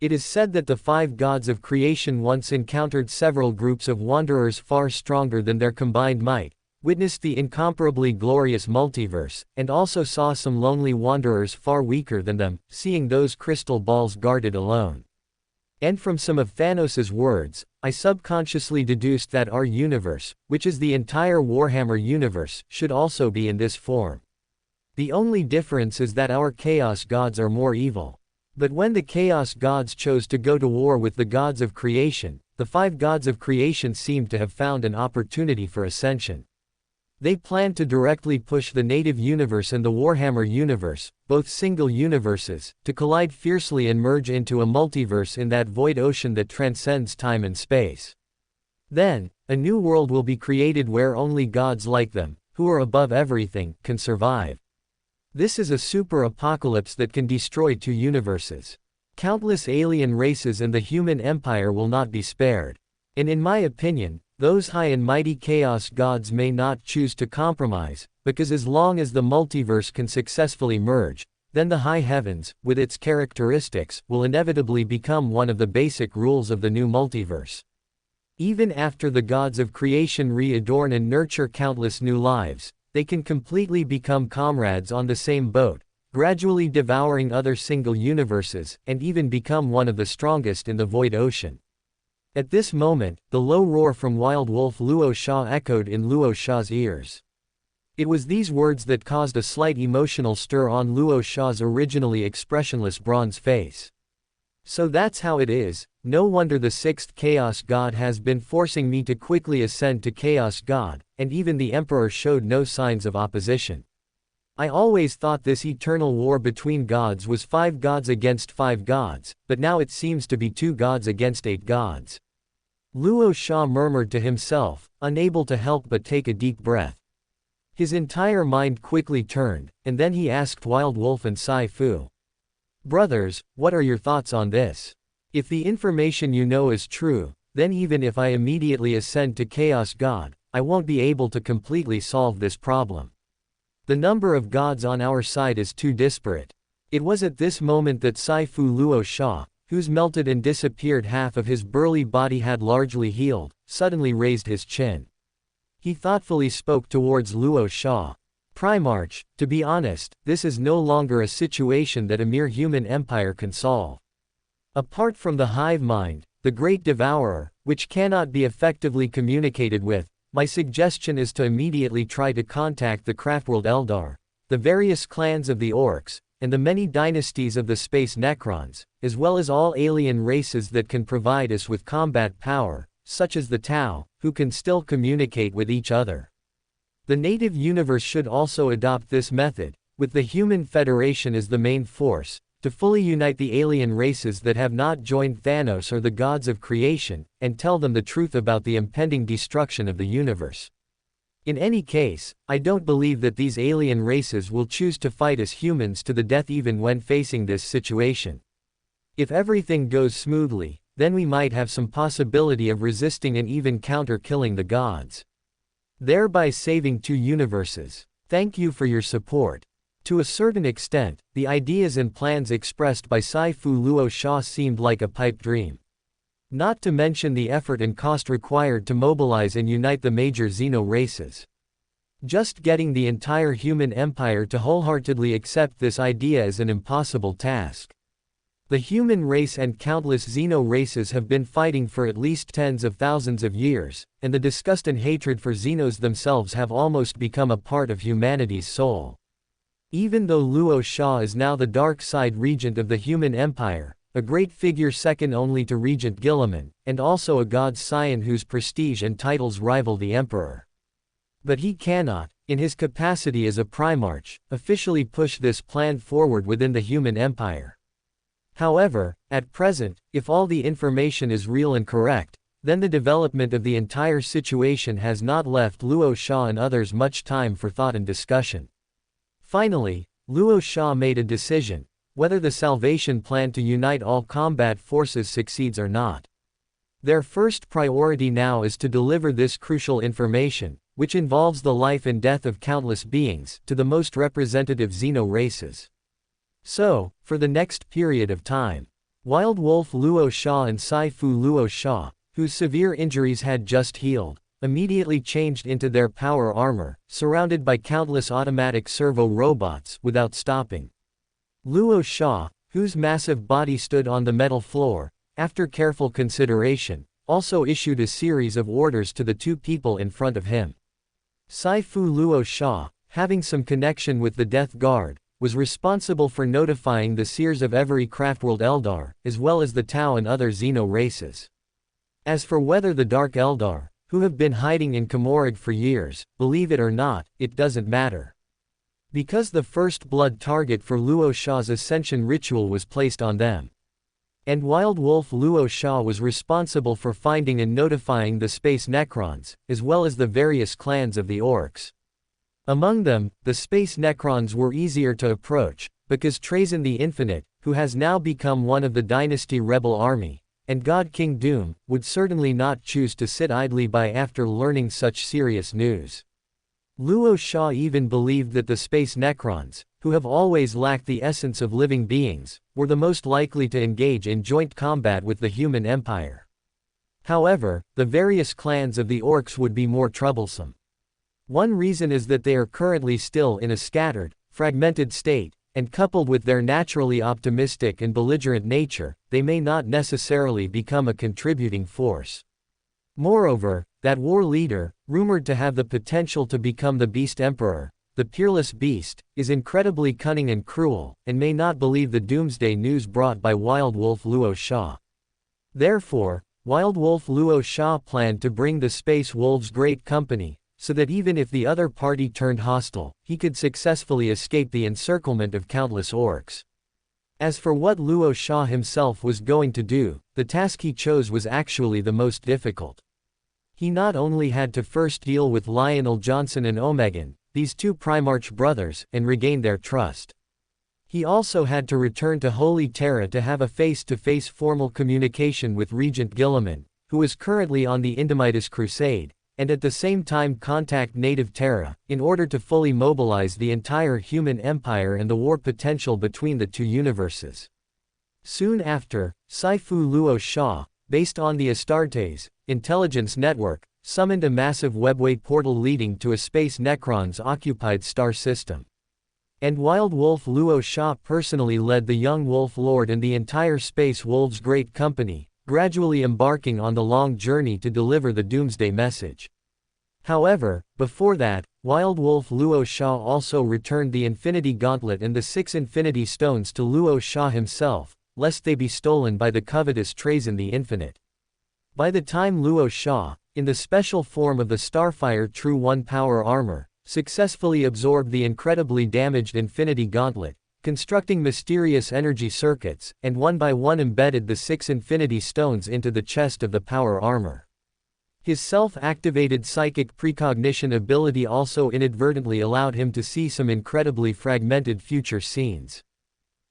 It is said that the 5 gods of creation once encountered several groups of wanderers far stronger than their combined might, witnessed the incomparably glorious multiverse, and also saw some lonely wanderers far weaker than them, seeing those crystal balls guarded alone. And from some of Thanos' words, I subconsciously deduced that our universe, which is the entire Warhammer universe, should also be in this form. The only difference is that our Chaos gods are more evil. But when the Chaos gods chose to go to war with the gods of creation, the 5 gods of creation seemed to have found an opportunity for ascension. They planned to directly push the native universe and the Warhammer universe, both single universes, to collide fiercely and merge into a multiverse in that void ocean that transcends time and space. Then, a new world will be created where only gods like them, who are above everything, can survive. This is a super apocalypse that can destroy 2 universes. Countless alien races and the human empire will not be spared. And in my opinion, those high and mighty chaos gods may not choose to compromise, because as long as the multiverse can successfully merge, then the high heavens, with its characteristics, will inevitably become one of the basic rules of the new multiverse. Even after the gods of creation readorn and nurture countless new lives, they can completely become comrades on the same boat, gradually devouring other single universes, and even become one of the strongest in the void ocean. At this moment, the low roar from Wild Wolf Luo Sha echoed in Luo Sha's ears. It was these words that caused a slight emotional stir on Luo Sha's originally expressionless bronze face. So that's how it is. No wonder the 6th Chaos God has been forcing me to quickly ascend to Chaos God, and even the Emperor showed no signs of opposition. I always thought this eternal war between gods was 5 gods against 5 gods, but now it seems to be 2 gods against 8 gods. Luo Sha murmured to himself, unable to help but take a deep breath. His entire mind quickly turned, and then he asked Wild Wolf and Sai Fu. Brothers, what are your thoughts on this? If the information you know is true, then even if I immediately ascend to Chaos God, I won't be able to completely solve this problem. The number of gods on our side is too disparate. It was at this moment that Sai Fu Luo Sha, whose melted and disappeared half of his burly body had largely healed, suddenly raised his chin. He thoughtfully spoke towards Luo Sha. Primarch, to be honest, this is no longer a situation that a mere human empire can solve. Apart from the hive mind, the great devourer, which cannot be effectively communicated with, my suggestion is to immediately try to contact the Craftworld Eldar, the various clans of the Orcs, and the many dynasties of the Space Necrons, as well as all alien races that can provide us with combat power, such as the Tau, who can still communicate with each other. The native universe should also adopt this method, with the Human Federation as the main force, to fully unite the alien races that have not joined Thanos or the gods of creation, and tell them the truth about the impending destruction of the universe. In any case, I don't believe that these alien races will choose to fight as humans to the death even when facing this situation. If everything goes smoothly, then we might have some possibility of resisting and even counter-killing the gods, thereby saving 2 universes. Thank you for your support. To a certain extent, the ideas and plans expressed by Sai Fu Luo Sha seemed like a pipe dream. Not to mention the effort and cost required to mobilize and unite the major Xeno races. Just getting the entire human empire to wholeheartedly accept this idea is an impossible task. The human race and countless xeno races have been fighting for at least tens of thousands of years, and the disgust and hatred for xenos themselves have almost become a part of humanity's soul. Even though Luo Sha is now the dark side regent of the human empire, a great figure second only to Regent Guilliman, and also a god scion whose prestige and titles rival the emperor. But he cannot, in his capacity as a primarch, officially push this plan forward within the human empire. However, at present, if all the information is real and correct, then the development of the entire situation has not left Luo Sha and others much time for thought and discussion. Finally, Luo Sha made a decision, whether the salvation plan to unite all combat forces succeeds or not. Their first priority now is to deliver this crucial information, which involves the life and death of countless beings, to the most representative xeno races. So, for the next period of time, Wild Wolf Luo Sha and Sai-Fu Luo Sha, whose severe injuries had just healed, immediately changed into their power armor, surrounded by countless automatic servo robots, without stopping. Luo Sha, whose massive body stood on the metal floor, after careful consideration, also issued a series of orders to the two people in front of him. Sai-Fu Luo Sha, having some connection with the Death Guard, was responsible for notifying the seers of every Craftworld Eldar, as well as the Tau and other Xeno races. As for whether the Dark Eldar, who have been hiding in Komorog for years, believe it or not, it doesn't matter. Because the first blood target for Luo Sha's ascension ritual was placed on them. And Wild Wolf Luo Sha was responsible for finding and notifying the Space Necrons, as well as the various clans of the Orcs. Among them, the Space Necrons were easier to approach, because Trazyn the Infinite, who has now become one of the Dynasty Rebel Army, and God King Doom, would certainly not choose to sit idly by after learning such serious news. Luo Sha even believed that the Space Necrons, who have always lacked the essence of living beings, were the most likely to engage in joint combat with the human empire. However, the various clans of the Orcs would be more troublesome. One reason is that they are currently still in a scattered, fragmented state, and coupled with their naturally optimistic and belligerent nature, they may not necessarily become a contributing force. Moreover, that war leader, rumored to have the potential to become the Beast Emperor, the Peerless Beast, is incredibly cunning and cruel, and may not believe the doomsday news brought by Wild Wolf Luo Sha. Therefore, Wild Wolf Luo Sha planned to bring the Space Wolves Great Company, so that even if the other party turned hostile, he could successfully escape the encirclement of countless orcs. As for what Luo Sha himself was going to do, the task he chose was actually the most difficult. He not only had to first deal with Lionel Johnson and Omegan, these two Primarch brothers, and regain their trust. He also had to return to Holy Terra to have a face-to-face formal communication with Regent Guilliman, who is currently on the Indomitus Crusade, and at the same time contact Native Terra, in order to fully mobilize the entire human empire and the war potential between the two universes. Soon after, Sai-Fu Luo Sha, based on the Astartes intelligence network, summoned a massive webway portal leading to a Space Necrons-occupied star system. And Wild Wolf Luo Sha personally led the young Wolf Lord and the entire Space Wolves Great Company, gradually embarking on the long journey to deliver the Doomsday message. However, before that, Wild Wolf Luo Sha also returned the Infinity Gauntlet and the 6 Infinity Stones to Luo Sha himself, lest they be stolen by the covetous Trazyn the Infinite. By the time Luo Sha, in the special form of the Starfire True One power armor, successfully absorbed the incredibly damaged Infinity Gauntlet, constructing mysterious energy circuits, and one by one embedded the 6 Infinity Stones into the chest of the power armor. His self-activated psychic precognition ability also inadvertently allowed him to see some incredibly fragmented future scenes.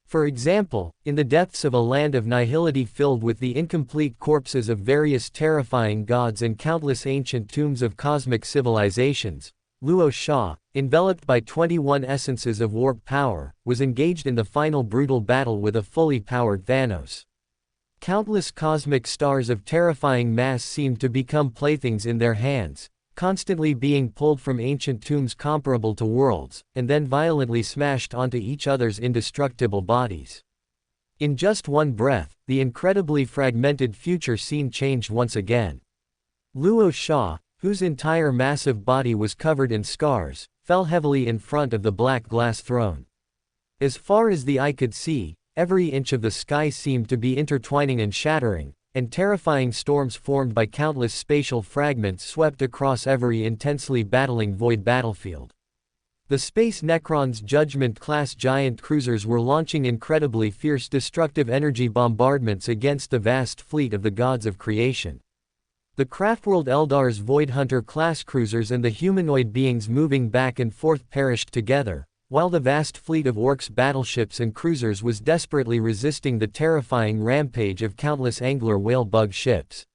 For example, in the depths of a land of nihility filled with the incomplete corpses of various terrifying gods and countless ancient tombs of cosmic civilizations, Luo Sha, enveloped by 21 essences of warp power, was engaged in the final brutal battle with a fully powered Thanos. Countless cosmic stars of terrifying mass seemed to become playthings in their hands, constantly being pulled from ancient tombs comparable to worlds, and then violently smashed onto each other's indestructible bodies. In just one breath, the incredibly fragmented future scene changed once again. Luo Sha, whose entire massive body was covered in scars, fell heavily in front of the black glass throne. As far as the eye could see, every inch of the sky seemed to be intertwining and shattering, and terrifying storms formed by countless spatial fragments swept across every intensely battling void battlefield. The Space Necron's Judgment-class giant cruisers were launching incredibly fierce destructive energy bombardments against the vast fleet of the gods of creation. The Craftworld Eldar's Void Hunter-class cruisers and the humanoid beings moving back and forth perished together, while the vast fleet of Orcs battleships and cruisers was desperately resisting the terrifying rampage of countless angler whale bug ships.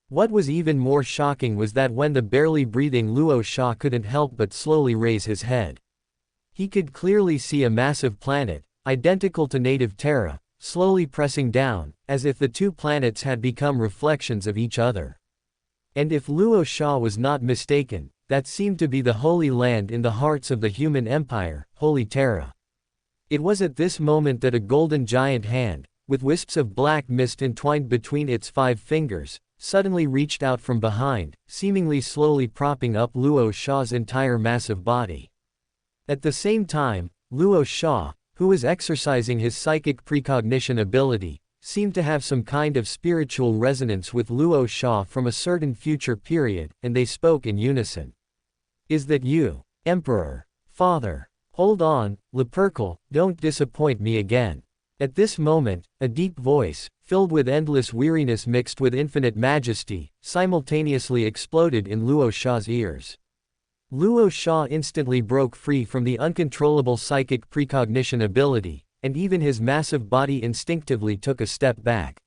What was even more shocking was that when the barely breathing Luo Sha couldn't help but slowly raise his head. He could clearly see a massive planet, identical to native Terra, slowly pressing down, as if the two planets had become reflections of each other. And if Luo Sha was not mistaken, that seemed to be the Holy Land in the hearts of the human empire, Holy Terra. It was at this moment that a golden giant hand, with wisps of black mist entwined between its 5 fingers, suddenly reached out from behind, seemingly slowly propping up Luo Sha's entire massive body. At the same time, Luo Sha, who was exercising his psychic precognition ability, seemed to have some kind of spiritual resonance with Luo Sha from a certain future period, and they spoke in unison. "Is that you, Emperor? Father? Hold on, Lupercal, don't disappoint me again." At this moment, a deep voice, filled with endless weariness mixed with infinite majesty, simultaneously exploded in Luo Sha's ears. Luo Sha instantly broke free from the uncontrollable psychic precognition ability, and even his massive body instinctively took a step back.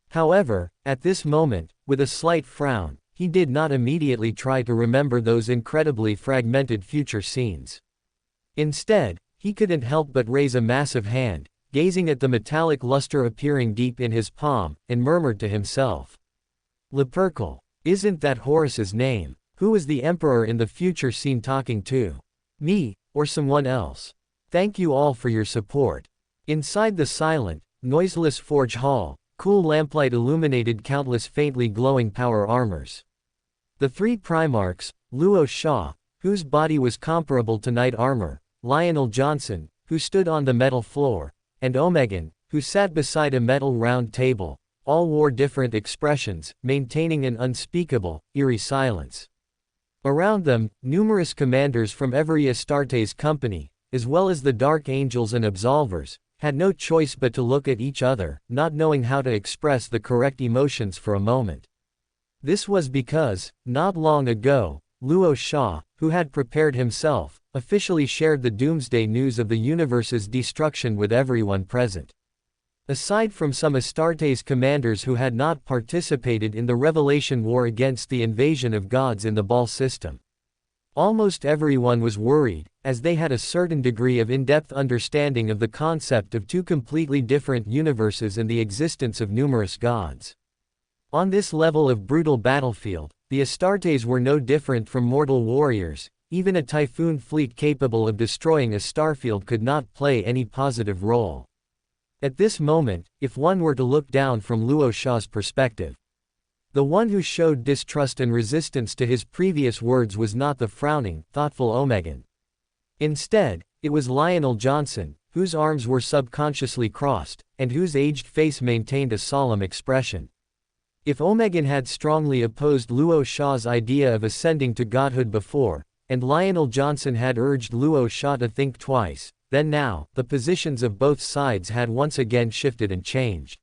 However, at this moment, with a slight frown, he did not immediately try to remember those incredibly fragmented future scenes. Instead, he couldn't help but raise a massive hand, gazing at the metallic luster appearing deep in his palm, and murmured to himself. "Lupercal. Isn't that Horus's name? Who was the Emperor in the future scene talking to? Me, or someone else? Thank you all for your support." Inside the silent, noiseless forge hall, cool lamplight illuminated countless faintly glowing power armors. The 3 Primarchs, Luo Sha, whose body was comparable to knight armor, Lionel Johnson, who stood on the metal floor, and Omegan, who sat beside a metal round table, all wore different expressions, maintaining an unspeakable, eerie silence. Around them, numerous commanders from every Astartes company, as well as the Dark Angels and Absolvers, had no choice but to look at each other, not knowing how to express the correct emotions for a moment. This was because, not long ago, Luo Sha, who had prepared himself, officially shared the doomsday news of the universe's destruction with everyone present. Aside from some Astartes commanders who had not participated in the Revelation War against the invasion of gods in the Baal system, almost everyone was worried, as they had a certain degree of in-depth understanding of the concept of 2 completely different universes and the existence of numerous gods. On this level of brutal battlefield, the Astartes were no different from mortal warriors. Even a typhoon fleet capable of destroying a starfield could not play any positive role. At this moment, if one were to look down from Luo Sha's perspective, the one who showed distrust and resistance to his previous words was not the frowning, thoughtful Omegan. Instead, it was Lionel Johnson, whose arms were subconsciously crossed, and whose aged face maintained a solemn expression. If Omegan had strongly opposed Luo Sha's idea of ascending to godhood before, and Lionel Johnson had urged Luo Sha to think twice, then now, the positions of both sides had once again shifted and changed.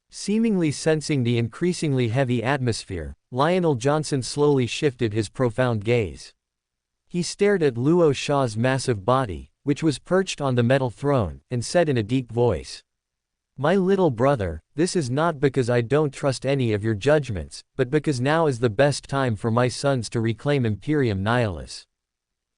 Seemingly sensing the increasingly heavy atmosphere, Lionel Johnson slowly shifted his profound gaze. He stared at Luo Sha's massive body, which was perched on the metal throne, and said in a deep voice, "My little brother, this is not because I don't trust any of your judgments, but because now is the best time for my sons to reclaim Imperium Nihilus.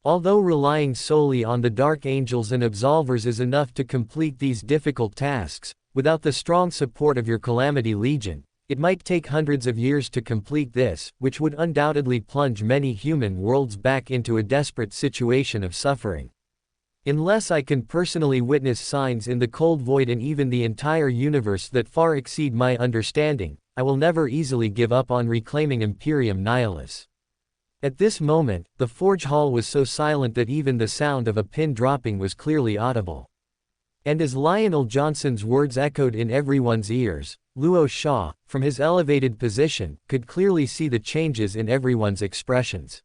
Although relying solely on the Dark Angels and Absolvers is enough to complete these difficult tasks, without the strong support of your Calamity Legion, It might take hundreds of years to complete this, which would undoubtedly plunge many human worlds back into a desperate situation of suffering. Unless I can personally witness signs in the cold void and even the entire universe that far exceed my understanding, I will never easily give up on reclaiming Imperium Nihilus. At this moment, the forge hall was so silent that even the sound of a pin dropping was clearly audible. And as Lionel Johnson's words echoed in everyone's ears, Luo Sha, from his elevated position, could clearly see the changes in everyone's expressions.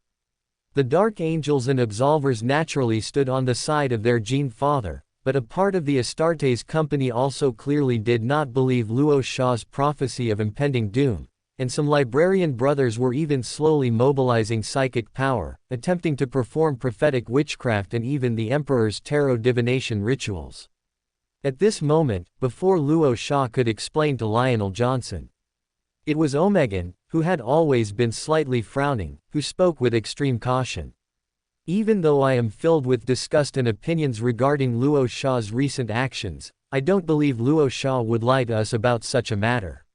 The Dark Angels and Absolvers naturally stood on the side of their Gene Father, but a part of the Astartes company also clearly did not believe Luo Sha's prophecy of impending doom, and some librarian brothers were even slowly mobilizing psychic power, attempting to perform prophetic witchcraft and even the Emperor's tarot divination rituals. At this moment, before Luo Sha could explain to Lionel Johnson, it was Omegan, who had always been slightly frowning, who spoke with extreme caution. Even though I am filled with disgust and opinions regarding Luo Sha's recent actions, I don't believe Luo Sha would lie to us about such a matter.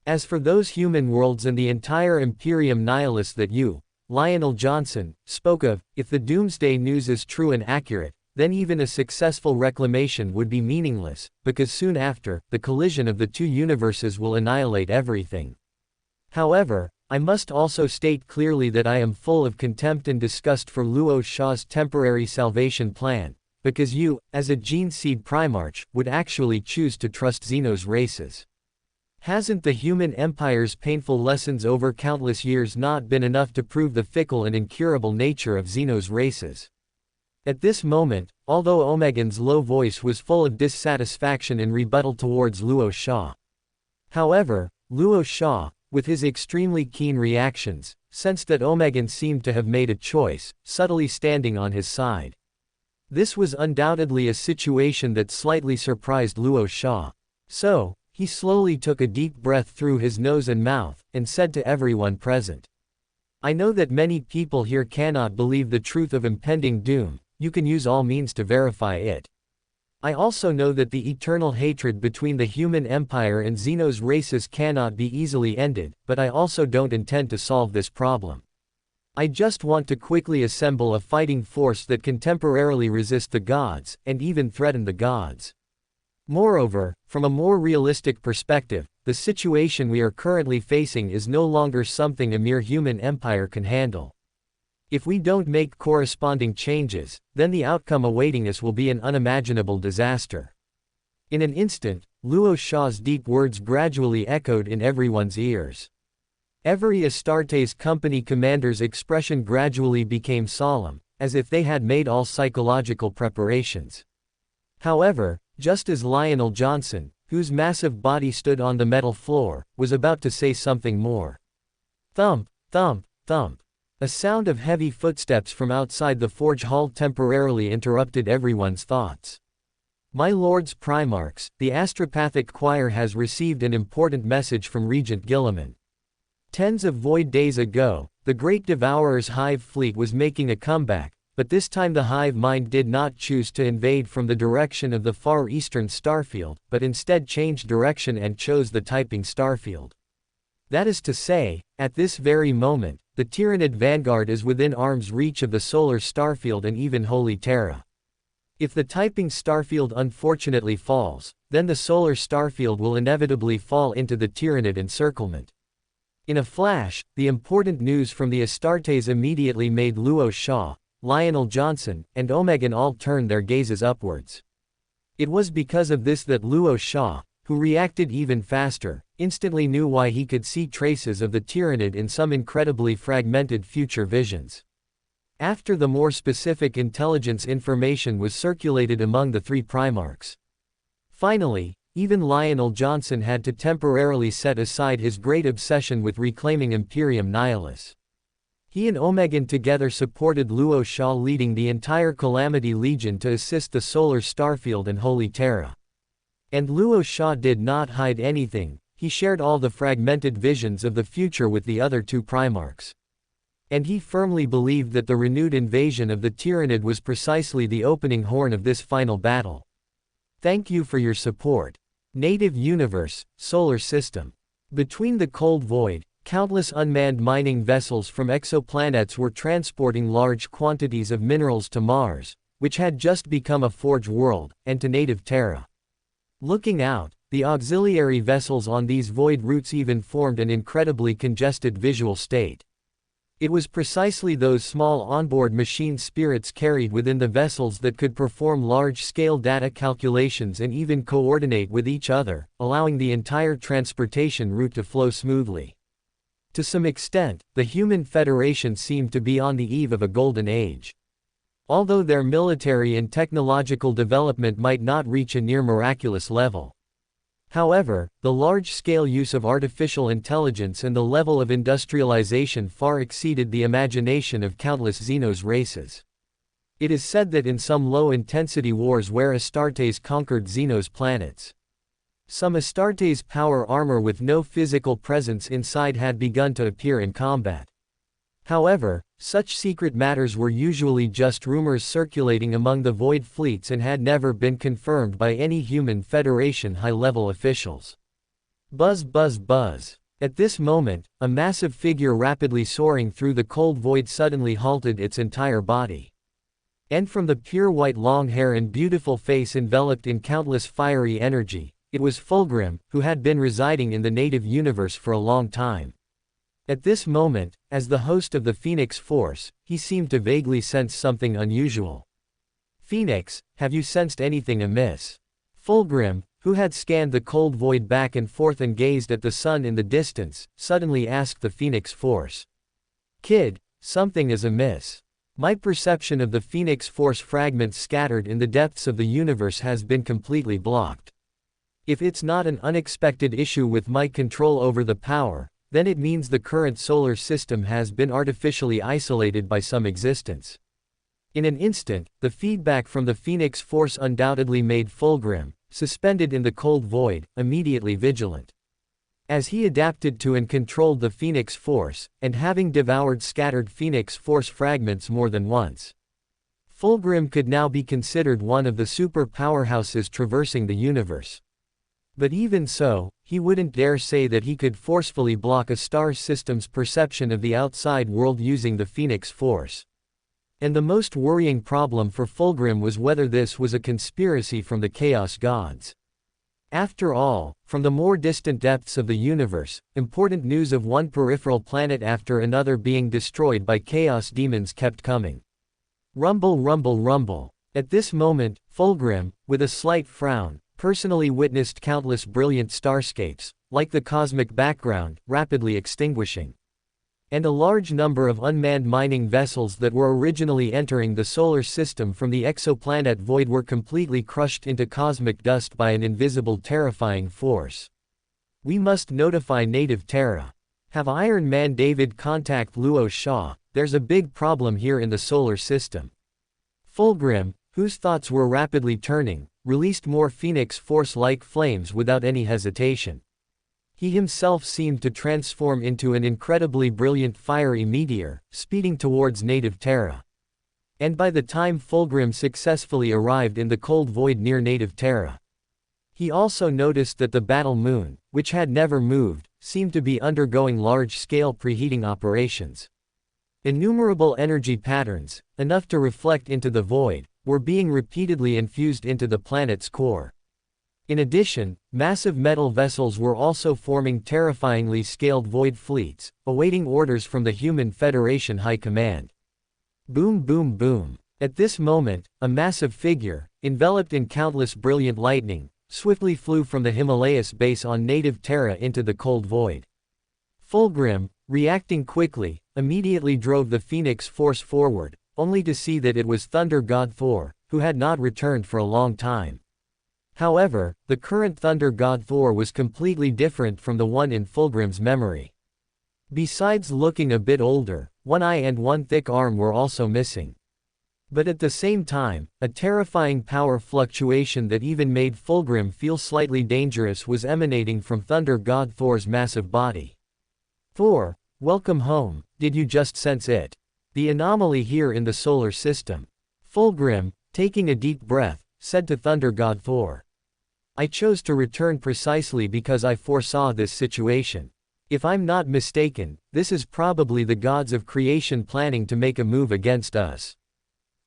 As for those human worlds and the entire Imperium Nihilus that you, Lionel Johnson, spoke of, if the Doomsday News is true and accurate, then even a successful reclamation would be meaningless, because soon after, the collision of the two universes will annihilate everything. However, I must also state clearly that I am full of contempt and disgust for Luo Sha's temporary salvation plan, because you, as a Gene Seed Primarch, would actually choose to trust Xeno's races. Hasn't the human empire's painful lessons over countless years not been enough to prove the fickle and incurable nature of Xeno's races? At this moment, although Omegan's low voice was full of dissatisfaction in rebuttal towards Luo Sha. However, Luo Sha, with his extremely keen reactions, sensed that Omegan seemed to have made a choice, subtly standing on his side. This was undoubtedly a situation that slightly surprised Luo Sha. So, he slowly took a deep breath through his nose and mouth, and said to everyone present, "I know that many people here cannot believe the truth of impending doom. You can use all means to verify it. I also know that the eternal hatred between the human empire and Xeno's races cannot be easily ended, but I also don't intend to solve this problem. I just want to quickly assemble a fighting force that can temporarily resist the gods, and even threaten the gods. Moreover, from a more realistic perspective, the situation we are currently facing is no longer something a mere human empire can handle. If we don't make corresponding changes, then the outcome awaiting us will be an unimaginable disaster." In an instant, Luo Sha's deep words gradually echoed in everyone's ears. Every Astartes company commander's expression gradually became solemn, as if they had made all psychological preparations. However, just as Lionel Johnson, whose massive body stood on the metal floor, was about to say something more. Thump, thump, thump. A sound of heavy footsteps from outside the forge hall temporarily interrupted everyone's thoughts. "My lords Primarchs, the Astropathic Choir has received an important message from Regent Gilliman. Tens of void days ago, the Great Devourer's Hive fleet was making a comeback, but this time the Hive Mind did not choose to invade from the direction of the far eastern starfield, but instead changed direction and chose the Typing Starfield. That is to say, at this very moment, the Tyranid vanguard is within arm's reach of the Solar Starfield and even Holy Terra. If the Typing Starfield unfortunately falls, then the Solar Starfield will inevitably fall into the Tyranid encirclement." In a flash, the important news from the Astartes immediately made Luo Sha, Lionel Johnson, and Omegan all turn their gazes upwards. It was because of this that Luo Sha, who reacted even faster, instantly knew why he could see traces of the Tyranid in some incredibly fragmented future visions. After the more specific intelligence information was circulated among the three Primarchs. Finally, even Lionel Johnson had to temporarily set aside his great obsession with reclaiming Imperium Nihilus. He and Omegan together supported Luo Sha leading the entire Calamity Legion to assist the Solar Starfield and Holy Terra. And Luo Sha did not hide anything, he shared all the fragmented visions of the future with the other two Primarchs. And he firmly believed that the renewed invasion of the Tyranid was precisely the opening horn of this final battle. Thank you for your support. Native Universe, Solar System. Between the cold void, countless unmanned mining vessels from exoplanets were transporting large quantities of minerals to Mars, which had just become a forge world, and to native Terra. Looking out, the auxiliary vessels on these void routes even formed an incredibly congested visual state. It was precisely those small onboard machine spirits carried within the vessels that could perform large-scale data calculations and even coordinate with each other, allowing the entire transportation route to flow smoothly. To some extent, the Human Federation seemed to be on the eve of a golden age. Although their military and technological development might not reach a near miraculous level. However, the large-scale use of artificial intelligence and the level of industrialization far exceeded the imagination of countless Xenos races. It is said that in some low-intensity wars where Astartes conquered Xenos planets, some Astartes power armor with no physical presence inside had begun to appear in combat. However, such secret matters were usually just rumors circulating among the Void fleets and had never been confirmed by any Human Federation high-level officials. Buzz buzz buzz. At this moment, a massive figure rapidly soaring through the cold void suddenly halted its entire body. And from the pure white long hair and beautiful face enveloped in countless fiery energy, it was Fulgrim, who had been residing in the native universe for a long time. At this moment, as the host of the Phoenix Force, he seemed to vaguely sense something unusual. "Phoenix, have you sensed anything amiss?" Fulgrim, who had scanned the cold void back and forth and gazed at the sun in the distance, suddenly asked the Phoenix Force. "Kid, something is amiss. My perception of the Phoenix Force fragments scattered in the depths of the universe has been completely blocked. If it's not an unexpected issue with my control over the power, then it means the current solar system has been artificially isolated by some existence." In an instant, the feedback from the Phoenix Force undoubtedly made Fulgrim, suspended in the cold void, immediately vigilant. As he adapted to and controlled the Phoenix Force, and having devoured scattered Phoenix Force fragments more than once, Fulgrim could now be considered one of the super powerhouses traversing the universe. But even so, he wouldn't dare say that he could forcefully block a star system's perception of the outside world using the Phoenix Force. And the most worrying problem for Fulgrim was whether this was a conspiracy from the Chaos Gods. After all, from the more distant depths of the universe, important news of one peripheral planet after another being destroyed by chaos demons kept coming. Rumble rumble rumble. At this moment, Fulgrim, with a slight frown, personally witnessed countless brilliant starscapes, like the cosmic background, rapidly extinguishing. And a large number of unmanned mining vessels that were originally entering the solar system from the exoplanet void were completely crushed into cosmic dust by an invisible terrifying force. "We must notify native Terra. Have Iron Man David contact Luo Shaw, there's a big problem here in the solar system." Fulgrim, whose thoughts were rapidly turning, released more Phoenix Force-like flames without any hesitation. He himself seemed to transform into an incredibly brilliant fiery meteor, speeding towards native Terra. And by the time Fulgrim successfully arrived in the cold void near native Terra, he also noticed that the battle moon, which had never moved, seemed to be undergoing large-scale preheating operations. Innumerable energy patterns, enough to reflect into the void, were being repeatedly infused into the planet's core. In addition, massive metal vessels were also forming terrifyingly scaled void fleets, awaiting orders from the Human Federation High Command. Boom boom boom. At this moment, a massive figure, enveloped in countless brilliant lightning, swiftly flew from the Himalayas base on native Terra into the cold void. Fulgrim, reacting quickly, immediately drove the Phoenix Force forward, only to see that it was Thunder God Thor, who had not returned for a long time. However, the current Thunder God Thor was completely different from the one in Fulgrim's memory. Besides looking a bit older, one eye and one thick arm were also missing. But at the same time, a terrifying power fluctuation that even made Fulgrim feel slightly dangerous was emanating from Thunder God Thor's massive body. "Thor, welcome home, did you just sense it? The anomaly here in the solar system." Fulgrim, taking a deep breath, said to Thunder God Thor. I chose to return precisely because I foresaw this situation. If I'm not mistaken, this is probably the gods of creation planning to make a move against us.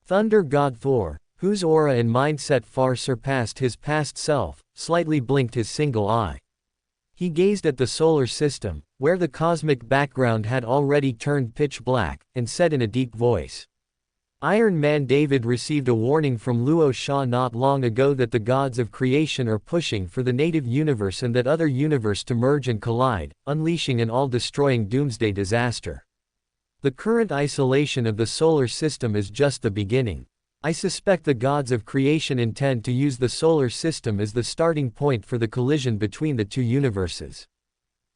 Thunder god Thor, whose aura and mindset far surpassed his past self, slightly blinked his single eye. He gazed at the solar system, where the cosmic background had already turned pitch black, and said in a deep voice. Iron Man David received a warning from Luo Sha not long ago that the gods of creation are pushing for the native universe and that other universe to merge and collide, unleashing an all-destroying doomsday disaster. The current isolation of the solar system is just the beginning. I suspect the gods of creation intend to use the solar system as the starting point for the collision between the two universes.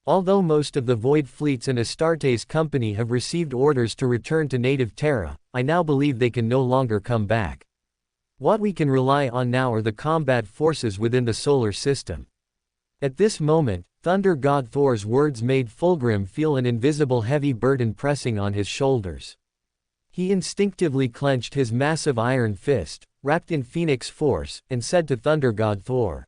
Although most of the Void fleets and Astartes company have received orders to return to native Terra, I now believe they can no longer come back. What we can rely on now are the combat forces within the solar system. At this moment, Thunder God Thor's words made Fulgrim feel an invisible heavy burden pressing on his shoulders. He instinctively clenched his massive iron fist, wrapped in Phoenix force, and said to Thunder God Thor,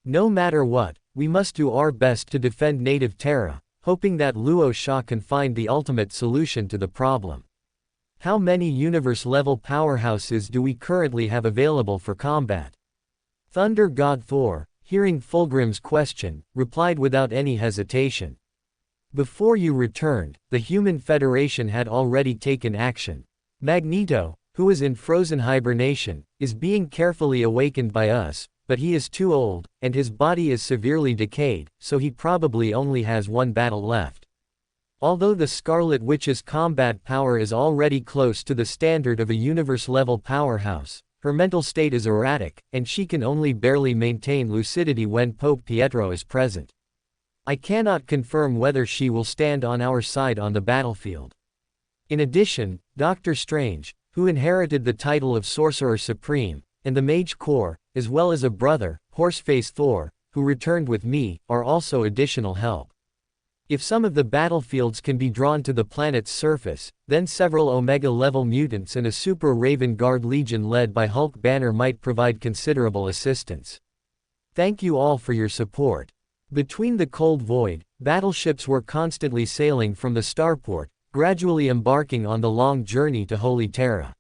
"No matter what, we must do our best to defend native Terra, hoping that Luo Sha can find the ultimate solution to the problem. How many universe-level powerhouses do we currently have available for combat?" Thunder God Thor, hearing Fulgrim's question, replied without any hesitation. Before you returned, the Human Federation had already taken action. Magneto, who is in frozen hibernation, is being carefully awakened by us, but he is too old, and his body is severely decayed, so he probably only has one battle left. Although the Scarlet Witch's combat power is already close to the standard of a universe-level powerhouse, her mental state is erratic, and she can only barely maintain lucidity when Pope Pietro is present. I cannot confirm whether she will stand on our side on the battlefield. In addition, Doctor Strange, who inherited the title of Sorcerer Supreme, and the Mage Corps, as well as a brother, Horseface Thor, who returned with me, are also additional help. If some of the battlefields can be drawn to the planet's surface, then several Omega-level mutants and a Super Raven Guard Legion led by Hulk Banner might provide considerable assistance. Thank you all for your support. Between the Cold Void, battleships were constantly sailing from the starport, gradually embarking on the long journey to Holy Terra.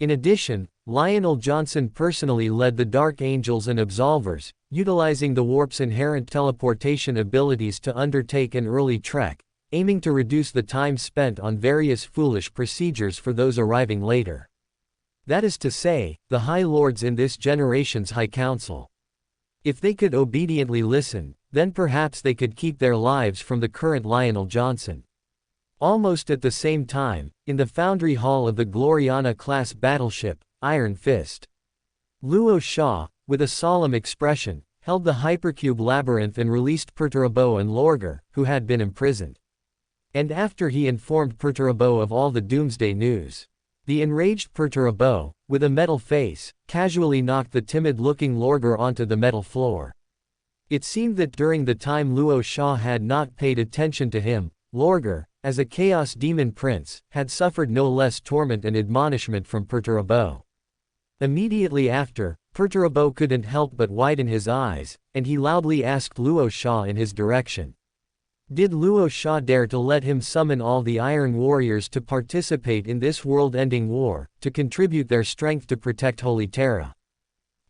In addition, Lionel Johnson personally led the Dark Angels and Absolvers, utilizing the warp's inherent teleportation abilities to undertake an early trek, aiming to reduce the time spent on various foolish procedures for those arriving later. That is to say, the High Lords in this generation's High Council. If they could obediently listen, then perhaps they could keep their lives from the current Lionel Johnson. Almost at the same time, in the Foundry Hall of the Gloriana-class battleship, Iron Fist, Luo Sha, with a solemn expression, held the Hypercube Labyrinth and released Perturabo and Lorgar, who had been imprisoned. And after he informed Perturabo of all the Doomsday news, the enraged Perturabo, with a metal face, casually knocked the timid-looking Lorgar onto the metal floor. It seemed that during the time Luo Sha had not paid attention to him, Lorgar, as a Chaos Demon Prince, had suffered no less torment and admonishment from Perturabo. Immediately after, Perturabo couldn't help but widen his eyes, and he loudly asked Luo Sha in his direction. Did Luo Sha dare to let him summon all the Iron Warriors to participate in this world-ending war, to contribute their strength to protect Holy Terra?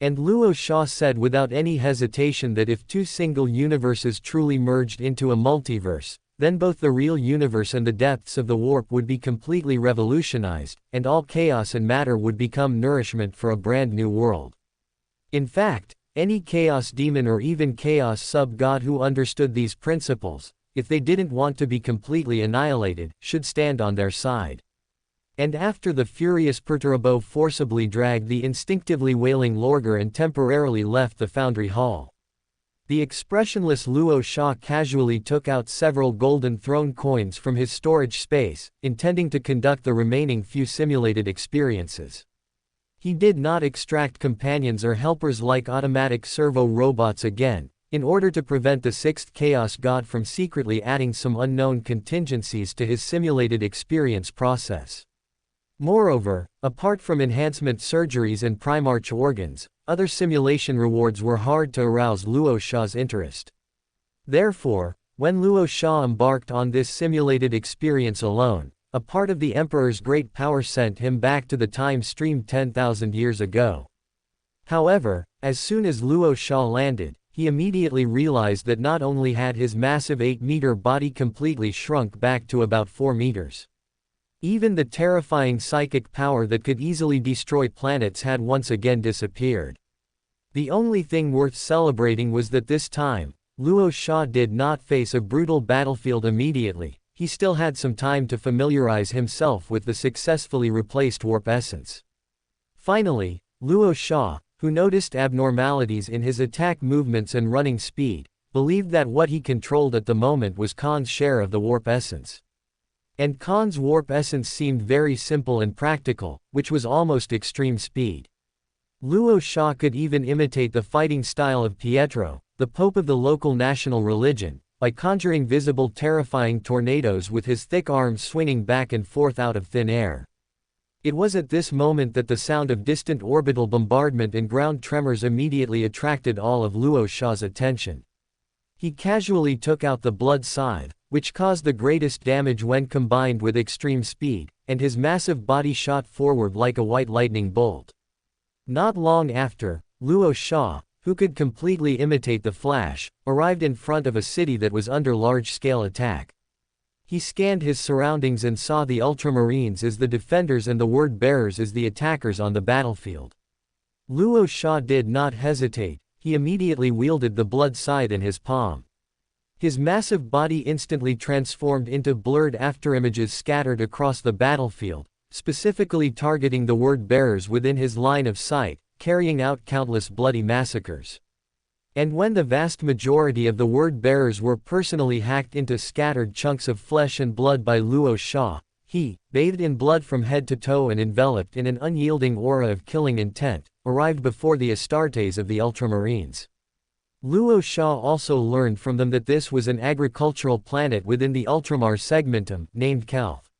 And Luo Sha said without any hesitation that if two single universes truly merged into a multiverse, then both the real universe and the depths of the warp would be completely revolutionized, and all chaos and matter would become nourishment for a brand new world. In fact, any chaos demon or even chaos sub-god who understood these principles, if they didn't want to be completely annihilated, should stand on their side. And after the furious Perturabo forcibly dragged the instinctively wailing Lorgar and temporarily left the Foundry Hall, the expressionless Luo Sha casually took out several golden throne coins from his storage space, intending to conduct the remaining few simulated experiences. He did not extract companions or helpers like automatic servo robots again, in order to prevent the sixth Chaos God from secretly adding some unknown contingencies to his simulated experience process. Moreover, apart from enhancement surgeries and Primarch organs, other simulation rewards were hard to arouse Luo Sha's interest. Therefore, when Luo Sha embarked on this simulated experience alone, a part of the Emperor's great power sent him back to the time stream 10,000 years ago. However, as soon as Luo Sha landed, he immediately realized that not only had his massive 8-meter body completely shrunk back to about 4 meters. Even the terrifying psychic power that could easily destroy planets had once again disappeared. The only thing worth celebrating was that this time, Luo Sha did not face a brutal battlefield immediately. He still had some time to familiarize himself with the successfully replaced warp essence. Finally, Luo Sha, who noticed abnormalities in his attack movements and running speed, believed that what he controlled at the moment was Khan's share of the warp essence. And Khan's warp essence seemed very simple and practical, which was almost extreme speed. Luo Sha could even imitate the fighting style of Pietro, the pope of the local national religion, by conjuring visible terrifying tornadoes with his thick arms swinging back and forth out of thin air. It was at this moment that the sound of distant orbital bombardment and ground tremors immediately attracted all of Luo Sha's attention. He casually took out the blood scythe, which caused the greatest damage when combined with extreme speed, and his massive body shot forward like a white lightning bolt. Not long after, Luo Sha, who could completely imitate the Flash, arrived in front of a city that was under large-scale attack. He scanned his surroundings and saw the Ultramarines as the defenders and the word-bearers as the attackers on the battlefield. Luo Sha did not hesitate, he immediately wielded the blood scythe in his palm. His massive body instantly transformed into blurred afterimages scattered across the battlefield, specifically targeting the word-bearers within his line of sight, carrying out countless bloody massacres. And when the vast majority of the word-bearers were personally hacked into scattered chunks of flesh and blood by Luo Sha, he, bathed in blood from head to toe and enveloped in an unyielding aura of killing intent, arrived before the Astartes of the Ultramarines. Luo Sha also learned from them that this was an agricultural planet within the Ultramar segmentum, named Kelth.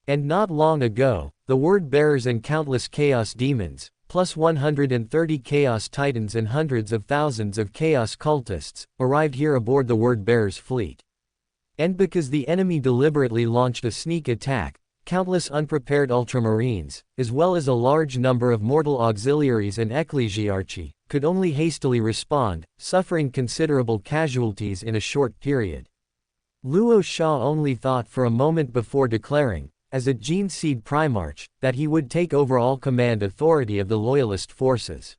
And not long ago, the word-bearers and countless chaos demons, plus 130 Chaos Titans and hundreds of thousands of Chaos Cultists, arrived here aboard the Word-Bearers fleet. And because the enemy deliberately launched a sneak attack, countless unprepared Ultramarines, as well as a large number of mortal auxiliaries and ecclesiarchi, could only hastily respond, suffering considerable casualties in a short period. Luo Sha only thought for a moment before declaring, as a Gene Seed Primarch, that he would take overall command authority of the Loyalist forces.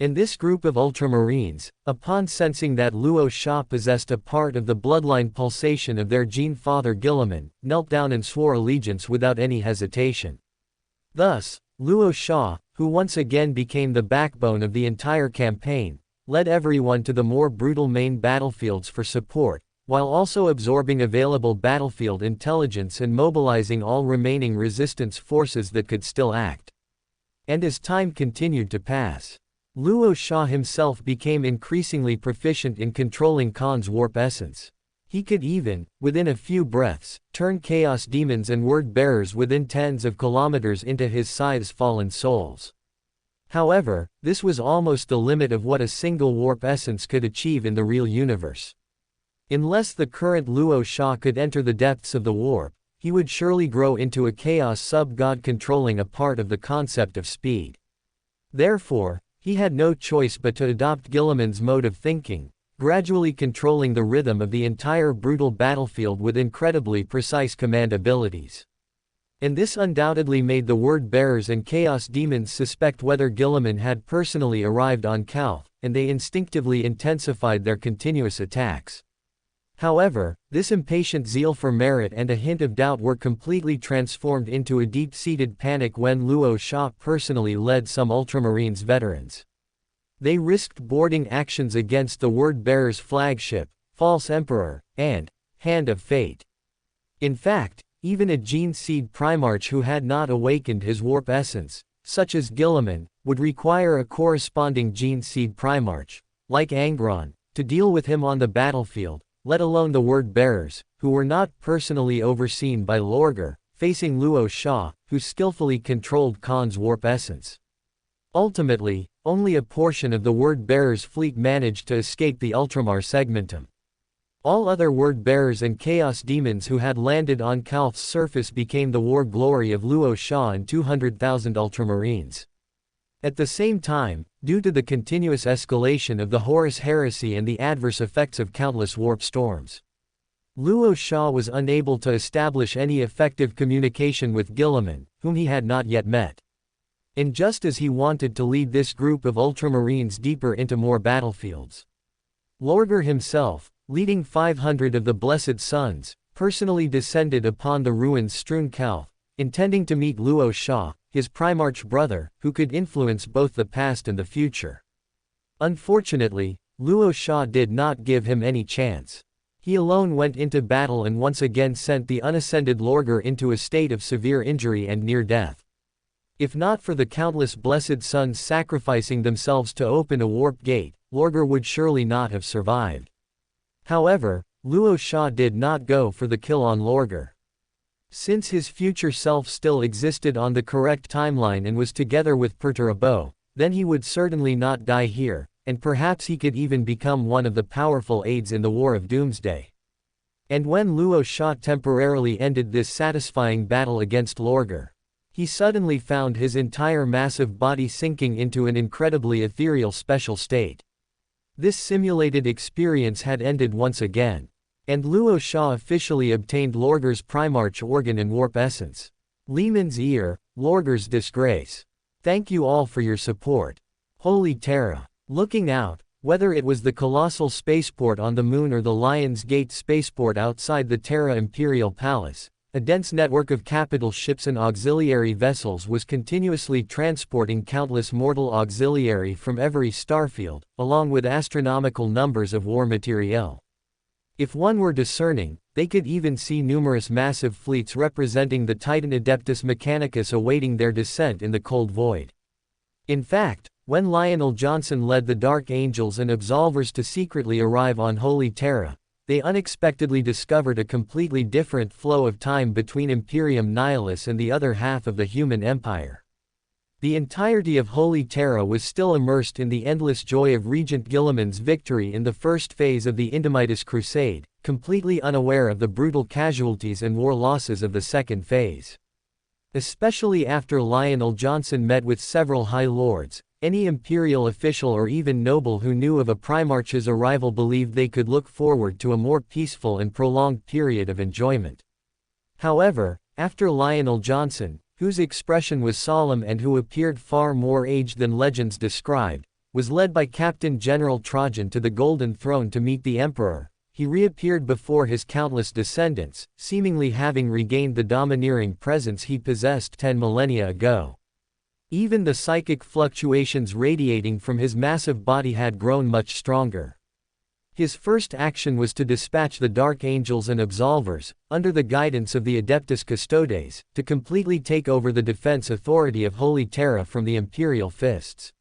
In this group of Ultramarines, upon sensing that Luo Sha possessed a part of the bloodline pulsation of their Gene Father Guilliman, knelt down and swore allegiance without any hesitation. Thus, Luo Sha, who once again became the backbone of the entire campaign, led everyone to the more brutal main battlefields for support, while also absorbing available battlefield intelligence and mobilizing all remaining resistance forces that could still act. And as time continued to pass, Luo Sha himself became increasingly proficient in controlling Khan's warp essence. He could even, within a few breaths, turn chaos demons and word-bearers within tens of kilometers into his scythe's fallen souls. However, this was almost the limit of what a single warp essence could achieve in the real universe. Unless the current Luo Sha could enter the depths of the warp, he would surely grow into a chaos sub-god controlling a part of the concept of speed. Therefore, he had no choice but to adopt Guilliman's mode of thinking, gradually controlling the rhythm of the entire brutal battlefield with incredibly precise command abilities. And this undoubtedly made the word-bearers and chaos demons suspect whether Guilliman had personally arrived on Calth, and they instinctively intensified their continuous attacks. However, this impatient zeal for merit and a hint of doubt were completely transformed into a deep-seated panic when Luo Sha personally led some Ultramarines veterans. They risked boarding actions against the Word-Bearer's flagship, False Emperor, and Hand of Fate. In fact, even a Gene Seed Primarch who had not awakened his warp essence, such as Guilliman, would require a corresponding Gene Seed Primarch, like Angron, to deal with him on the battlefield, let alone the word-bearers, who were not personally overseen by Lorgar, facing Luo Sha, who skillfully controlled Khan's warp essence. Ultimately, only a portion of the Word-Bearer's fleet managed to escape the Ultramar segmentum. All other Word-Bearers and Chaos Demons who had landed on Calth's surface became the war glory of Luo Sha and 200,000 Ultramarines. At the same time, due to the continuous escalation of the Horus heresy and the adverse effects of countless warp storms, Luo Sha was unable to establish any effective communication with Guilliman, whom he had not yet met. And just as he wanted to lead this group of Ultramarines deeper into more battlefields, Lorgar himself, leading 500 of the Blessed Sons, personally descended upon the ruins-strewn Calth, intending to meet Luo Sha, his Primarch brother, who could influence both the past and the future. Unfortunately, Luo Sha did not give him any chance. He alone went into battle and once again sent the unascended Lorgar into a state of severe injury and near death. If not for the countless Blessed Sons sacrificing themselves to open a warp gate, Lorgar would surely not have survived. However, Luo Sha did not go for the kill on Lorgar. Since his future self still existed on the correct timeline and was together with Perturabo, then he would certainly not die here, and perhaps he could even become one of the powerful aides in the War of Doomsday. And when Luo Sha temporarily ended this satisfying battle against Lorgar, he suddenly found his entire massive body sinking into an incredibly ethereal special state. This simulated experience had ended once again, and Luo Sha officially obtained Lorgar's Primarch organ and warp essence. Lehman's ear, Lorgar's disgrace. Thank you all for your support. Holy Terra. Looking out, whether it was the colossal spaceport on the moon or the Lion's Gate spaceport outside the Terra Imperial Palace, a dense network of capital ships and auxiliary vessels was continuously transporting countless mortal auxiliary from every starfield, along with astronomical numbers of war materiel. If one were discerning, they could even see numerous massive fleets representing the Titan Adeptus Mechanicus awaiting their descent in the cold void. In fact, when Lionel Johnson led the Dark Angels and Absolvers to secretly arrive on Holy Terra, they unexpectedly discovered a completely different flow of time between Imperium Nihilus and the other half of the human empire. The entirety of Holy Terra was still immersed in the endless joy of Regent Guilliman's victory in the first phase of the Indomitus Crusade, completely unaware of the brutal casualties and war losses of the second phase. Especially after Lionel Johnson met with several High Lords, any Imperial official or even noble who knew of a Primarch's arrival believed they could look forward to a more peaceful and prolonged period of enjoyment. However, after Lionel Johnson, whose expression was solemn and who appeared far more aged than legends described, was led by Captain General Trajan to the Golden Throne to meet the Emperor, he reappeared before his countless descendants, seemingly having regained the domineering presence he possessed 10 millennia ago. Even the psychic fluctuations radiating from his massive body had grown much stronger. His first action was to dispatch the Dark Angels and Absolvers, under the guidance of the Adeptus Custodes, to completely take over the defense authority of Holy Terra from the Imperial Fists.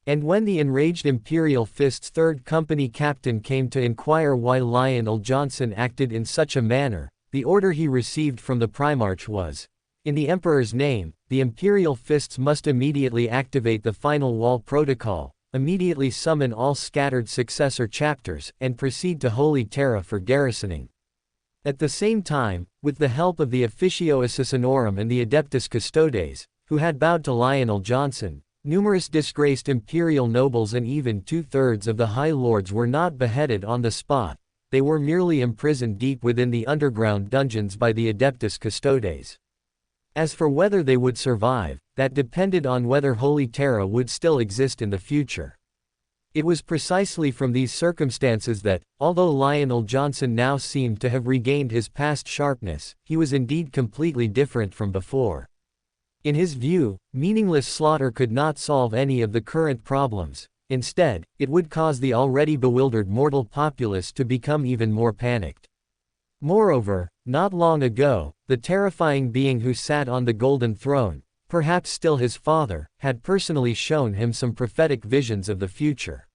And when the enraged Imperial Fist's third company captain came to inquire why Lionel Johnson acted in such a manner, the order he received from the Primarch was, in the Emperor's name, the Imperial Fists must immediately activate the Final Wall Protocol, immediately summon all scattered successor chapters, and proceed to Holy Terra for garrisoning. At the same time, with the help of the Officio Assassinorum and the Adeptus Custodes, who had bowed to Lionel Johnson, numerous disgraced Imperial nobles and even 2/3 of the High Lords were not beheaded on the spot, they were merely imprisoned deep within the underground dungeons by the Adeptus Custodes. As for whether they would survive, that depended on whether Holy Terra would still exist in the future. It was precisely from these circumstances that, although Lionel Johnson now seemed to have regained his past sharpness, he was indeed completely different from before. In his view, meaningless slaughter could not solve any of the current problems. Instead, it would cause the already bewildered mortal populace to become even more panicked. Moreover, not long ago, the terrifying being who sat on the Golden Throne, perhaps still his father, had personally shown him some prophetic visions of the future.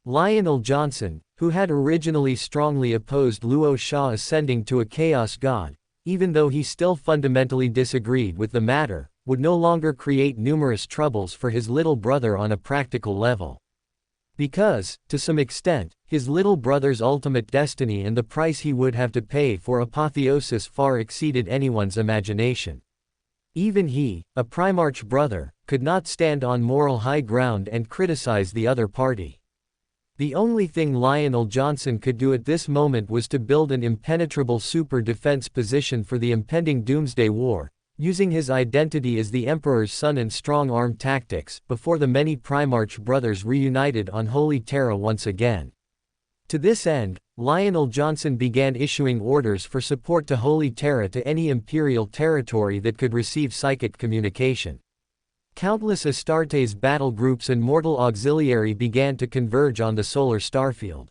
Lionel Johnson, who had originally strongly opposed Luo Sha ascending to a Chaos God, even though he still fundamentally disagreed with the matter, would no longer create numerous troubles for his little brother on a practical level. Because, to some extent, his little brother's ultimate destiny and the price he would have to pay for apotheosis far exceeded anyone's imagination. Even he, a Primarch brother, could not stand on moral high ground and criticize the other party. The only thing Lionel Johnson could do at this moment was to build an impenetrable super defense position for the impending Doomsday War, using his identity as the Emperor's son and strong-arm tactics, before the many Primarch brothers reunited on Holy Terra once again. To this end, Lionel Johnson began issuing orders for support to Holy Terra to any Imperial territory that could receive psychic communication. Countless Astartes battle groups and mortal auxiliary began to converge on the solar starfield.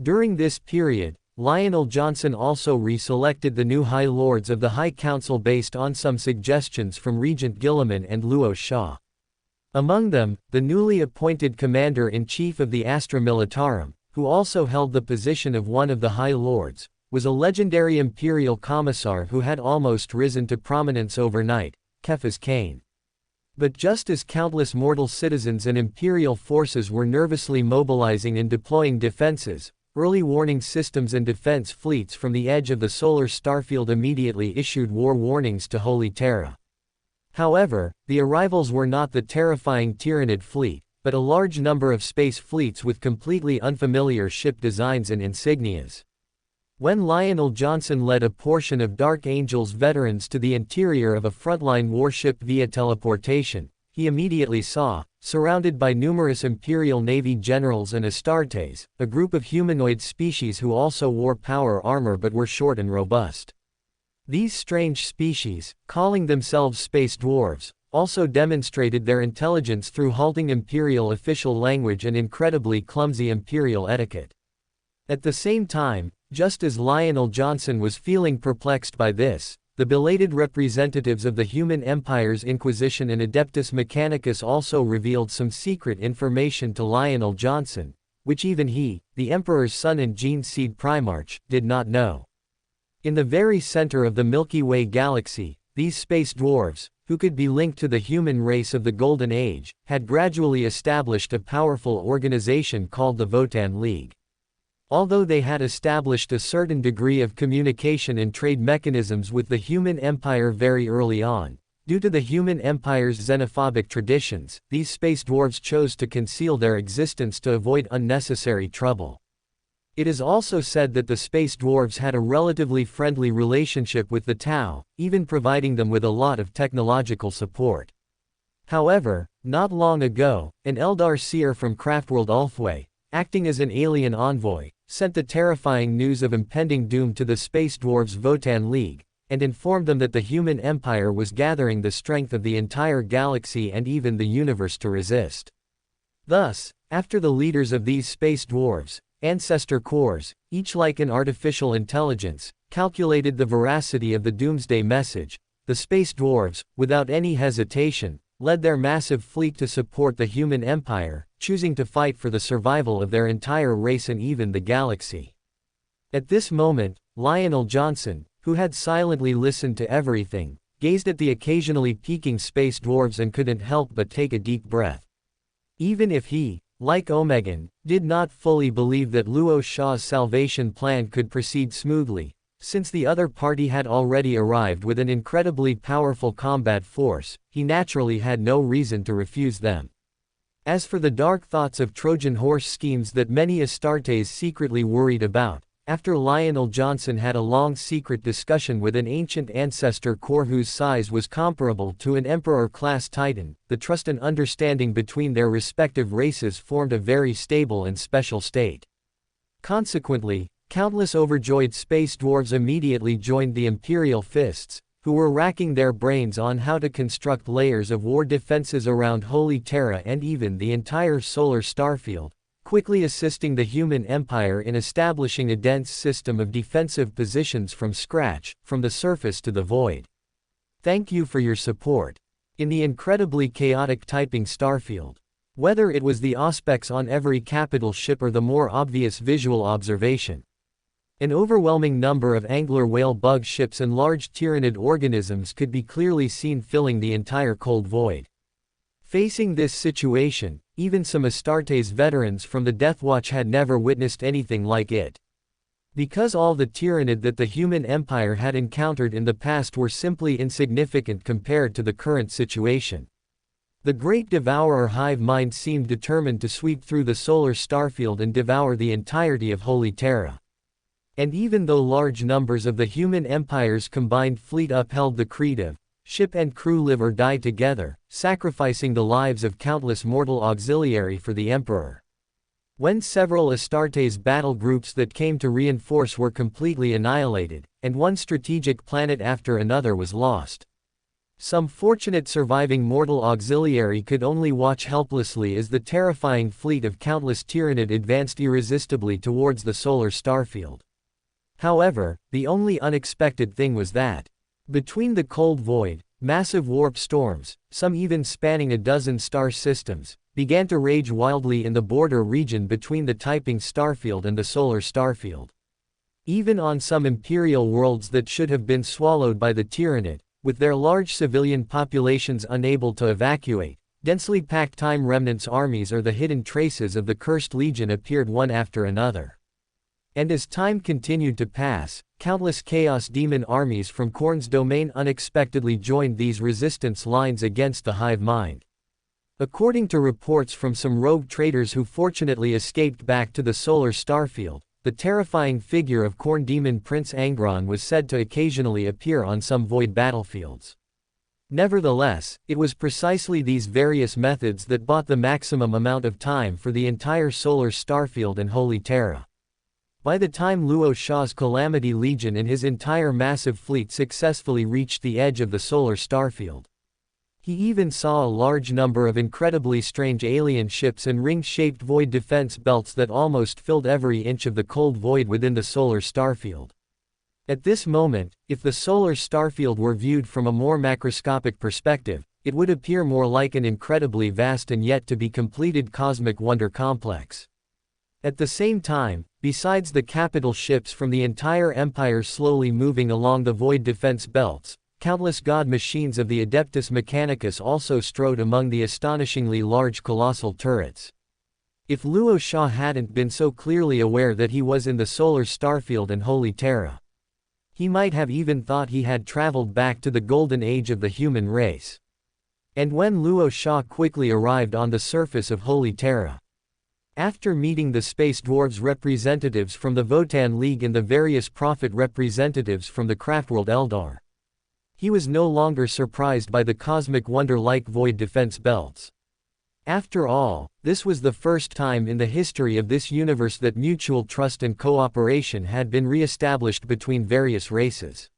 During this period, Lionel Johnson also reselected the new High Lords of the High Council based on some suggestions from Regent Guilliman and Luo Shah. Among them, the newly appointed Commander-in-Chief of the Astra Militarum, who also held the position of one of the High Lords, was a legendary Imperial Commissar who had almost risen to prominence overnight, Kephas Kane. But just as countless mortal citizens and Imperial forces were nervously mobilizing and deploying defenses, early warning systems and defense fleets from the edge of the solar starfield immediately issued war warnings to Holy Terra. However, the arrivals were not the terrifying Tyrannid fleet, but a large number of space fleets with completely unfamiliar ship designs and insignias. When Lionel Johnson led a portion of Dark Angel's veterans to the interior of a frontline warship via teleportation, he immediately saw, surrounded by numerous Imperial Navy generals and Astartes, a group of humanoid species who also wore power armor but were short and robust. These strange species, calling themselves space dwarves, also demonstrated their intelligence through halting Imperial official language and incredibly clumsy Imperial etiquette. At the same time, just as Lionel Johnson was feeling perplexed by this, the belated representatives of the Human Empire's Inquisition and Adeptus Mechanicus also revealed some secret information to Lionel Johnson, which even he, the Emperor's son and Gene Seed Primarch, did not know. In the very center of the Milky Way galaxy, these space dwarves, who could be linked to the human race of the Golden Age, had gradually established a powerful organization called the Votan League. Although they had established a certain degree of communication and trade mechanisms with the Human Empire very early on, due to the Human Empire's xenophobic traditions, these space dwarves chose to conceal their existence to avoid unnecessary trouble. It is also said that the space dwarves had a relatively friendly relationship with the Tau, even providing them with a lot of technological support. However, not long ago, an Eldar seer from Craftworld Ulfway, acting as an alien envoy, sent the terrifying news of impending doom to the space dwarves' Votan League, and informed them that the Human Empire was gathering the strength of the entire galaxy and even the universe to resist. Thus, after the leaders of these space dwarves, ancestor cores, each like an artificial intelligence, calculated the veracity of the Doomsday message, the space dwarves, without any hesitation, led their massive fleet to support the Human Empire, choosing to fight for the survival of their entire race and even the galaxy. At this moment, Lionel Johnson, who had silently listened to everything, gazed at the occasionally peeking space dwarves and couldn't help but take a deep breath. Even if he, like Omegan, did not fully believe that Luo Shah's salvation plan could proceed smoothly, since the other party had already arrived with an incredibly powerful combat force, he naturally had no reason to refuse them. As for the dark thoughts of Trojan horse schemes that many Astartes secretly worried about, after Lionel Johnson had a long secret discussion with an ancient ancestor core whose size was comparable to an Emperor-class Titan, the trust and understanding between their respective races formed a very stable and special state. Consequently, countless overjoyed space dwarves immediately joined the Imperial Fists, who were racking their brains on how to construct layers of war defenses around Holy Terra and even the entire solar starfield, quickly assisting the Human Empire in establishing a dense system of defensive positions from scratch, from the surface to the void. Thank you for your support. In the incredibly chaotic typing starfield, whether it was the auspex on every capital ship or the more obvious visual observation, An overwhelming number of angler whale bug ships and large tyrannid organisms could be clearly seen filling the entire cold void. Facing this situation, even some Astartes veterans from the Deathwatch had never witnessed anything like it. Because all the tyrannid that the human empire had encountered in the past were simply insignificant compared to the current situation. The great devourer hive mind seemed determined to sweep through the solar starfield and devour the entirety of Holy Terra. And even though large numbers of the human empire's combined fleet upheld the creed of ship and crew live or die together, sacrificing the lives of countless mortal auxiliary for the emperor. When several Astartes battle groups that came to reinforce were completely annihilated, and one strategic planet after another was lost. Some fortunate surviving mortal auxiliary could only watch helplessly as the terrifying fleet of countless tyrannid advanced irresistibly towards the solar starfield. However, the only unexpected thing was that, between the cold void, massive warp storms, some even spanning a dozen star systems, began to rage wildly in the border region between the typing starfield and the solar starfield. Even on some imperial worlds that should have been swallowed by the tyrannid, with their large civilian populations unable to evacuate, densely packed time remnants armies or the hidden traces of the cursed legion appeared one after another. And as time continued to pass, countless Chaos Demon armies from Khorne's domain unexpectedly joined these resistance lines against the hive mind. According to reports from some rogue traders who fortunately escaped back to the solar starfield, the terrifying figure of Khorne Demon Prince Angron was said to occasionally appear on some void battlefields. Nevertheless, it was precisely these various methods that bought the maximum amount of time for the entire solar starfield and Holy Terra. By the time Luo Sha's Calamity Legion and his entire massive fleet successfully reached the edge of the solar starfield, he even saw a large number of incredibly strange alien ships and ring-shaped void defense belts that almost filled every inch of the cold void within the solar starfield. At this moment, if the solar starfield were viewed from a more macroscopic perspective, it would appear more like an incredibly vast and yet to be completed cosmic wonder complex. At the same time, besides the capital ships from the entire empire slowly moving along the void defense belts, countless god machines of the Adeptus Mechanicus also strode among the astonishingly large colossal turrets. If Luo Sha hadn't been so clearly aware that he was in the solar starfield and Holy Terra, he might have even thought he had traveled back to the golden age of the human race. And when Luo Sha quickly arrived on the surface of Holy Terra, after meeting the Space Dwarves representatives from the Votan League and the various Prophet representatives from the Craftworld Eldar, he was no longer surprised by the cosmic wonder-like void defense belts. After all, this was the first time in the history of this universe that mutual trust and cooperation had been re-established between various races.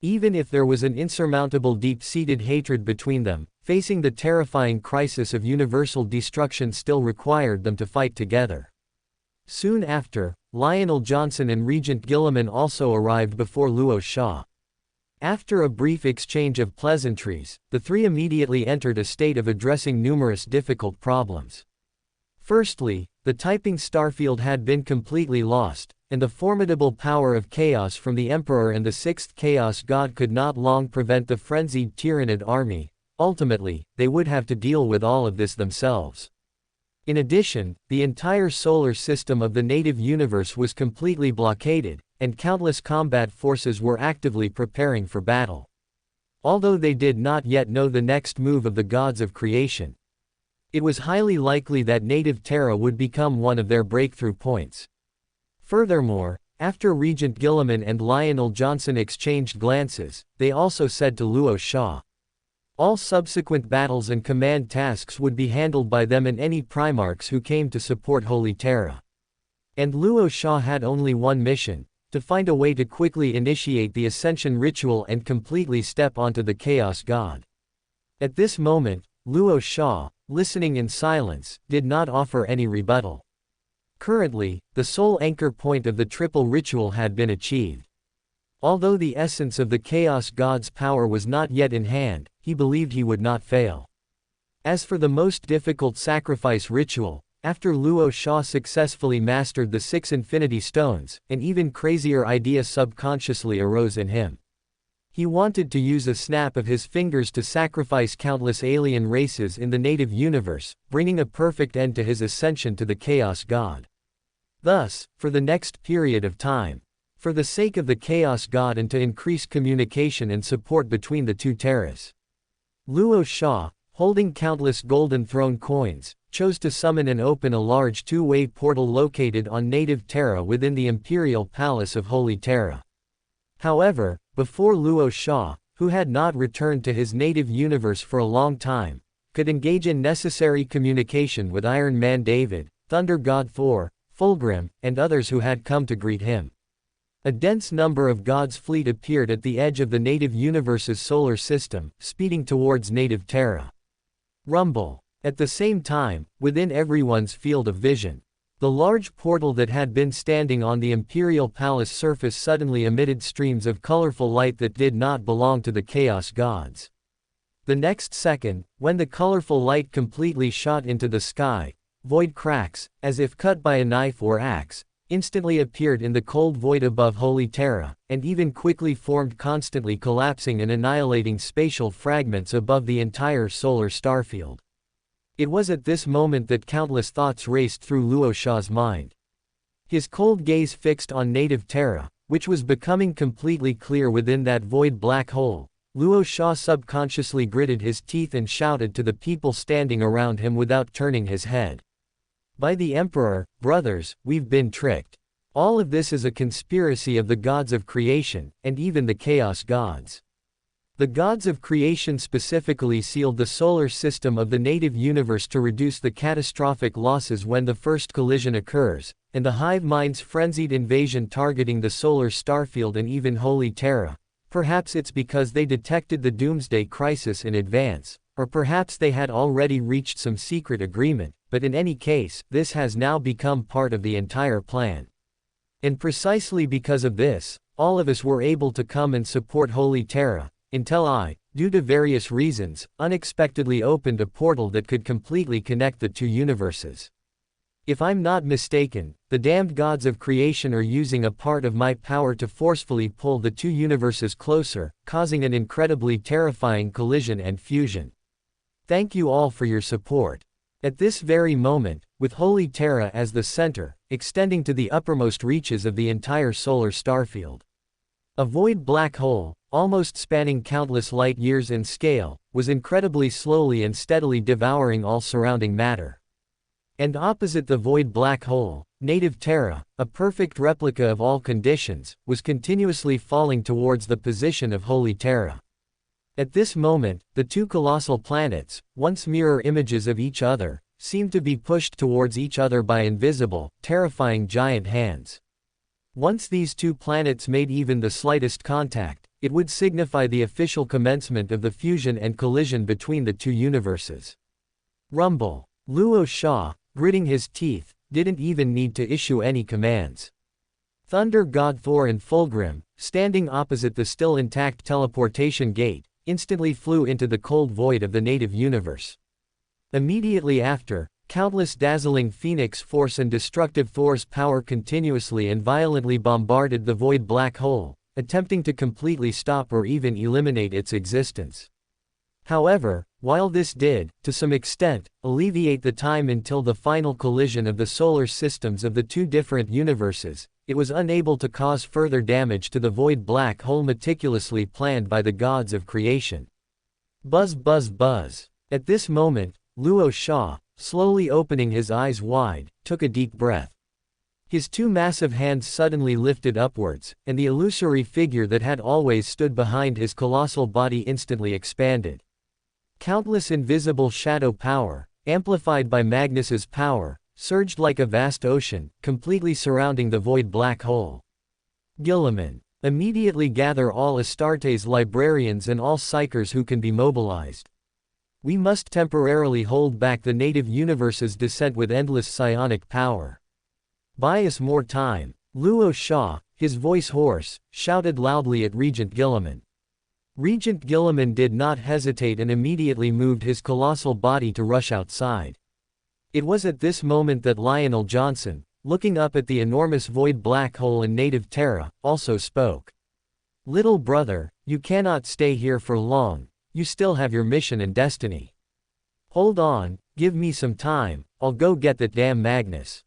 Even if there was an insurmountable deep-seated hatred between them, facing the terrifying crisis of universal destruction still required them to fight together. Soon after, Lionel Johnson and Regent Gilliman also arrived before Luo Sha. After a brief exchange of pleasantries, the three immediately entered a state of addressing numerous difficult problems. Firstly, the typing starfield had been completely lost, and the formidable power of chaos from the Emperor and the sixth Chaos God could not long prevent the frenzied Tyrannid army. Ultimately, they would have to deal with all of this themselves. In addition, the entire solar system of the native universe was completely blockaded, and countless combat forces were actively preparing for battle. Although they did not yet know the next move of the gods of creation, it was highly likely that native Terra would become one of their breakthrough points. Furthermore, after Regent Gilliman and Lionel Johnson exchanged glances, they also said to Luo Sha, all subsequent battles and command tasks would be handled by them and any Primarchs who came to support Holy Terra. And Luo Sha had only one mission: to find a way to quickly initiate the Ascension ritual and completely step onto the Chaos God. At this moment, Luo Sha, listening in silence, did not offer any rebuttal. Currently, the sole anchor point of the triple ritual had been achieved. Although the essence of the Chaos God's power was not yet in hand, he believed he would not fail. As for the most difficult sacrifice ritual, After Luo Sha successfully mastered the 6 Infinity Stones, an even crazier idea subconsciously arose in him. He wanted to use a snap of his fingers to sacrifice countless alien races in the native universe, bringing a perfect end to his ascension to the Chaos God. Thus, for the next period of time, for the sake of the Chaos God and to increase communication and support between the two terras, Luo Sha, holding countless Golden Throne coins, chose to summon and open a large two-way portal located on native Terra within the Imperial Palace of Holy Terra. However, before Luo Sha, who had not returned to his native universe for a long time, could engage in necessary communication with Iron Man David, Thunder God Thor, Fulgrim, and others who had come to greet him, a dense number of God's fleet appeared at the edge of the native universe's solar system, speeding towards native Terra. Rumble. At the same time, within everyone's field of vision, the large portal that had been standing on the Imperial Palace surface suddenly emitted streams of colorful light that did not belong to the Chaos Gods. The next second, when the colorful light completely shot into the sky, void cracks, as if cut by a knife or axe, instantly appeared in the cold void above Holy Terra, and even quickly formed, constantly collapsing and annihilating spatial fragments above the entire solar starfield. It was at this moment that countless thoughts raced through Luo Sha's mind. His cold gaze fixed on native Terra, which was becoming completely clear within that void black hole. Luo Sha subconsciously gritted his teeth and shouted to the people standing around him without turning his head. By the Emperor, brothers, we've been tricked. All of this is a conspiracy of the gods of creation, and even the Chaos Gods. The gods of creation specifically sealed the solar system of the native universe to reduce the catastrophic losses when the first collision occurs, and the hive mind's frenzied invasion targeting the solar starfield and even Holy Terra. Perhaps it's because they detected the doomsday crisis in advance, or perhaps they had already reached some secret agreement, but in any case, this has now become part of the entire plan. And precisely because of this, all of us were able to come and support Holy Terra, until I, due to various reasons, unexpectedly opened a portal that could completely connect the two universes. If I'm not mistaken, the damned gods of creation are using a part of my power to forcefully pull the two universes closer, causing an incredibly terrifying collision and fusion. Thank you all for your support. At this very moment, with Holy Terra as the center, extending to the uppermost reaches of the entire solar starfield, a void black hole, almost spanning countless light years in scale, was incredibly slowly and steadily devouring all surrounding matter. And opposite the void black hole, native Terra, a perfect replica of all conditions, was continuously falling towards the position of Holy Terra. At this moment, the two colossal planets, once mirror images of each other, seemed to be pushed towards each other by invisible, terrifying giant hands. Once these two planets made even the slightest contact, it would signify the official commencement of the fusion and collision between the two universes. Rumble. Luo Sha, gritting his teeth, didn't even need to issue any commands. Thunder God Thor and Fulgrim, standing opposite the still intact teleportation gate, instantly flew into the cold void of the native universe. Immediately after, countless dazzling Phoenix Force and destructive Thor's power continuously and violently bombarded the void black hole, attempting to completely stop or even eliminate its existence. However, while this did, to some extent, alleviate the time until the final collision of the solar systems of the two different universes, it was unable to cause further damage to the void black hole meticulously planned by the gods of creation. Buzz buzz buzz. At this moment, Luo Sha, slowly opening his eyes wide, took a deep breath. His two massive hands suddenly lifted upwards, and the illusory figure that had always stood behind his colossal body instantly expanded. Countless invisible shadow power, amplified by Magnus's power, surged like a vast ocean, completely surrounding the void black hole. Gilliman. Immediately gather all Astartes librarians and all psychers who can be mobilized. We must temporarily hold back the native universe's descent with endless psionic power. Buy us more time. Luo Sha, his voice hoarse, shouted loudly at Regent Gilliman. Regent Gilliman did not hesitate and immediately moved his colossal body to rush outside. It was at this moment that Lionel Johnson, looking up at the enormous void black hole in native Terra, also spoke. "Little brother, you cannot stay here for long, you still have your mission and destiny. Hold on, give me some time, I'll go get that damn Magnus."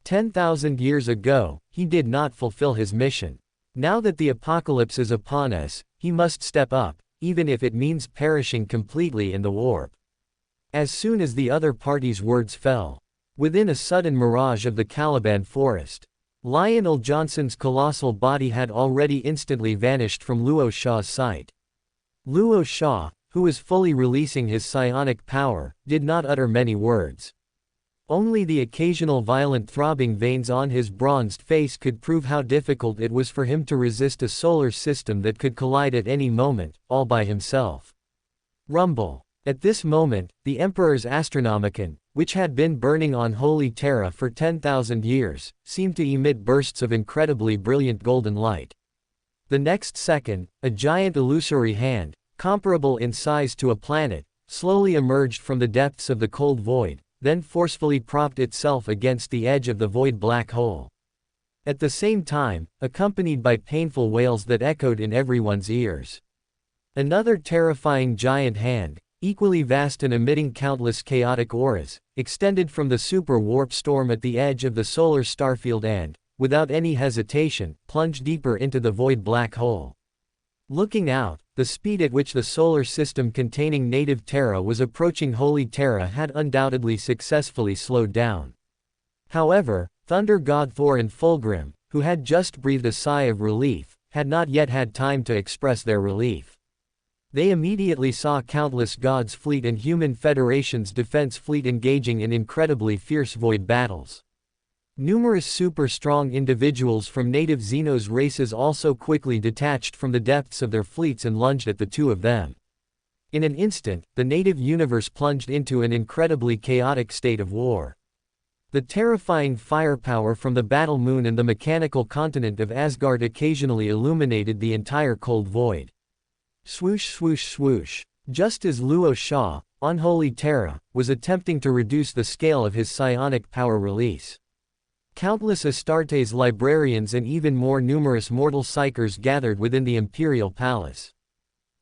10,000 years ago, he did not fulfill his mission. Now that the apocalypse is upon us, he must step up, even if it means perishing completely in the warp. As soon as the other party's words fell, within a sudden mirage of the Caliban forest, Lionel Johnson's colossal body had already instantly vanished from Luo Shaw's sight. Luo Shaw, who was fully releasing his psionic power, did not utter many words. Only the occasional violent throbbing veins on his bronzed face could prove how difficult it was for him to resist a solar system that could collide at any moment, all by himself. Rumble. At this moment, the Emperor's Astronomicon, which had been burning on Holy Terra for 10,000 years, seemed to emit bursts of incredibly brilliant golden light. The next second, a giant illusory hand, comparable in size to a planet, slowly emerged from the depths of the cold void, then forcefully propped itself against the edge of the void black hole. At the same time, accompanied by painful wails that echoed in everyone's ears. Another terrifying giant hand, equally vast and emitting countless chaotic auras, extended from the super warp storm at the edge of the solar starfield and, without any hesitation, plunged deeper into the void black hole. Looking out, the speed at which the solar system containing native Terra was approaching Holy Terra had undoubtedly successfully slowed down. However, Thunder God Thor and Fulgrim, who had just breathed a sigh of relief, had not yet had time to express their relief. They immediately saw countless God's fleet and Human Federation's defense fleet engaging in incredibly fierce void battles. Numerous super-strong individuals from native Xenos races also quickly detached from the depths of their fleets and lunged at the two of them. In an instant, the native universe plunged into an incredibly chaotic state of war. The terrifying firepower from the battle moon and the mechanical continent of Asgard occasionally illuminated the entire cold void. Swoosh swoosh swoosh. Just as Luo Shaw, on Holy Terra, was attempting to reduce the scale of his psionic power release, countless Astartes librarians and even more numerous mortal psychers gathered within the imperial palace.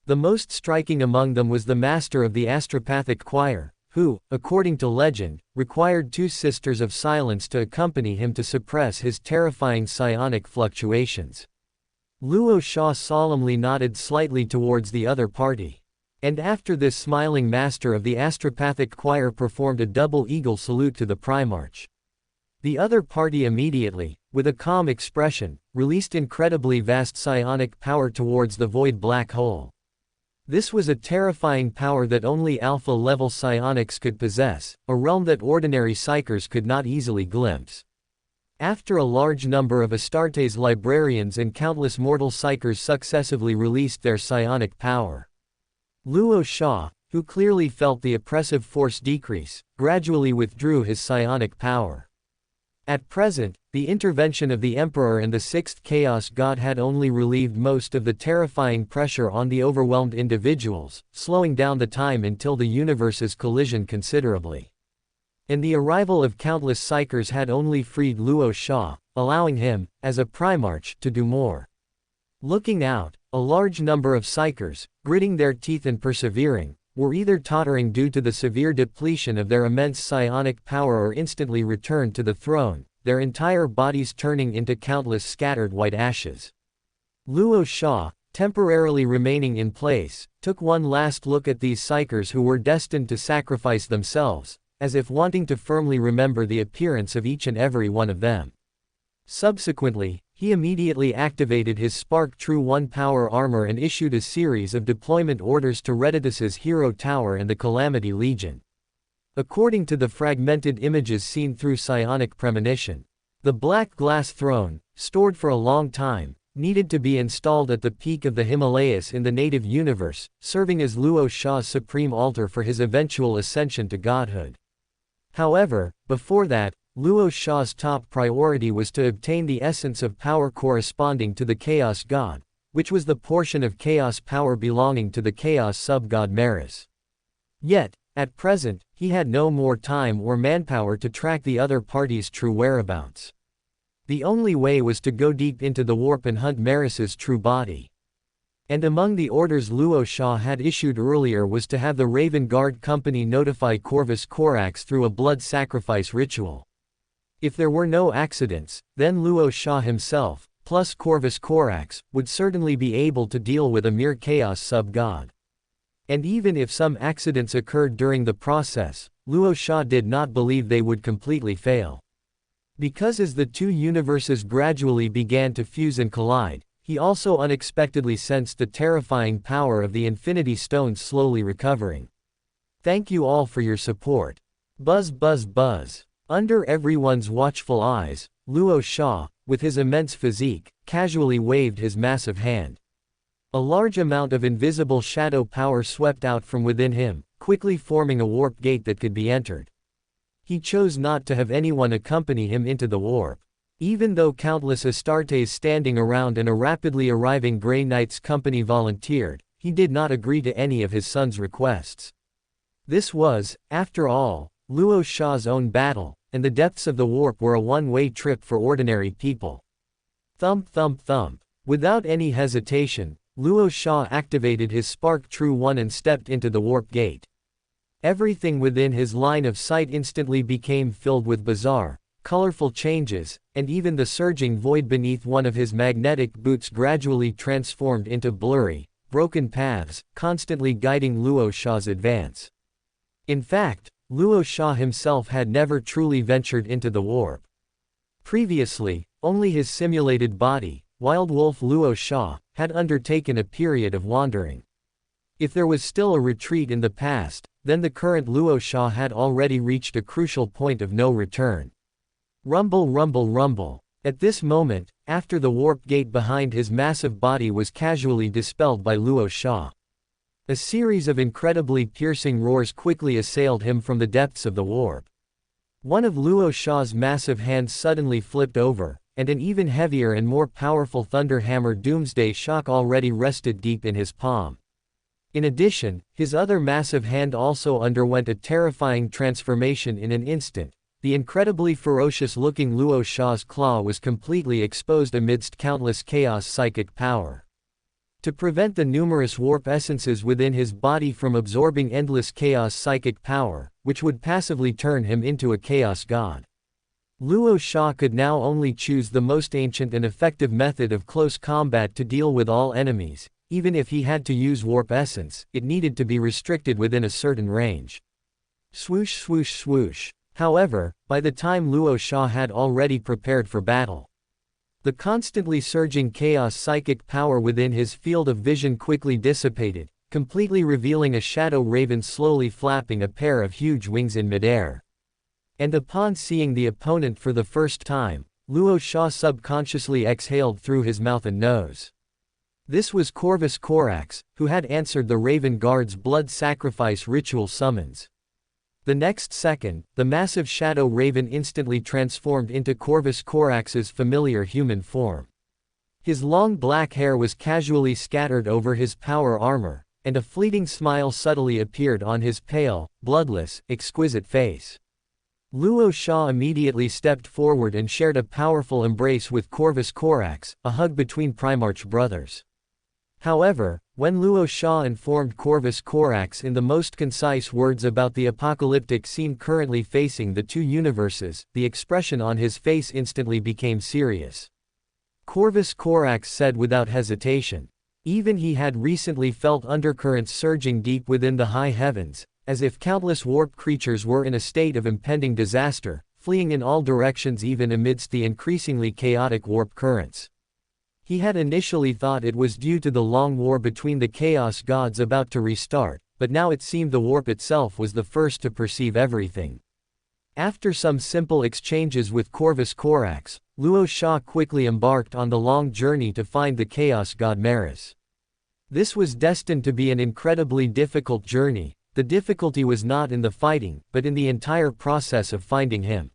The most striking among them was the master of the astropathic choir, who, according to legend, required two sisters of silence to accompany him to suppress his terrifying psionic fluctuations. Luo Shaw solemnly nodded slightly towards the other party. And after this smiling master of the astropathic choir performed a double eagle salute to the Primarch. The other party immediately, with a calm expression, released incredibly vast psionic power towards the void black hole. This was a terrifying power that only alpha-level psionics could possess, a realm that ordinary psychers could not easily glimpse. After a large number of Astartes librarians and countless mortal psychers successively released their psionic power, Luo Shaw, who clearly felt the oppressive force decrease, gradually withdrew his psionic power. At present, the intervention of the Emperor and the sixth Chaos God had only relieved most of the terrifying pressure on the overwhelmed individuals, slowing down the time until the universe's collision considerably. And the arrival of countless psychers had only freed Luo Shaw, allowing him, as a Primarch, to do more. Looking out, a large number of psychers, gritting their teeth and persevering, were either tottering due to the severe depletion of their immense psionic power or instantly returned to the throne, their entire bodies turning into countless scattered white ashes. Luo Shaw, temporarily remaining in place, took one last look at these psychers who were destined to sacrifice themselves, as if wanting to firmly remember the appearance of each and every one of them. Subsequently, he immediately activated his Spark True 1 power armor and issued a series of deployment orders to Redditus's Hero Tower and the Calamity Legion. According to the fragmented images seen through psionic premonition, the black glass throne, stored for a long time, needed to be installed at the peak of the Himalayas in the native universe, serving as Luo Shaw's supreme altar for his eventual ascension to godhood. However, before that, Luo Shaw's top priority was to obtain the essence of power corresponding to the Chaos God, which was the portion of chaos power belonging to the Chaos sub-god Maris. Yet, At present, he had no more time or manpower to track the other party's true whereabouts. The only way was to go deep into the warp and hunt Maris's true body. And among the orders Luo Sha had issued earlier was to have the Raven Guard Company notify Corvus Corax through a blood sacrifice ritual. If there were no accidents, then Luo Sha himself, plus Corvus Corax, would certainly be able to deal with a mere chaos sub-god. And even if some accidents occurred during the process, Luo Sha did not believe they would completely fail. Because as the two universes gradually began to fuse and collide, he also unexpectedly sensed the terrifying power of the Infinity Stones slowly recovering. Thank you all for your support. Buzz buzz buzz. Under everyone's watchful eyes, Luo Sha, with his immense physique, casually waved his massive hand. A large amount of invisible shadow power swept out from within him, quickly forming a warp gate that could be entered. He chose not to have anyone accompany him into the warp. Even though countless Astartes standing around and a rapidly arriving Grey Knights company volunteered, he did not agree to any of his son's requests. This was, after all, Luo Sha's own battle, and the depths of the warp were a one-way trip for ordinary people. Thump thump thump. Without any hesitation, Luo Sha activated his Spark True One and stepped into the warp gate. Everything within his line of sight instantly became filled with bizarre, colorful changes, and even the surging void beneath one of his magnetic boots gradually transformed into blurry, broken paths, constantly guiding Luo Sha's advance. In fact, Luo Sha himself had never truly ventured into the warp. Previously, only his simulated body, Wild Wolf Luo Sha, had undertaken a period of wandering. If there was still a retreat in the past, then the current Luo Sha had already reached a crucial point of no return. Rumble rumble rumble. At this moment, after the warp gate behind his massive body was casually dispelled by Luo Sha, a series of incredibly piercing roars quickly assailed him from the depths of the warp. One of Luo Sha's massive hands suddenly flipped over, and an even heavier and more powerful Thunderhammer Doomsday Shock already rested deep in his palm. In addition, his other massive hand also underwent a terrifying transformation in an instant. The incredibly ferocious-looking Luo Sha's claw was completely exposed amidst countless chaos psychic power. To prevent the numerous warp essences within his body from absorbing endless chaos psychic power, which would passively turn him into a chaos god, Luo Sha could now only choose the most ancient and effective method of close combat to deal with all enemies. Even if he had to use warp essence, it needed to be restricted within a certain range. Swoosh swoosh swoosh. However, by the time Luo Sha had already prepared for battle, the constantly surging chaos psychic power within his field of vision quickly dissipated, completely revealing a shadow raven slowly flapping a pair of huge wings in midair. And upon seeing the opponent for the first time, Luo Sha subconsciously exhaled through his mouth and nose. This was Corvus Corax, who had answered the Raven Guard's blood sacrifice ritual summons. The next second, the massive shadow raven instantly transformed into Corvus Corax's familiar human form. His long black hair was casually scattered over his power armor, and a fleeting smile subtly appeared on his pale, bloodless, exquisite face. Luo Sha immediately stepped forward and shared a powerful embrace with Corvus Corax, a hug between Primarch brothers. However, when Luo Sha informed Corvus Corax in the most concise words about the apocalyptic scene currently facing the two universes, the expression on his face instantly became serious. Corvus Corax said without hesitation. Even he had recently felt undercurrents surging deep within the high heavens, as if countless warp creatures were in a state of impending disaster, fleeing in all directions even amidst the increasingly chaotic warp currents. He had initially thought it was due to the long war between the Chaos Gods about to restart, but now it seemed the warp itself was the first to perceive everything. After some simple exchanges with Corvus Corax, Luo Sha quickly embarked on the long journey to find the Chaos God Maris. This was destined to be an incredibly difficult journey. The difficulty was not in the fighting, but in the entire process of finding him.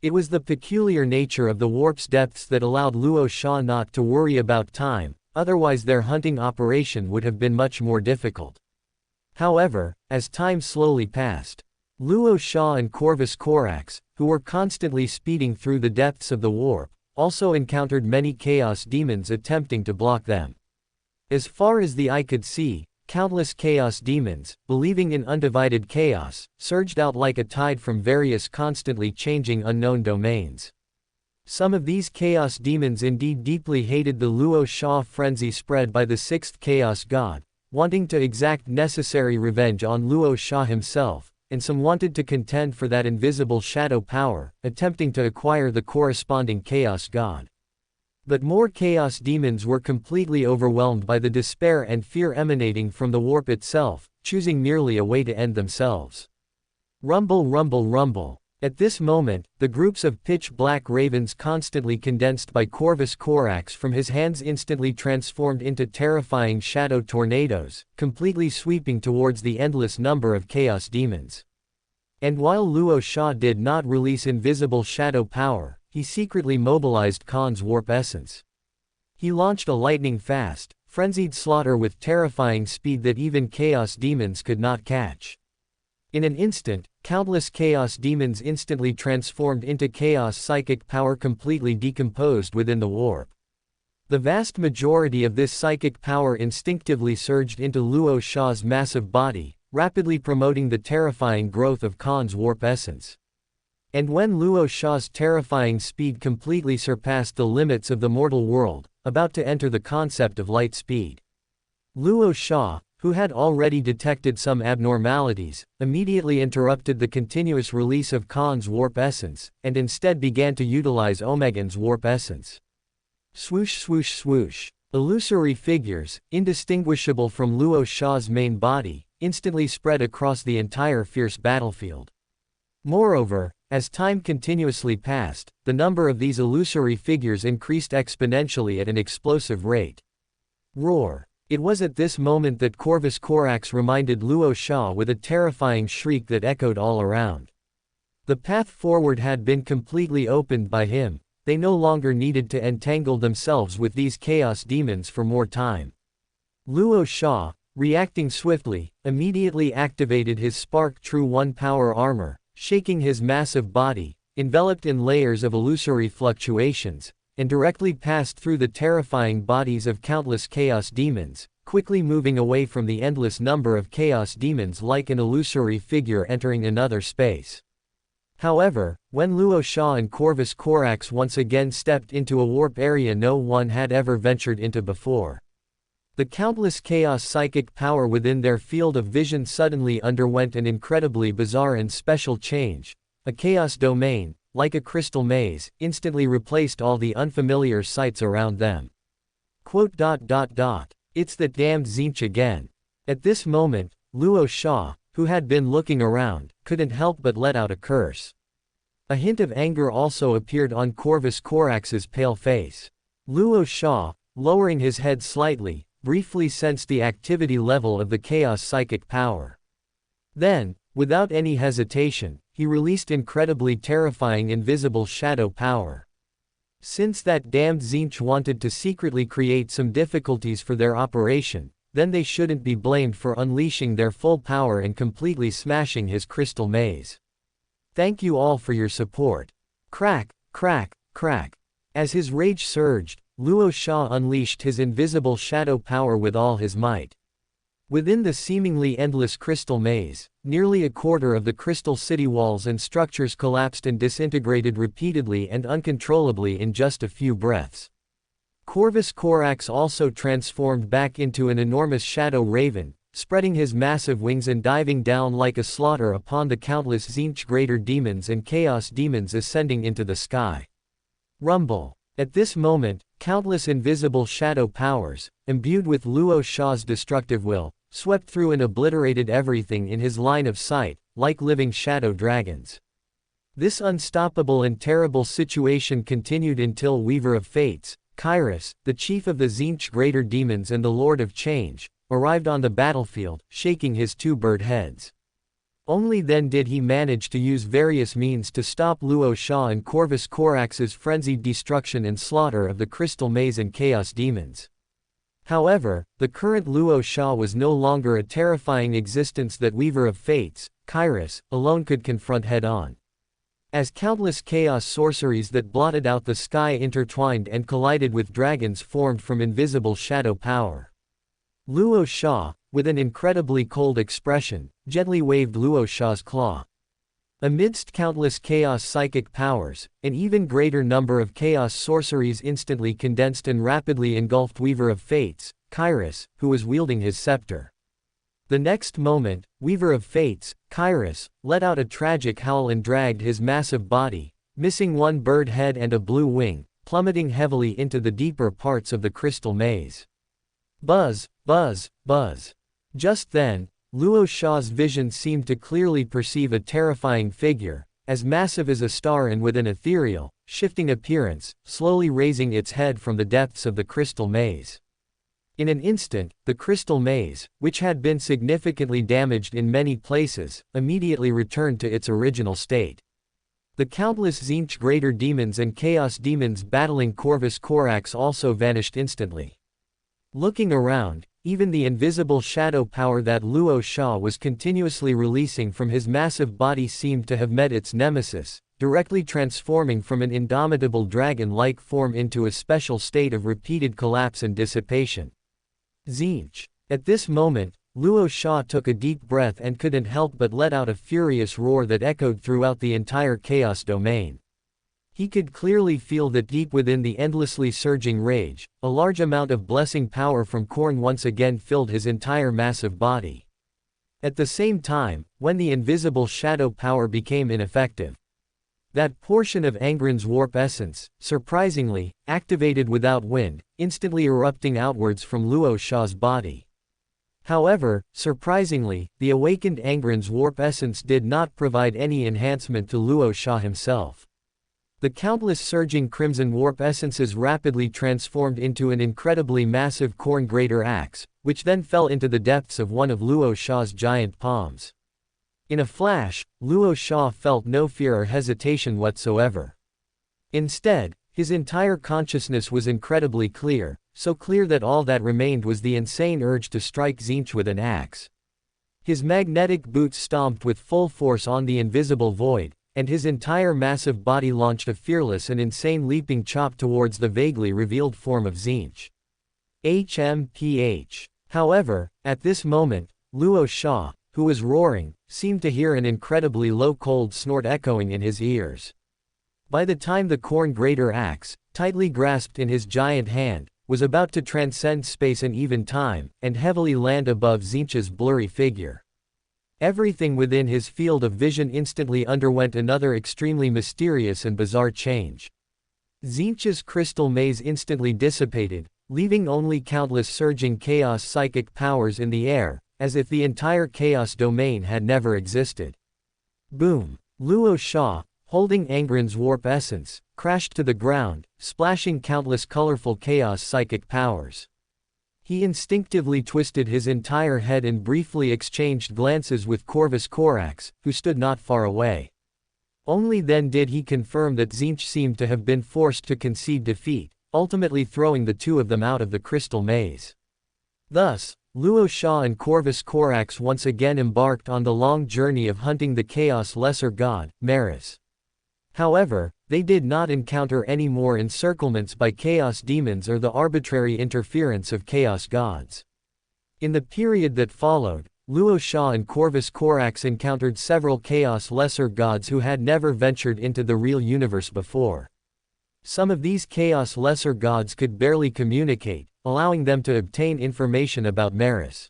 It was the peculiar nature of the warp's depths that allowed Luo Sha not to worry about time, otherwise their hunting operation would have been much more difficult. However, as time slowly passed, Luo Sha and Corvus Corax, who were constantly speeding through the depths of the warp, also encountered many chaos demons attempting to block them. As far as the eye could see, countless chaos demons, believing in undivided chaos, surged out like a tide from various constantly changing unknown domains. Some of these chaos demons indeed deeply hated the Luo Sha frenzy spread by the sixth chaos god, wanting to exact necessary revenge on Luo Sha himself, and some wanted to contend for that invisible shadow power, attempting to acquire the corresponding chaos god. But more chaos demons were completely overwhelmed by the despair and fear emanating from the warp itself, choosing merely a way to end themselves. Rumble, rumble, rumble. At this moment, the groups of pitch-black ravens constantly condensed by Corvus Corax from his hands instantly transformed into terrifying shadow tornadoes, completely sweeping towards the endless number of chaos demons. And while Luo Sha did not release invisible shadow power, he secretly mobilized Khan's warp essence. He launched a lightning-fast, frenzied slaughter with terrifying speed that even chaos demons could not catch. In an instant, countless chaos demons instantly transformed into chaos psychic power completely decomposed within the warp. The vast majority of this psychic power instinctively surged into Luo Sha's massive body, rapidly promoting the terrifying growth of Khan's warp essence. And when Luo Sha's terrifying speed completely surpassed the limits of the mortal world, about to enter the concept of light speed, Luo Sha, who had already detected some abnormalities, immediately interrupted the continuous release of Khan's warp essence, and instead began to utilize Omegan's warp essence. Swoosh, swoosh, swoosh. Illusory figures, indistinguishable from Luo Sha's main body, instantly spread across the entire fierce battlefield. Moreover, as time continuously passed, the number of these illusory figures increased exponentially at an explosive rate. Roar. It was at this moment that Corvus Corax reminded Luo Sha with a terrifying shriek that echoed all around. The path forward had been completely opened by him. They no longer needed to entangle themselves with these chaos demons for more time. Luo Sha, reacting swiftly, immediately activated his Spark True 1 power armor, shaking his massive body, enveloped in layers of illusory fluctuations, and directly passed through the terrifying bodies of countless chaos demons, quickly moving away from the endless number of chaos demons like an illusory figure entering another space. However, when Luo Sha and Corvus Corax once again stepped into a warp area no one had ever ventured into before, the countless chaos psychic power within their field of vision suddenly underwent an incredibly bizarre and special change. A chaos domain, like a crystal maze, instantly replaced all the unfamiliar sights around them. It's that damned Tzeentch again. At this moment, Luo Sha, who had been looking around, couldn't help but let out a curse. A hint of anger also appeared on Corvus Corax's pale face. Luo Sha, lowering his head slightly, briefly sensed the activity level of the chaos psychic power. Then, without any hesitation, he released incredibly terrifying invisible shadow power. Since that damned Tzeentch wanted to secretly create some difficulties for their operation, then they shouldn't be blamed for unleashing their full power and completely smashing his crystal maze. Thank you all for your support. Crack, crack, crack. As his rage surged, Luo Sha unleashed his invisible shadow power with all his might. Within the seemingly endless crystal maze, nearly a quarter of the crystal city walls and structures collapsed and disintegrated repeatedly and uncontrollably in just a few breaths. Corvus Corax also transformed back into an enormous shadow raven, spreading his massive wings and diving down like a slaughter upon the countless Tzeentch greater demons and chaos demons ascending into the sky. Rumble. At this moment, countless invisible shadow powers, imbued with Luo Sha's destructive will, swept through and obliterated everything in his line of sight, like living shadow dragons. This unstoppable and terrible situation continued until Weaver of Fates, Kairos, the chief of the Tzeentch greater demons and the Lord of Change, arrived on the battlefield, shaking his two bird heads. Only then did he manage to use various means to stop Luo Sha and Corvus Corax's frenzied destruction and slaughter of the crystal maze and chaos demons. However, the current Luo Sha was no longer a terrifying existence that Weaver of Fates, Kairos, alone could confront head-on. As countless chaos sorceries that blotted out the sky intertwined and collided with dragons formed from invisible shadow power. Luo Sha, with an incredibly cold expression, gently waved Luo Sha's claw. Amidst countless chaos psychic powers, an even greater number of chaos sorceries instantly condensed and rapidly engulfed Weaver of Fates, Kairos, who was wielding his scepter. The next moment, Weaver of Fates, Kairos, let out a tragic howl and dragged his massive body, missing one bird head and a blue wing, plummeting heavily into the deeper parts of the crystal maze. Buzz, buzz, buzz. Just then, Luo Sha's vision seemed to clearly perceive a terrifying figure, as massive as a star and with an ethereal, shifting appearance, slowly raising its head from the depths of the crystal maze. In an instant, the crystal maze, which had been significantly damaged in many places, immediately returned to its original state. The countless Tzeentch greater demons and chaos demons battling Corvus Corax also vanished instantly. Looking around, even the invisible shadow power that Luo Sha was continuously releasing from his massive body seemed to have met its nemesis, directly transforming from an indomitable dragon-like form into a special state of repeated collapse and dissipation. Tzeentch. At this moment, Luo Sha took a deep breath and couldn't help but let out a furious roar that echoed throughout the entire chaos domain. He could clearly feel that deep within the endlessly surging rage, a large amount of blessing power from Khorne once again filled his entire massive body. At the same time, when the invisible shadow power became ineffective, that portion of Angren's warp essence, surprisingly, activated without wind, instantly erupting outwards from Luo Sha's body. However, surprisingly, the awakened Angren's warp essence did not provide any enhancement to Luo Sha himself. The countless surging crimson warp essences rapidly transformed into an incredibly massive Khorne Greater Axe, which then fell into the depths of one of Luo Sha's giant palms. In a flash, Luo Sha felt no fear or hesitation whatsoever. Instead, his entire consciousness was incredibly clear, so clear that all that remained was the insane urge to strike Tzeentch with an axe. His magnetic boots stomped with full force on the invisible void, and his entire massive body launched a fearless and insane leaping chop towards the vaguely revealed form of Tzeentch. HMPH. However, at this moment, Luo Sha, who was roaring, seemed to hear an incredibly low cold snort echoing in his ears. By the time the Khorne Greater Axe, tightly grasped in his giant hand, was about to transcend space and even time, and heavily land above Tzeentch's blurry figure, everything within his field of vision instantly underwent another extremely mysterious and bizarre change. Tzeentch's crystal maze instantly dissipated, leaving only countless surging chaos psychic powers in the air, as if the entire chaos domain had never existed. Boom! Luo Sha, holding Angren's warp essence, crashed to the ground, splashing countless colorful chaos psychic powers. He instinctively twisted his entire head and briefly exchanged glances with Corvus Corax, who stood not far away. Only then did he confirm that Tzeentch seemed to have been forced to concede defeat, ultimately throwing the two of them out of the crystal maze. Thus, Luo Sha and Corvus Corax once again embarked on the long journey of hunting the Chaos Lesser God, Maris. However, they did not encounter any more encirclements by chaos demons or the arbitrary interference of chaos gods. In the period that followed, Luo Sha and Corvus Corax encountered several chaos lesser gods who had never ventured into the real universe before. Some of these chaos lesser gods could barely communicate, allowing them to obtain information about Maris.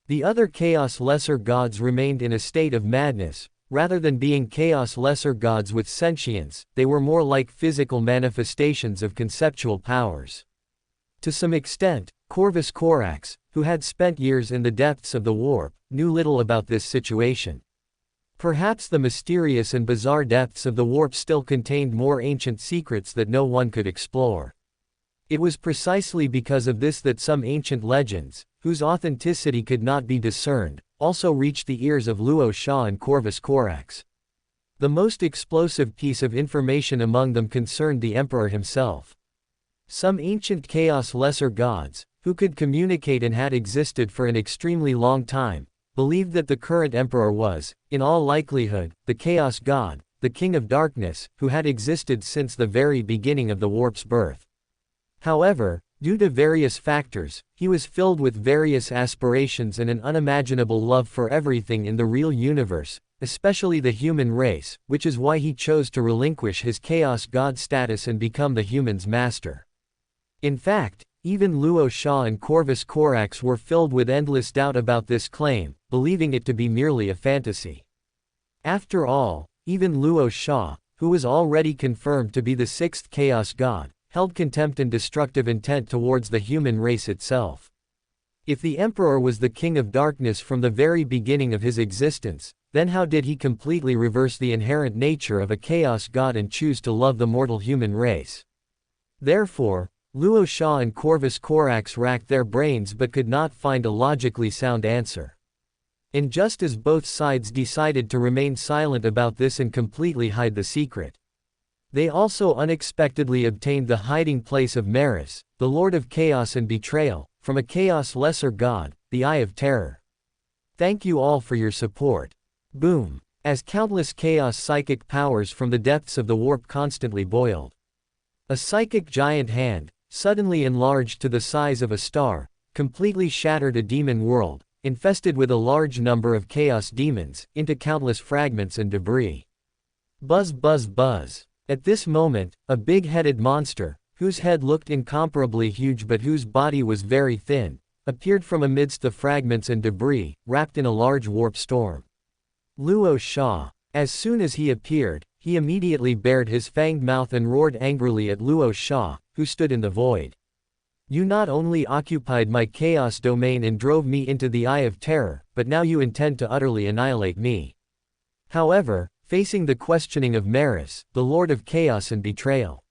The other chaos lesser gods remained in a state of madness. Rather than being chaos lesser gods with sentience, they were more like physical manifestations of conceptual powers. To some extent, Corvus Corax, who had spent years in the depths of the warp, knew little about this situation. Perhaps the mysterious and bizarre depths of the warp still contained more ancient secrets that no one could explore. It was precisely because of this that some ancient legends, whose authenticity could not be discerned, also reached the ears of Luo Sha and Corvus Corax. The most explosive piece of information among them concerned the Emperor himself. Some ancient chaos lesser gods, who could communicate and had existed for an extremely long time, believed that the current emperor was, in all likelihood, the Chaos God, the King of Darkness, who had existed since the very beginning of the warp's birth. However, due to various factors, he was filled with various aspirations and an unimaginable love for everything in the real universe, especially the human race, which is why he chose to relinquish his Chaos God status and become the humans' master. In fact, even Luo Sha and Corvus Corax were filled with endless doubt about this claim, believing it to be merely a fantasy. After all, even Luo Sha, who was already confirmed to be the sixth Chaos God, held contempt and destructive intent towards the human race itself. If the Emperor was the King of Darkness from the very beginning of his existence, then how did he completely reverse the inherent nature of a Chaos God and choose to love the mortal human race? Therefore, Luo Sha and Corvus Corax racked their brains but could not find a logically sound answer. And just as both sides decided to remain silent about this and completely hide the secret, they also unexpectedly obtained the hiding place of Maris, the Lord of Chaos and Betrayal, from a Chaos Lesser God, the Eye of Terror. Thank you all for your support. Boom. As countless Chaos psychic powers from the depths of the warp constantly boiled. A psychic giant hand, suddenly enlarged to the size of a star, completely shattered a demon world, infested with a large number of chaos demons, into countless fragments and debris. Buzz buzz buzz. At this moment, a big-headed monster, whose head looked incomparably huge but whose body was very thin, appeared from amidst the fragments and debris, wrapped in a large warp storm. Luo Sha. As soon as he appeared, he immediately bared his fanged mouth and roared angrily at Luo Sha, who stood in the void. You not only occupied my chaos domain and drove me into the Eye of Terror, but now you intend to utterly annihilate me. However, facing the questioning of Maris, the Lord of Chaos and Betrayal,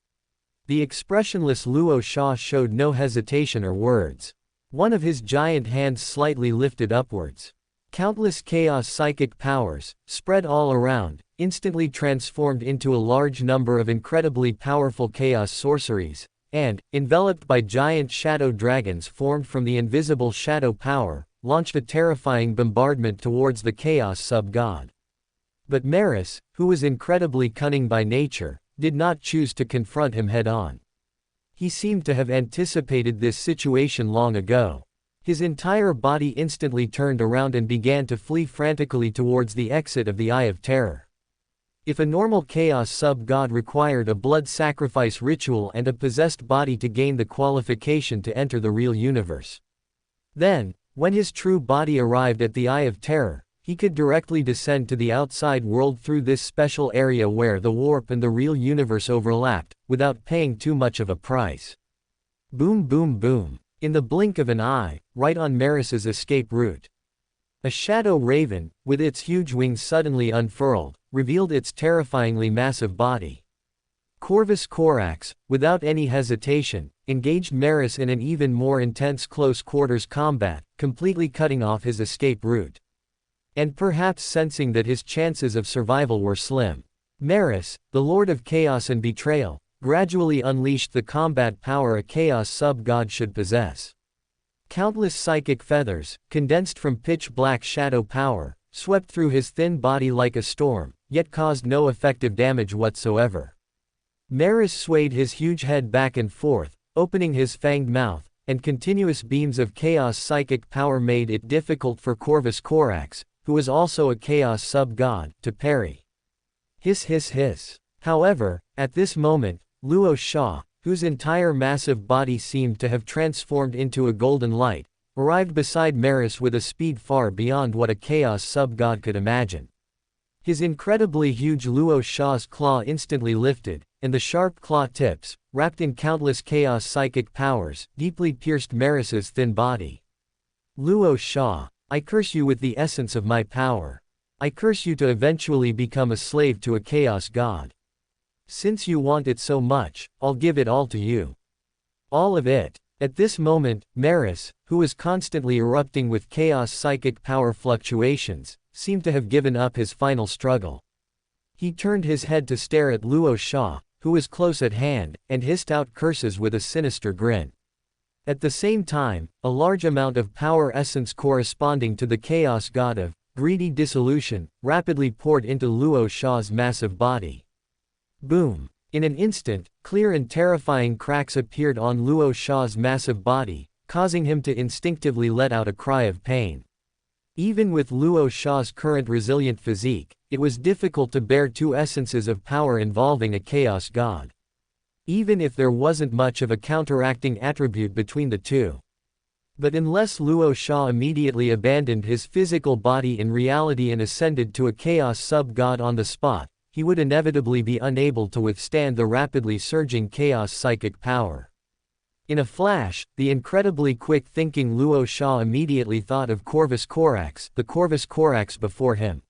the expressionless Luo Sha showed no hesitation or words. One of his giant hands slightly lifted upwards. Countless chaos psychic powers, spread all around, instantly transformed into a large number of incredibly powerful chaos sorceries, and, enveloped by giant shadow dragons formed from the invisible shadow power, launched a terrifying bombardment towards the chaos sub-god. But Maris, who was incredibly cunning by nature, did not choose to confront him head-on. He seemed to have anticipated this situation long ago. His entire body instantly turned around and began to flee frantically towards the exit of the Eye of Terror. If a normal chaos sub-god required a blood sacrifice ritual and a possessed body to gain the qualification to enter the real universe, then, when his true body arrived at the Eye of Terror, he could directly descend to the outside world through this special area where the warp and the real universe overlapped, without paying too much of a price. Boom boom boom. In the blink of an eye, right on Maris's escape route, a shadow raven, with its huge wings suddenly unfurled, revealed its terrifyingly massive body. Corvus Corax, without any hesitation, engaged Maris in an even more intense close-quarters combat, completely cutting off his escape route. And perhaps sensing that his chances of survival were slim, Maris, the Lord of Chaos and Betrayal, gradually unleashed the combat power a chaos sub-god should possess. Countless psychic feathers, condensed from pitch-black shadow power, swept through his thin body like a storm, yet caused no effective damage whatsoever. Maris swayed his huge head back and forth, opening his fanged mouth, and continuous beams of chaos psychic power made it difficult for Corvus Corax, who was also a chaos sub-god, to parry. Hiss hiss hiss. However, at this moment, Luo Sha, whose entire massive body seemed to have transformed into a golden light, arrived beside Maris with a speed far beyond what a chaos sub-god could imagine. His incredibly huge Luo Sha's claw instantly lifted, and the sharp claw tips, wrapped in countless chaos psychic powers, deeply pierced Maris's thin body. Luo Sha, I curse you with the essence of my power. I curse you to eventually become a slave to a chaos god. Since you want it so much, I'll give it all to you. All of it. At this moment, Maris, who was constantly erupting with chaos psychic power fluctuations, seemed to have given up his final struggle. He turned his head to stare at Luo Sha, who was close at hand, and hissed out curses with a sinister grin. At the same time, a large amount of power essence corresponding to the chaos god of greedy dissolution rapidly poured into Luo Sha's massive body. Boom! In an instant, clear and terrifying cracks appeared on Luo Sha's massive body, causing him to instinctively let out a cry of pain. Even with Luo Sha's current resilient physique, it was difficult to bear two essences of power involving a chaos god. Even if there wasn't much of a counteracting attribute between the two. But unless Luo Sha immediately abandoned his physical body in reality and ascended to a chaos sub-god on the spot, he would inevitably be unable to withstand the rapidly surging chaos psychic power. In a flash, the incredibly quick-thinking Luo Sha immediately thought of Corvus Corax, the Corvus Corax before him.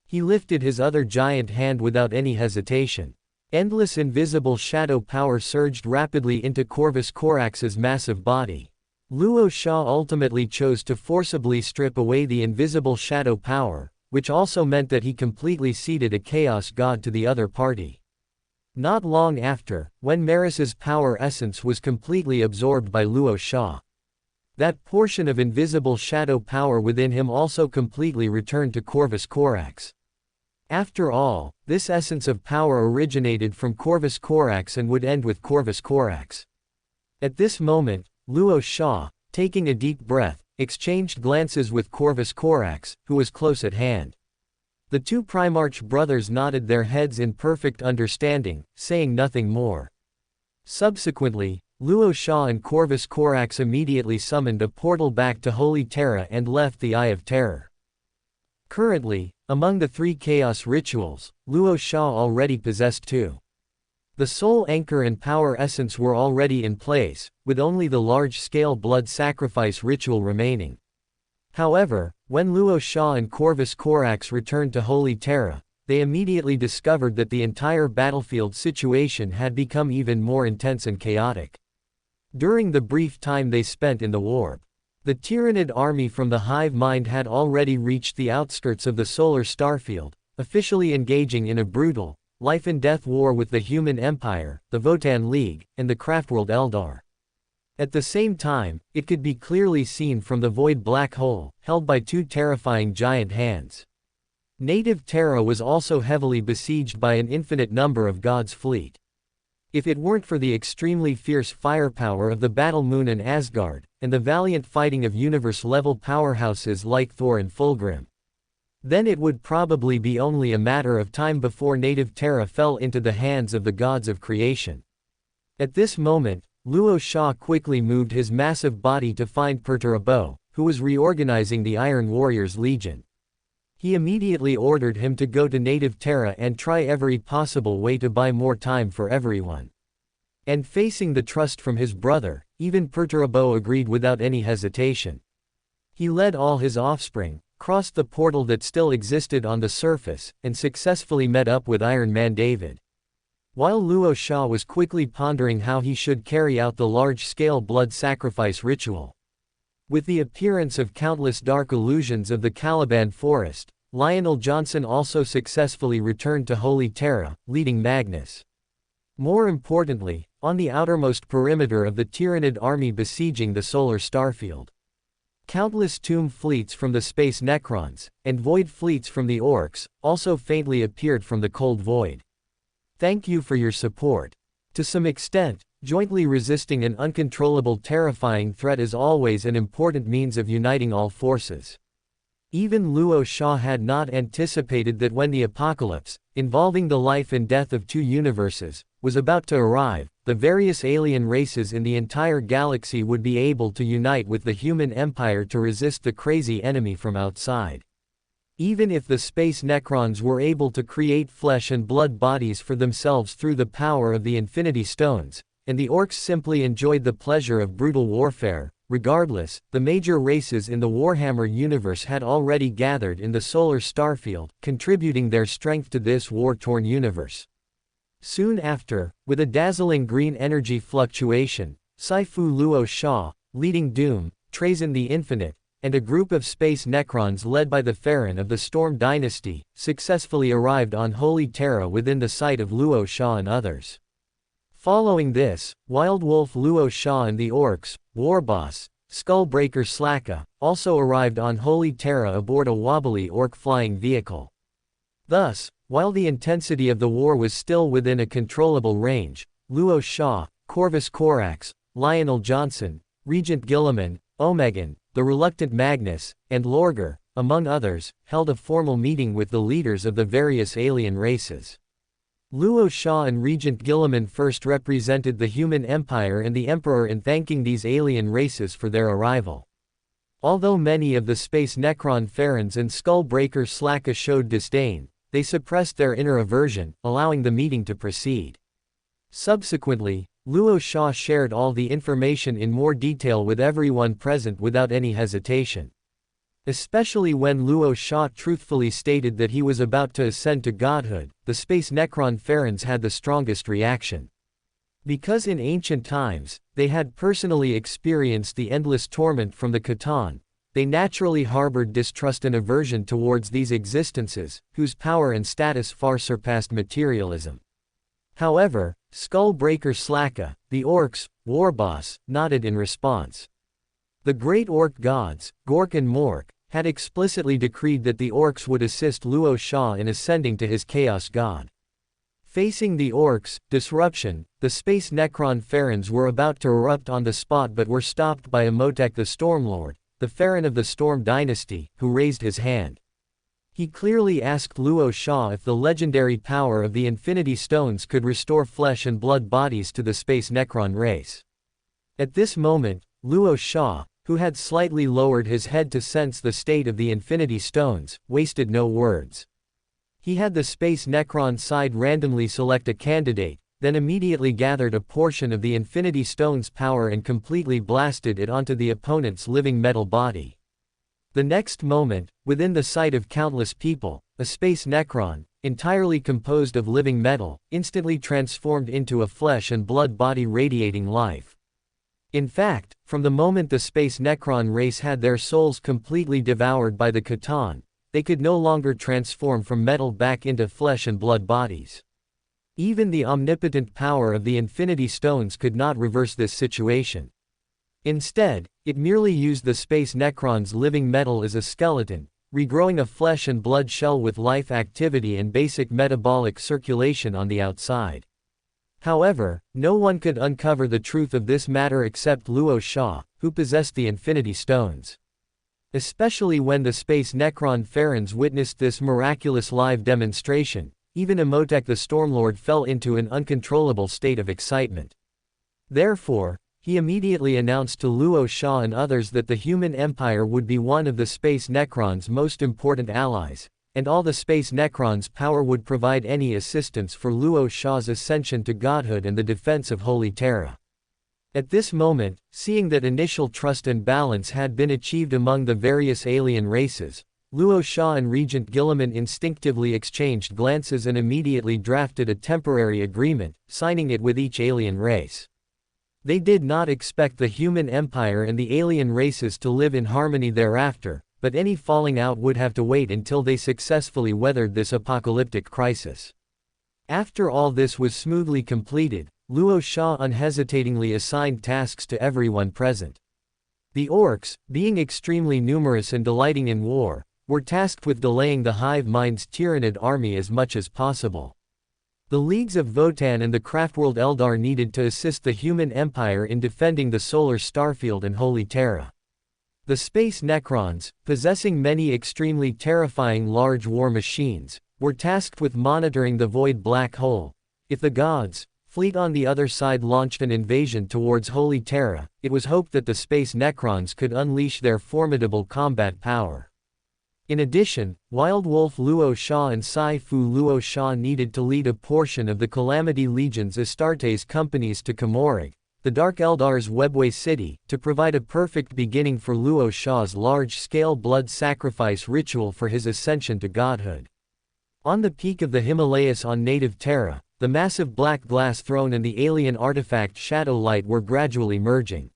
He lifted his other giant hand without any hesitation. Endless invisible shadow power surged rapidly into Corvus Corax's massive body. Luo Sha ultimately chose to forcibly strip away the invisible shadow power, which also meant that he completely ceded a chaos god to the other party. Not long after, when Maris's power essence was completely absorbed by Luo Sha, that portion of invisible shadow power within him also completely returned to Corvus Corax. After all, this essence of power originated from Corvus Corax and would end with Corvus Corax. At this moment, Luo Sha, taking a deep breath, exchanged glances with Corvus Corax, who was close at hand. The two Primarch brothers nodded their heads in perfect understanding, saying nothing more. Subsequently, Luo Sha and Corvus Corax immediately summoned a portal back to Holy Terra and left the Eye of Terror. Currently, among the three Chaos rituals, Luo Sha already possessed two. The Soul Anchor and Power Essence were already in place, with only the large-scale blood sacrifice ritual remaining. However, when Luo Sha and Corvus Corax returned to Holy Terra, they immediately discovered that the entire battlefield situation had become even more intense and chaotic. During the brief time they spent in the warp, the Tyrannid army from the Hive Mind had already reached the outskirts of the solar starfield, officially engaging in a brutal, life-and-death war with the Human Empire, the Votan League, and the Craftworld Eldar. At the same time, it could be clearly seen from the void black hole, held by two terrifying giant hands. Native Terra was also heavily besieged by an infinite number of God's fleet. If it weren't for the extremely fierce firepower of the Battle Moon and Asgard, and the valiant fighting of universe-level powerhouses like Thor and Fulgrim, then it would probably be only a matter of time before Native Terra fell into the hands of the gods of creation. At this moment, Luo Sha quickly moved his massive body to find Perturabo, who was reorganizing the Iron Warriors Legion. He immediately ordered him to go to Native Terra and try every possible way to buy more time for everyone. And facing the trust from his brother, even Perturabo agreed without any hesitation. He led all his offspring, crossed the portal that still existed on the surface, and successfully met up with Iron Man David. While Luo Sha was quickly pondering how he should carry out the large-scale blood sacrifice ritual. With the appearance of countless dark illusions of the Caliban Forest, Lionel Johnson also successfully returned to Holy Terra, leading Magnus. More importantly, on the outermost perimeter of the Tyrannid army besieging the solar starfield, countless tomb fleets from the space Necrons, and void fleets from the Orcs, also faintly appeared from the cold void. Thank you for your support. To some extent, jointly resisting an uncontrollable terrifying threat is always an important means of uniting all forces. Even Luo Sha had not anticipated that when the apocalypse, involving the life and death of two universes, was about to arrive, the various alien races in the entire galaxy would be able to unite with the human empire to resist the crazy enemy from outside. Even if the space Necrons were able to create flesh and blood bodies for themselves through the power of the Infinity Stones, and the Orcs simply enjoyed the pleasure of brutal warfare, regardless, the major races in the Warhammer universe had already gathered in the solar starfield, contributing their strength to this war-torn universe. Soon after, with a dazzling green energy fluctuation, Saifu Luo Sha, leading Doom, Trazyn the Infinite, and a group of space Necrons led by the Farron of the Storm Dynasty, successfully arrived on Holy Terra within the sight of Luo Sha and others. Following this, Wild Wolf Luo Sha and the Orcs, war boss, Skullbreaker Slaka, also arrived on Holy Terra aboard a wobbly orc flying vehicle. Thus, while the intensity of the war was still within a controllable range, Luo Sha, Corvus Corax, Lionel Johnson, Regent Gilliman, Omegan, the Reluctant Magnus, and Lorgar, among others, held a formal meeting with the leaders of the various alien races. Luo Sha and Regent Gilliman first represented the human empire and the emperor in thanking these alien races for their arrival. Although many of the space Necron Pharons and Skullbreaker Slaka showed disdain, they suppressed their inner aversion, allowing the meeting to proceed. Subsequently, Luo Sha shared all the information in more detail with everyone present without any hesitation. Especially when Luo Sha truthfully stated that he was about to ascend to godhood, the space Necron Pharons had the strongest reaction. Because in ancient times, they had personally experienced the endless torment from the Catan, they naturally harbored distrust and aversion towards these existences, whose power and status far surpassed materialism. However, Skullbreaker Slaka, the Orcs' war boss, nodded in response. The great Orc gods, Gork and Mork, had explicitly decreed that the Orcs would assist Luo Sha in ascending to his Chaos God. Facing the Orcs' disruption, the space Necron Pharons were about to erupt on the spot but were stopped by Imhotep the Stormlord, the Pharon of the Storm Dynasty, who raised his hand. He clearly asked Luo Sha if the legendary power of the Infinity Stones could restore flesh and blood bodies to the space Necron race. At this moment, Luo Sha, who had slightly lowered his head to sense the state of the Infinity Stones, wasted no words. He had the space Necron side randomly select a candidate, then immediately gathered a portion of the Infinity Stone's power and completely blasted it onto the opponent's living metal body. The next moment, within the sight of countless people, a space Necron, entirely composed of living metal, instantly transformed into a flesh and blood body radiating life. In fact, from the moment the space Necron race had their souls completely devoured by the Catan, they could no longer transform from metal back into flesh and blood bodies. Even the omnipotent power of the Infinity Stones could not reverse this situation. Instead, it merely used the space Necron's living metal as a skeleton, regrowing a flesh and blood shell with life activity and basic metabolic circulation on the outside. However, no one could uncover the truth of this matter except Luo Sha, who possessed the Infinity Stones. Especially when the space Necron Pharons witnessed this miraculous live demonstration, even Imhotep the Stormlord fell into an uncontrollable state of excitement. Therefore, he immediately announced to Luo Sha and others that the human empire would be one of the space Necron's most important allies, and all the space Necron's power would provide any assistance for Luo Sha's ascension to godhood and the defense of Holy Terra. At this moment, seeing that initial trust and balance had been achieved among the various alien races, Luo Sha and Regent Gilliman instinctively exchanged glances and immediately drafted a temporary agreement, signing it with each alien race. They did not expect the human empire and the alien races to live in harmony thereafter, but any falling out would have to wait until they successfully weathered this apocalyptic crisis. After all this was smoothly completed, Luo Sha unhesitatingly assigned tasks to everyone present. The Orcs, being extremely numerous and delighting in war, were tasked with delaying the hive mind's Tyranid army as much as possible. The leagues of Votan and the Craftworld Eldar needed to assist the human empire in defending the solar starfield and Holy Terra. The space Necrons, possessing many extremely terrifying large war machines, were tasked with monitoring the void black hole. If the gods' fleet on the other side launched an invasion towards Holy Terra, it was hoped that the space Necrons could unleash their formidable combat power. In addition, Wild Wolf Luo Sha and Sai-Fu Luo Sha needed to lead a portion of the Calamity Legion's Astartes companies to Comorig, the Dark Eldar's Webway city, to provide a perfect beginning for Luo Sha's large-scale blood sacrifice ritual for his ascension to godhood. On the peak of the Himalayas on native Terra, the massive black glass throne and the alien artifact Shadow Light were gradually merging.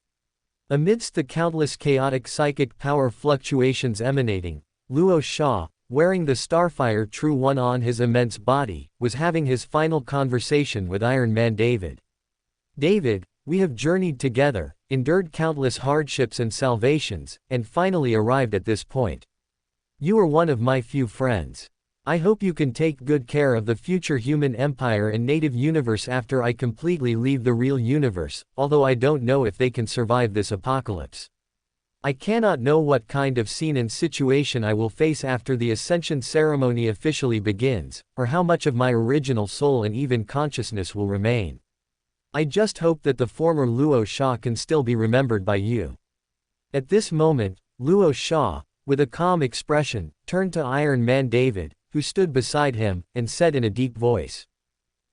Amidst the countless chaotic psychic power fluctuations emanating, Luo Sha, wearing the Starfire True One on his immense body, was having his final conversation with Iron Man David. David, we have journeyed together, endured countless hardships and salvations, and finally arrived at this point. You are one of my few friends. I hope you can take good care of the future human empire and native universe after I completely leave the real universe, although I don't know if they can survive this apocalypse. I cannot know what kind of scene and situation I will face after the ascension ceremony officially begins, or how much of my original soul and even consciousness will remain. I just hope that the former Luo Sha can still be remembered by you. At this moment, Luo Sha, with a calm expression, turned to Iron Man David, who stood beside him, and said in a deep voice.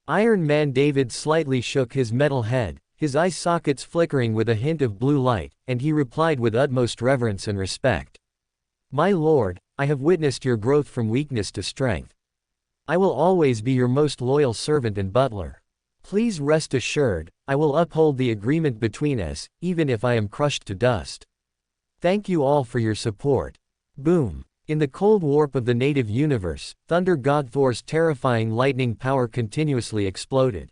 Iron Man David slightly shook his metal head, his eye sockets flickering with a hint of blue light, and he replied with utmost reverence and respect. My lord, I have witnessed your growth from weakness to strength. I will always be your most loyal servant and butler. Please rest assured, I will uphold the agreement between us, even if I am crushed to dust. Thank you all for your support. Boom. In the cold warp of the native universe, Thunder God Thor's terrifying lightning power continuously exploded.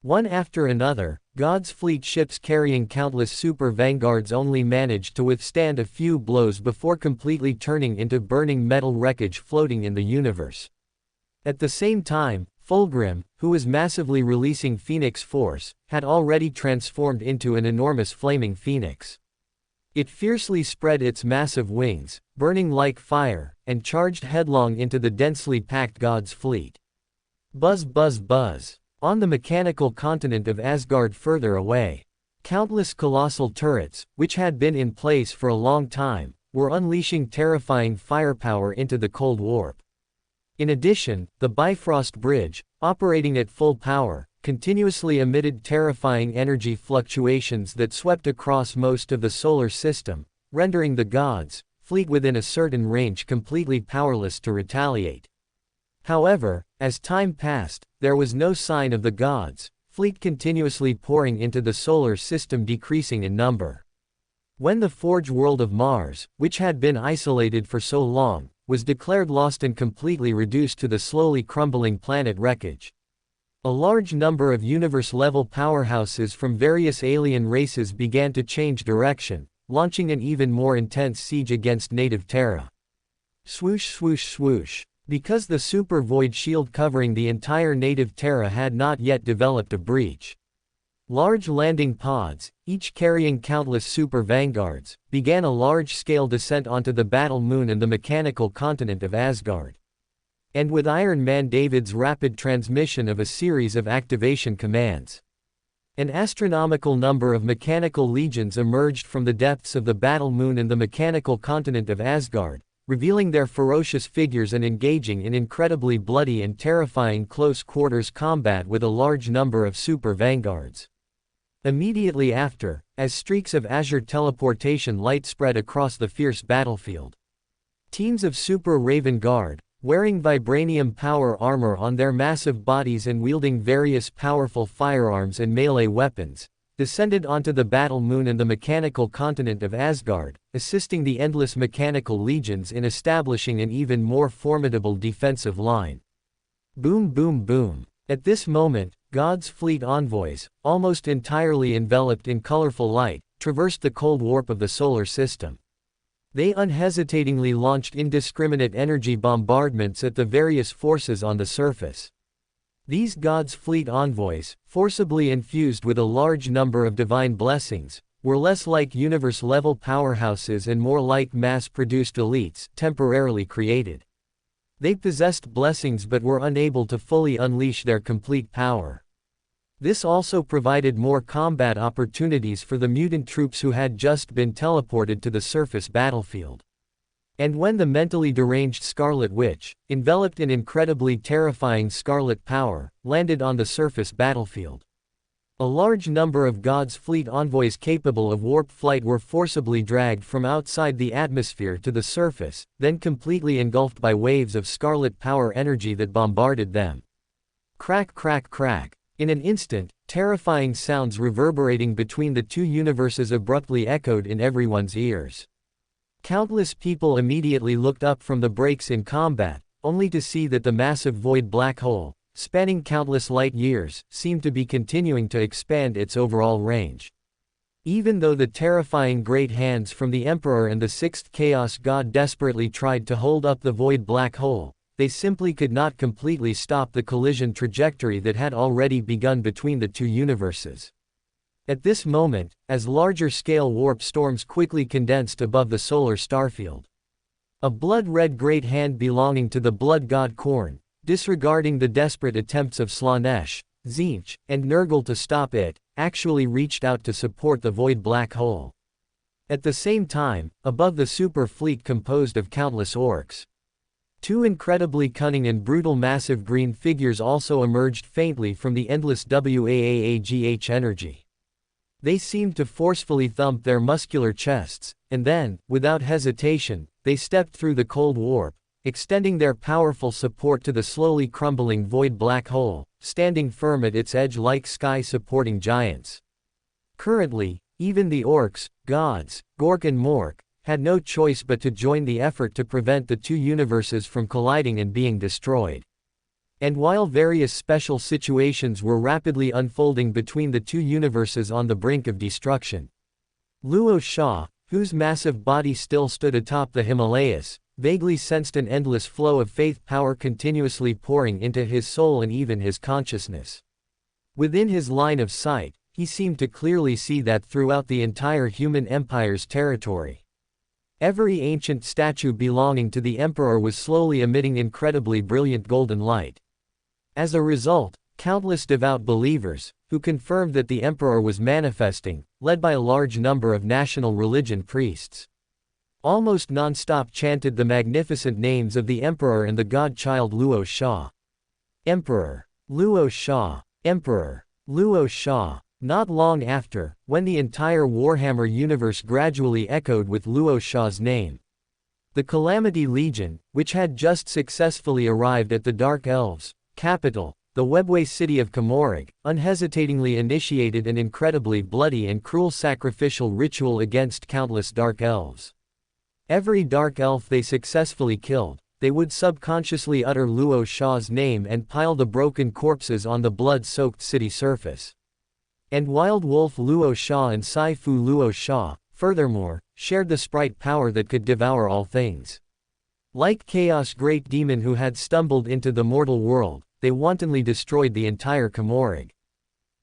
One after another, God's fleet ships carrying countless super vanguards only managed to withstand a few blows before completely turning into burning metal wreckage floating in the universe. At the same time, Fulgrim, who was massively releasing Phoenix Force, had already transformed into an enormous flaming phoenix. It fiercely spread its massive wings, burning like fire, and charged headlong into the densely packed God's fleet. Buzz buzz buzz. On the mechanical continent of Asgard further away, countless colossal turrets, which had been in place for a long time, were unleashing terrifying firepower into the cold warp. In addition, the Bifrost Bridge, operating at full power, continuously emitted terrifying energy fluctuations that swept across most of the solar system, rendering the gods' fleet within a certain range completely powerless to retaliate. However, as time passed, there was no sign of the gods' fleet continuously pouring into the solar system decreasing in number. When the Forge world of Mars, which had been isolated for so long, was declared lost and completely reduced to the slowly crumbling planet wreckage, a large number of universe-level powerhouses from various alien races began to change direction, launching an even more intense siege against native Terra. Swoosh swoosh swoosh. Because the super void shield covering the entire native Terra had not yet developed a breach, large landing pods, each carrying countless super vanguards, began a large-scale descent onto the battle moon and the mechanical continent of Asgard. And with Iron Man David's rapid transmission of a series of activation commands, an astronomical number of mechanical legions emerged from the depths of the battle moon and the mechanical continent of Asgard, revealing their ferocious figures and engaging in incredibly bloody and terrifying close-quarters combat with a large number of super vanguards. Immediately after, as streaks of azure teleportation light spread across the fierce battlefield, teams of Super Raven Guard, wearing vibranium power armor on their massive bodies and wielding various powerful firearms and melee weapons, descended onto the battle moon and the mechanical continent of Asgard, assisting the endless mechanical legions in establishing an even more formidable defensive line. Boom boom boom. At this moment, God's fleet envoys, almost entirely enveloped in colorful light, traversed the cold warp of the solar system. They unhesitatingly launched indiscriminate energy bombardments at the various forces on the surface. These God's fleet envoys, forcibly infused with a large number of divine blessings, were less like universe-level powerhouses and more like mass-produced elites, temporarily created. They possessed blessings but were unable to fully unleash their complete power. This also provided more combat opportunities for the mutant troops who had just been teleported to the surface battlefield. And when the mentally deranged Scarlet Witch, enveloped in incredibly terrifying scarlet power, landed on the surface battlefield, a large number of God's fleet envoys capable of warp flight were forcibly dragged from outside the atmosphere to the surface, then completely engulfed by waves of scarlet power energy that bombarded them. Crack crack crack. In an instant, terrifying sounds reverberating between the two universes abruptly echoed in everyone's ears. Countless people immediately looked up from the breaks in combat, only to see that the massive void black hole, spanning countless light years, seemed to be continuing to expand its overall range. Even though the terrifying great hands from the Emperor and the sixth Chaos God desperately tried to hold up the void black hole, they simply could not completely stop the collision trajectory that had already begun between the two universes. At this moment, as larger-scale warp storms quickly condensed above the solar starfield, a blood-red great hand belonging to the blood god Khorne, disregarding the desperate attempts of Slaanesh, Tzeentch, and Nurgle to stop it, actually reached out to support the void black hole. At the same time, above the super fleet composed of countless orcs, two incredibly cunning and brutal massive green figures also emerged faintly from the endless WAAAGH energy. They seemed to forcefully thump their muscular chests, and then, without hesitation, they stepped through the cold warp, extending their powerful support to the slowly crumbling void black hole, standing firm at its edge like sky-supporting giants. Currently, even the orcs, gods, Gork and Mork, had no choice but to join the effort to prevent the two universes from colliding and being destroyed. And while various special situations were rapidly unfolding between the two universes on the brink of destruction, Luo Sha, whose massive body still stood atop the Himalayas, vaguely sensed an endless flow of faith power continuously pouring into his soul and even his consciousness. Within his line of sight, he seemed to clearly see that throughout the entire human empire's territory, every ancient statue belonging to the Emperor was slowly emitting incredibly brilliant golden light. As a result, countless devout believers, who confirmed that the Emperor was manifesting, led by a large number of national religion priests, almost non-stop chanted the magnificent names of the Emperor and the god-child Luo Sha. Emperor. Luo Sha. Emperor. Luo Sha. Not long after, when the entire Warhammer universe gradually echoed with Luo Sha's name, the Calamity Legion, which had just successfully arrived at the Dark Elves' capital, the webway city of Comorig, unhesitatingly initiated an incredibly bloody and cruel sacrificial ritual against countless Dark Elves. Every Dark Elf they successfully killed, they would subconsciously utter Luo Sha's name and pile the broken corpses on the blood-soaked city surface. And Wild Wolf Luo Sha and Sai-Fu Luo Sha, furthermore, shared the sprite power that could devour all things. Like Chaos Great Demon who had stumbled into the mortal world, they wantonly destroyed the entire Comorig.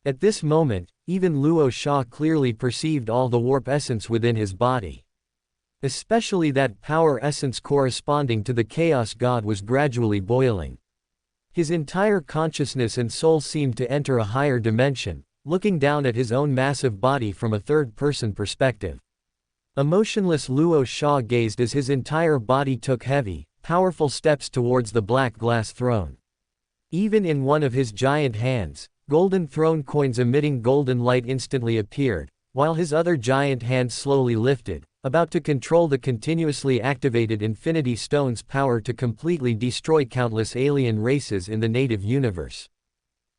At this moment, even Luo Sha clearly perceived all the warp essence within his body. Especially that power essence corresponding to the Chaos God was gradually boiling. His entire consciousness and soul seemed to enter a higher dimension, looking down at his own massive body from a third-person perspective. Emotionless Luo Sha gazed as his entire body took heavy, powerful steps towards the black glass throne. Even in one of his giant hands, golden throne coins emitting golden light instantly appeared, while his other giant hand slowly lifted, about to control the continuously activated Infinity Stone's power to completely destroy countless alien races in the native universe.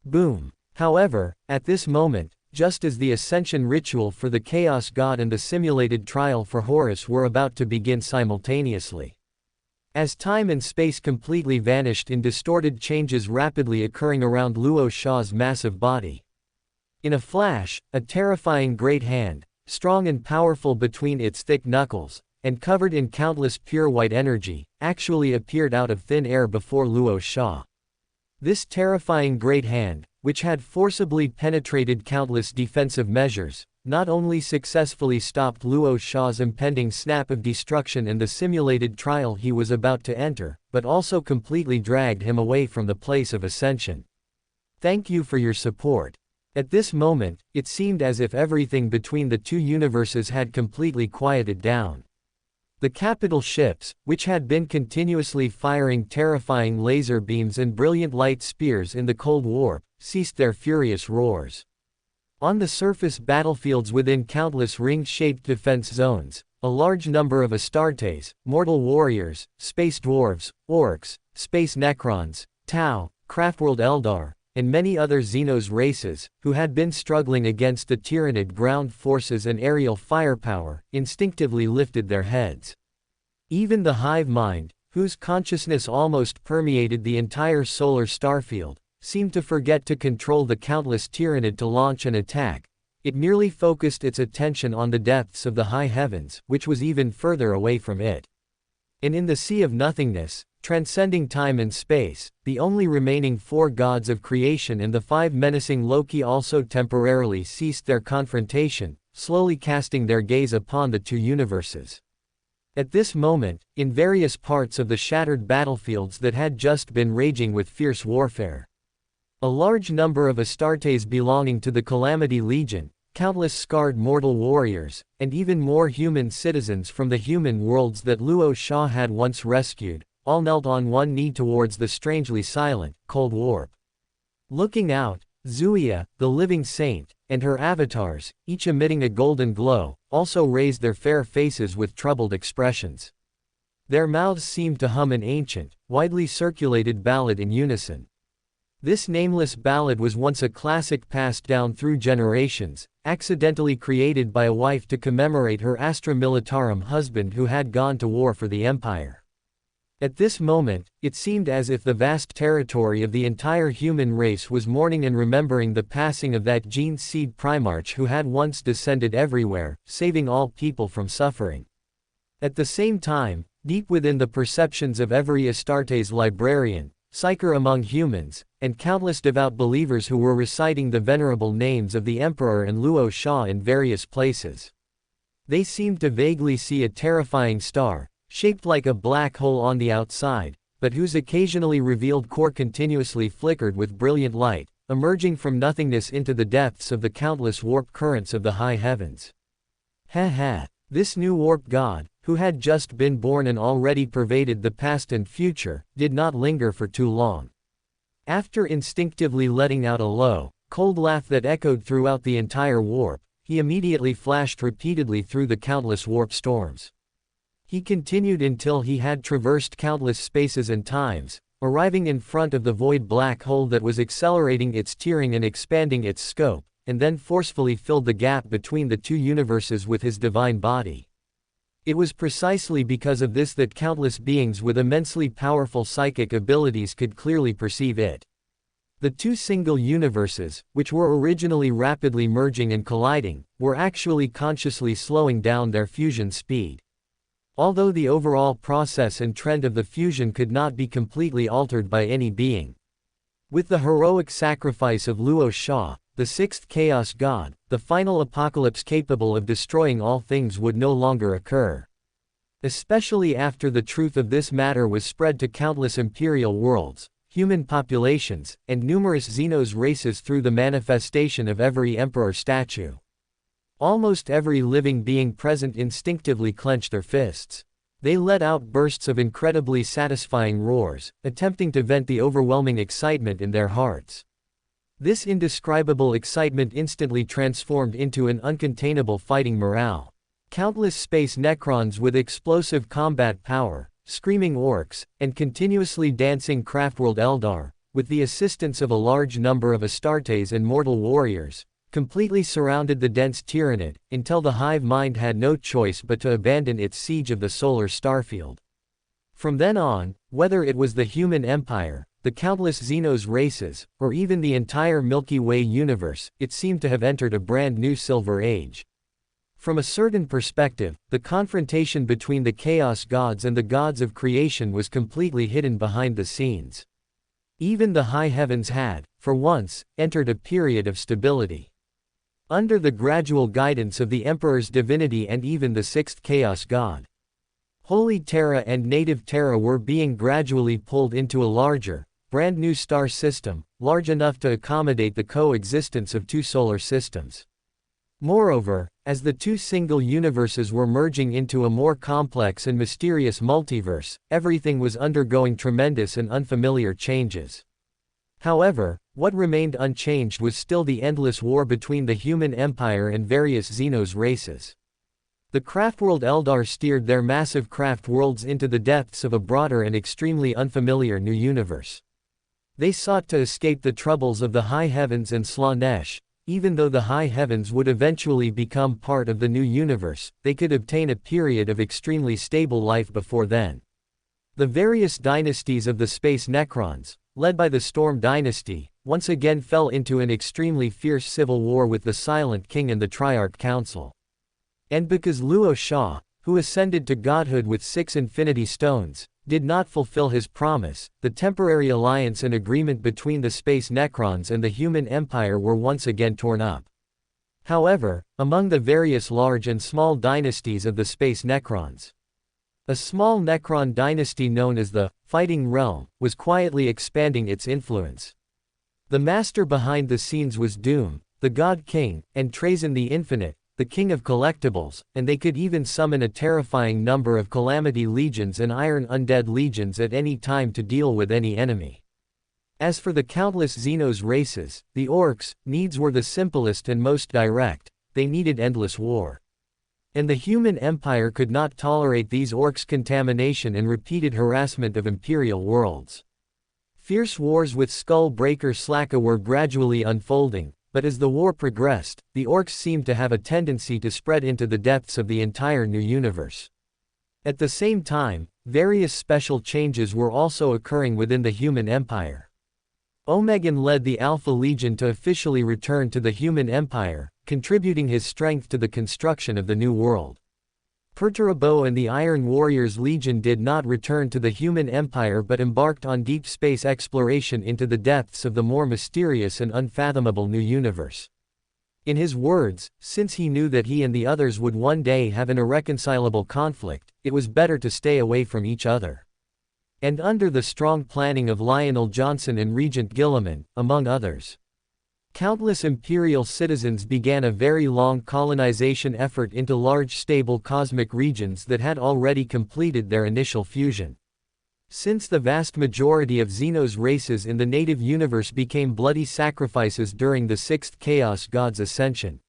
Boom. However, at this moment, just as the Ascension ritual for the Chaos God and the simulated trial for Horus were about to begin simultaneously, as time and space completely vanished in distorted changes rapidly occurring around Luo Sha's massive body. In a flash, a terrifying great hand, strong and powerful between its thick knuckles, and covered in countless pure white energy, actually appeared out of thin air before Luo Sha. This terrifying great hand, which had forcibly penetrated countless defensive measures, not only successfully stopped Luo Sha's impending snap of destruction and the simulated trial he was about to enter, but also completely dragged him away from the place of ascension. Thank you for your support. At this moment, it seemed as if everything between the two universes had completely quieted down. The capital ships, which had been continuously firing terrifying laser beams and brilliant light spears in the cold warp, ceased their furious roars. On the surface battlefields within countless ring-shaped defense zones, a large number of Astartes, mortal warriors, space dwarves, orcs, space necrons, Tau, Craftworld Eldar, and many other Xenos races, who had been struggling against the Tyranid ground forces and aerial firepower, instinctively lifted their heads. Even the hive mind, whose consciousness almost permeated the entire solar starfield, seemed to forget to control the countless tyrannid to launch an attack. It merely focused its attention on the depths of the high heavens, which was even further away from it. And in the sea of nothingness, transcending time and space, the only remaining four gods of creation and the five menacing Loki also temporarily ceased their confrontation, slowly casting their gaze upon the two universes. At this moment, in various parts of the shattered battlefields that had just been raging with fierce warfare, a large number of Astartes belonging to the Calamity Legion, countless scarred mortal warriors, and even more human citizens from the human worlds that Luo Sha had once rescued, all knelt on one knee towards the strangely silent, cold warp. Looking out, Zuia, the living saint, and her avatars, each emitting a golden glow, also raised their fair faces with troubled expressions. Their mouths seemed to hum an ancient, widely circulated ballad in unison. This nameless ballad was once a classic passed down through generations, accidentally created by a wife to commemorate her Astra Militarum husband who had gone to war for the Empire. At this moment, it seemed as if the vast territory of the entire human race was mourning and remembering the passing of that gene seed primarch who had once descended everywhere, saving all people from suffering. At the same time, deep within the perceptions of every Astartes librarian, psyker among humans, and countless devout believers who were reciting the venerable names of the Emperor and Luo Sha in various places, they seemed to vaguely see a terrifying star, shaped like a black hole on the outside, but whose occasionally revealed core continuously flickered with brilliant light, emerging from nothingness into the depths of the countless warp currents of the high heavens. This new warp god, who had just been born and already pervaded the past and future, did not linger for too long. After instinctively letting out a low, cold laugh that echoed throughout the entire warp, he immediately flashed repeatedly through the countless warp storms. He continued until he had traversed countless spaces and times, arriving in front of the void black hole that was accelerating its tearing and expanding its scope, and then forcefully filled the gap between the two universes with his divine body. It was precisely because of this that countless beings with immensely powerful psychic abilities could clearly perceive it. The two single universes, which were originally rapidly merging and colliding, were actually consciously slowing down their fusion speed. Although the overall process and trend of the fusion could not be completely altered by any being. With the heroic sacrifice of Luo Sha, the sixth chaos god, the final apocalypse capable of destroying all things would no longer occur. Especially after the truth of this matter was spread to countless imperial worlds, human populations, and numerous Xenos races through the manifestation of every emperor statue. Almost every living being present instinctively clenched their fists. They let out bursts of incredibly satisfying roars, attempting to vent the overwhelming excitement in their hearts. This indescribable excitement instantly transformed into an uncontainable fighting morale. Countless space Necrons with explosive combat power, screaming orcs, and continuously dancing craftworld Eldar, with the assistance of a large number of Astartes and mortal warriors, completely surrounded the dense tyrannid, until the hive mind had no choice but to abandon its siege of the solar starfield. From then on, whether it was the human empire, the countless Xenos races, or even the entire Milky Way universe, it seemed to have entered a brand new Silver Age. From a certain perspective, the confrontation between the Chaos Gods and the gods of creation was completely hidden behind the scenes. Even the high heavens had, for once, entered a period of stability. Under the gradual guidance of the Emperor's divinity and even the sixth Chaos God, Holy Terra and Native Terra were being gradually pulled into a larger, brand new star system, large enough to accommodate the coexistence of two solar systems. Moreover, as the two single universes were merging into a more complex and mysterious multiverse, everything was undergoing tremendous and unfamiliar changes. However, what remained unchanged was still the endless war between the human empire and various Xenos races. The craftworld Eldar steered their massive craft worlds into the depths of a broader and extremely unfamiliar new universe. They sought to escape the troubles of the high heavens and Slanesh. Even though the high heavens would eventually become part of the new universe, they could obtain a period of extremely stable life before then. The various dynasties of the space Necrons, led by the Storm Dynasty, once again fell into an extremely fierce civil war with the Silent King and the Triarch Council. And because Luo Sha, who ascended to godhood with 6 Infinity Stones, did not fulfill his promise, the temporary alliance and agreement between the Space Necrons and the Human Empire were once again torn up. However, among the various large and small dynasties of the Space Necrons, a small Necron dynasty known as the Fighting Realm was quietly expanding its influence. The master behind the scenes was Doom, the God King, and Trazyn the Infinite, the King of Collectibles, and they could even summon a terrifying number of Calamity Legions and Iron Undead Legions at any time to deal with any enemy. As for the countless Xenos races, the Orcs' needs were the simplest and most direct. They needed endless war. And the Human Empire could not tolerate these Orcs' contamination and repeated harassment of Imperial worlds. Fierce wars with Skull Breaker Slacka were gradually unfolding, but as the war progressed, the Orcs seemed to have a tendency to spread into the depths of the entire new universe. At the same time, various special changes were also occurring within the Human Empire. Omegan led the Alpha Legion to officially return to the Human Empire, contributing his strength to the construction of the New World. Perturabo and the Iron Warriors Legion did not return to the Human Empire but embarked on deep space exploration into the depths of the more mysterious and unfathomable new universe. In his words, since he knew that he and the others would one day have an irreconcilable conflict, it was better to stay away from each other. And under the strong planning of Lionel Johnson and Regent Gilliman, among others, countless Imperial citizens began a very long colonization effort into large stable cosmic regions that had already completed their initial fusion. Since the vast majority of Xenos races in the native universe became bloody sacrifices during the 6th Chaos God's ascension,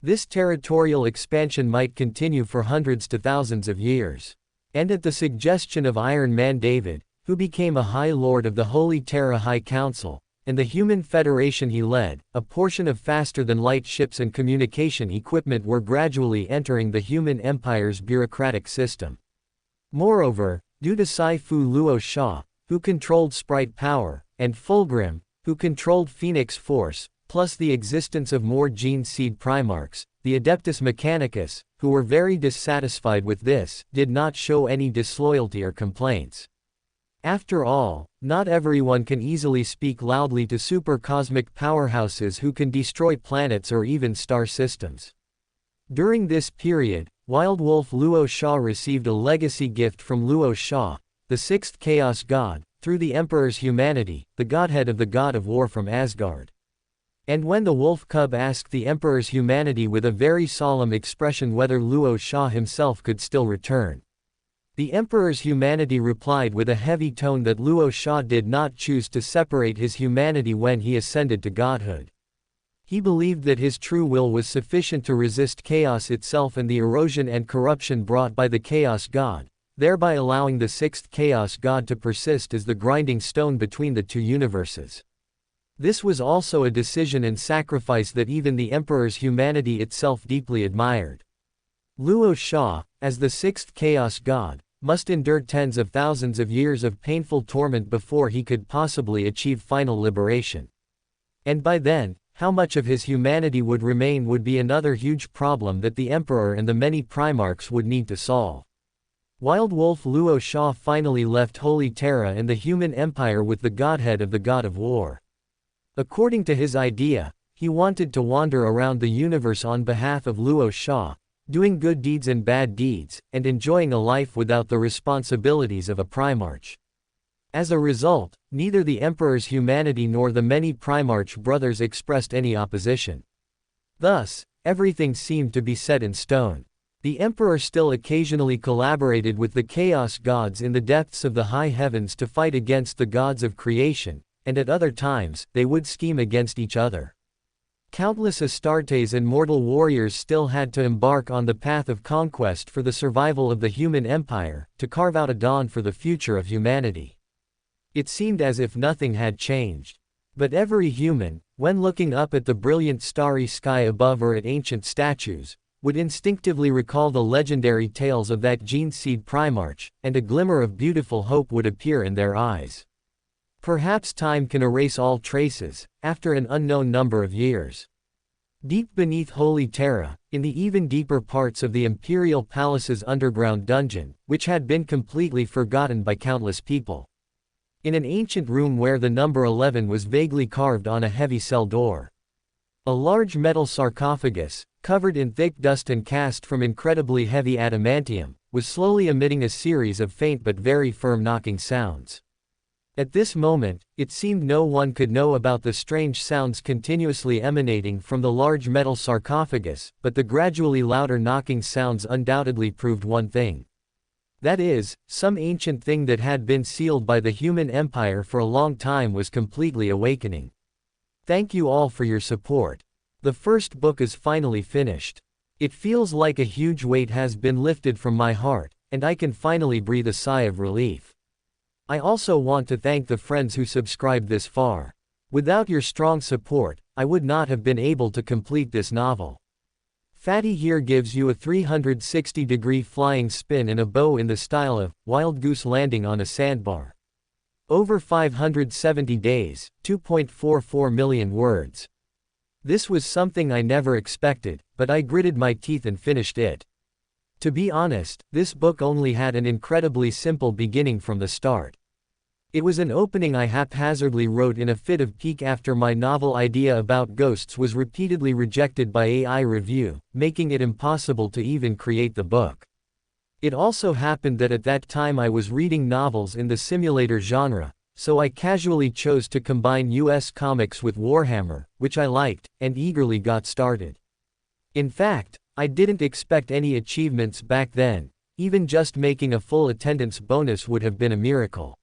this territorial expansion might continue for hundreds to thousands of years. And at the suggestion of Iron Man David, who became a High Lord of the Holy Terra High Council, and the Human Federation he led, a portion of faster-than-light ships and communication equipment were gradually entering the Human Empire's bureaucratic system. Moreover, due to Sai-Fu Luo Sha, who controlled Sprite Power, and Fulgrim, who controlled Phoenix Force, plus the existence of more Gene Seed Primarchs, the Adeptus Mechanicus, who were very dissatisfied with this, did not show any disloyalty or complaints. After all, not everyone can easily speak loudly to super-cosmic powerhouses who can destroy planets or even star systems. During this period, Wild Wolf Luo Sha received a legacy gift from Luo Sha, the 6th Chaos God, through the Emperor's humanity, the godhead of the God of War from Asgard. And when the wolf cub asked the Emperor's humanity with a very solemn expression whether Luo Sha himself could still return, the Emperor's humanity replied with a heavy tone that Luo Sha did not choose to separate his humanity when he ascended to godhood. He believed that his true will was sufficient to resist chaos itself and the erosion and corruption brought by the Chaos God, thereby allowing the 6th Chaos God to persist as the grinding stone between the two universes. This was also a decision and sacrifice that even the Emperor's humanity itself deeply admired. Luo Sha, as the 6th Chaos God, must endure tens of thousands of years of painful torment before he could possibly achieve final liberation. And by then, how much of his humanity would remain would be another huge problem that the Emperor and the many Primarchs would need to solve. Wild Wolf Luo Sha finally left Holy Terra and the Human Empire with the godhead of the God of War. According to his idea, he wanted to wander around the universe on behalf of Luo Sha, doing good deeds and bad deeds, and enjoying a life without the responsibilities of a Primarch. As a result, neither the Emperor's humanity nor the many Primarch brothers expressed any opposition. Thus, everything seemed to be set in stone. The Emperor still occasionally collaborated with the Chaos Gods in the depths of the high heavens to fight against the gods of creation, and at other times, they would scheme against each other. Countless Astartes and mortal warriors still had to embark on the path of conquest for the survival of the Human Empire, to carve out a dawn for the future of humanity. It seemed as if nothing had changed. But every human, when looking up at the brilliant starry sky above or at ancient statues, would instinctively recall the legendary tales of that Gene Seed Primarch, and a glimmer of beautiful hope would appear in their eyes. Perhaps time can erase all traces, after an unknown number of years. Deep beneath Holy Terra, in the even deeper parts of the Imperial Palace's underground dungeon, which had been completely forgotten by countless people. In an ancient room where the number 11 was vaguely carved on a heavy cell door. A large metal sarcophagus, covered in thick dust and cast from incredibly heavy adamantium, was slowly emitting a series of faint but very firm knocking sounds. At this moment, it seemed no one could know about the strange sounds continuously emanating from the large metal sarcophagus, but the gradually louder knocking sounds undoubtedly proved one thing. That is, some ancient thing that had been sealed by the human empire for a long time was completely awakening. Thank you all for your support. The first book is finally finished. It feels like a huge weight has been lifted from my heart, and I can finally breathe a sigh of relief. I also want to thank the friends who subscribed this far. Without your strong support, I would not have been able to complete this novel. Fatty here gives you a 360-degree flying spin and a bow in the style of Wild Goose landing on a sandbar. Over 570 days, 2.44 million words. This was something I never expected, but I gritted my teeth and finished it. To be honest, this book only had an incredibly simple beginning from the start. It was an opening I haphazardly wrote in a fit of pique after my novel idea about ghosts was repeatedly rejected by AI review, making it impossible to even create the book. It also happened that at that time I was reading novels in the simulator genre, so I casually chose to combine US comics with Warhammer, which I liked, and eagerly got started. In fact, I didn't expect any achievements back then, even just making a full attendance bonus would have been a miracle.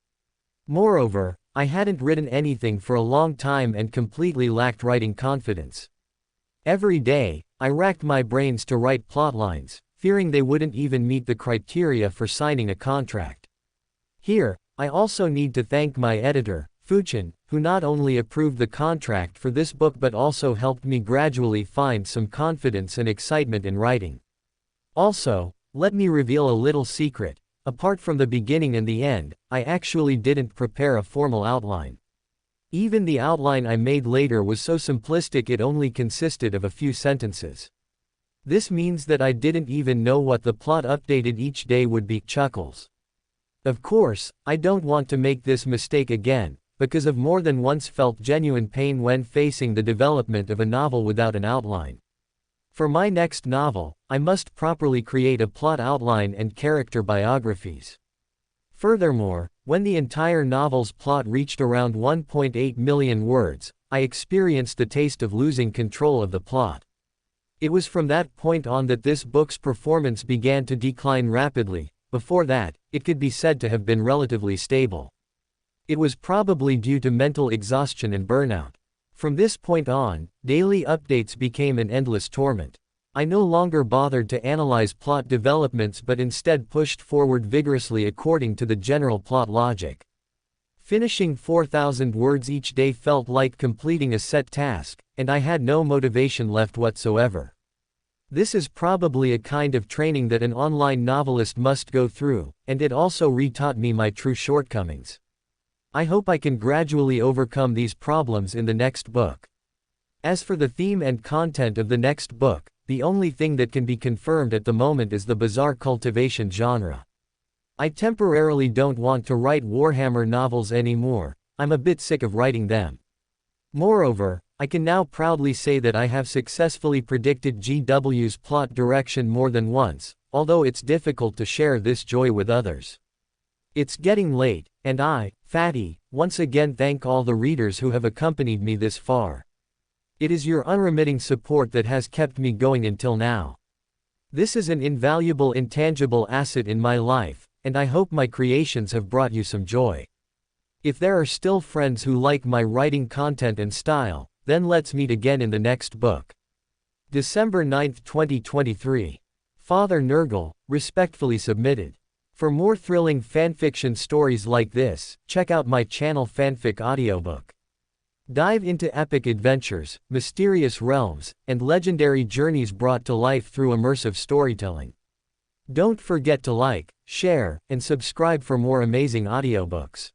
Moreover, I hadn't written anything for a long time and completely lacked writing confidence. Every day, I racked my brains to write plotlines, fearing they wouldn't even meet the criteria for signing a contract. Here, I also need to thank my editor, Fuchin, who not only approved the contract for this book but also helped me gradually find some confidence and excitement in writing. Also, let me reveal a little secret. Apart from the beginning and the end, I actually didn't prepare a formal outline. Even the outline I made later was so simplistic it only consisted of a few sentences. This means that I didn't even know what the plot updated each day would be. Chuckles. Of course, I don't want to make this mistake again, because I've more than once felt genuine pain when facing the development of a novel without an outline. For my next novel, I must properly create a plot outline and character biographies. Furthermore, when the entire novel's plot reached around 1.8 million words, I experienced the taste of losing control of the plot. It was from that point on that this book's performance began to decline rapidly. Before that, it could be said to have been relatively stable. It was probably due to mental exhaustion and burnout. From this point on, daily updates became an endless torment. I no longer bothered to analyze plot developments but instead pushed forward vigorously according to the general plot logic. Finishing 4,000 words each day felt like completing a set task, and I had no motivation left whatsoever. This is probably a kind of training that an online novelist must go through, and it also re-taught me my true shortcomings. I hope I can gradually overcome these problems in the next book. As for the theme and content of the next book, the only thing that can be confirmed at the moment is the bizarre cultivation genre. I temporarily don't want to write Warhammer novels anymore, I'm a bit sick of writing them. Moreover, I can now proudly say that I have successfully predicted GW's plot direction more than once, although it's difficult to share this joy with others. It's getting late, and I, Fatty, once again thank all the readers who have accompanied me this far. It is your unremitting support that has kept me going until now. This is an invaluable intangible asset in my life, and I hope my creations have brought you some joy. If there are still friends who like my writing content and style, then let's meet again in the next book. December 9, 2023. Father Nurgle, respectfully submitted. For more thrilling fanfiction stories like this, check out my channel Fanfic Audiobook. Dive into epic adventures, mysterious realms, and legendary journeys brought to life through immersive storytelling. Don't forget to like, share, and subscribe for more amazing audiobooks.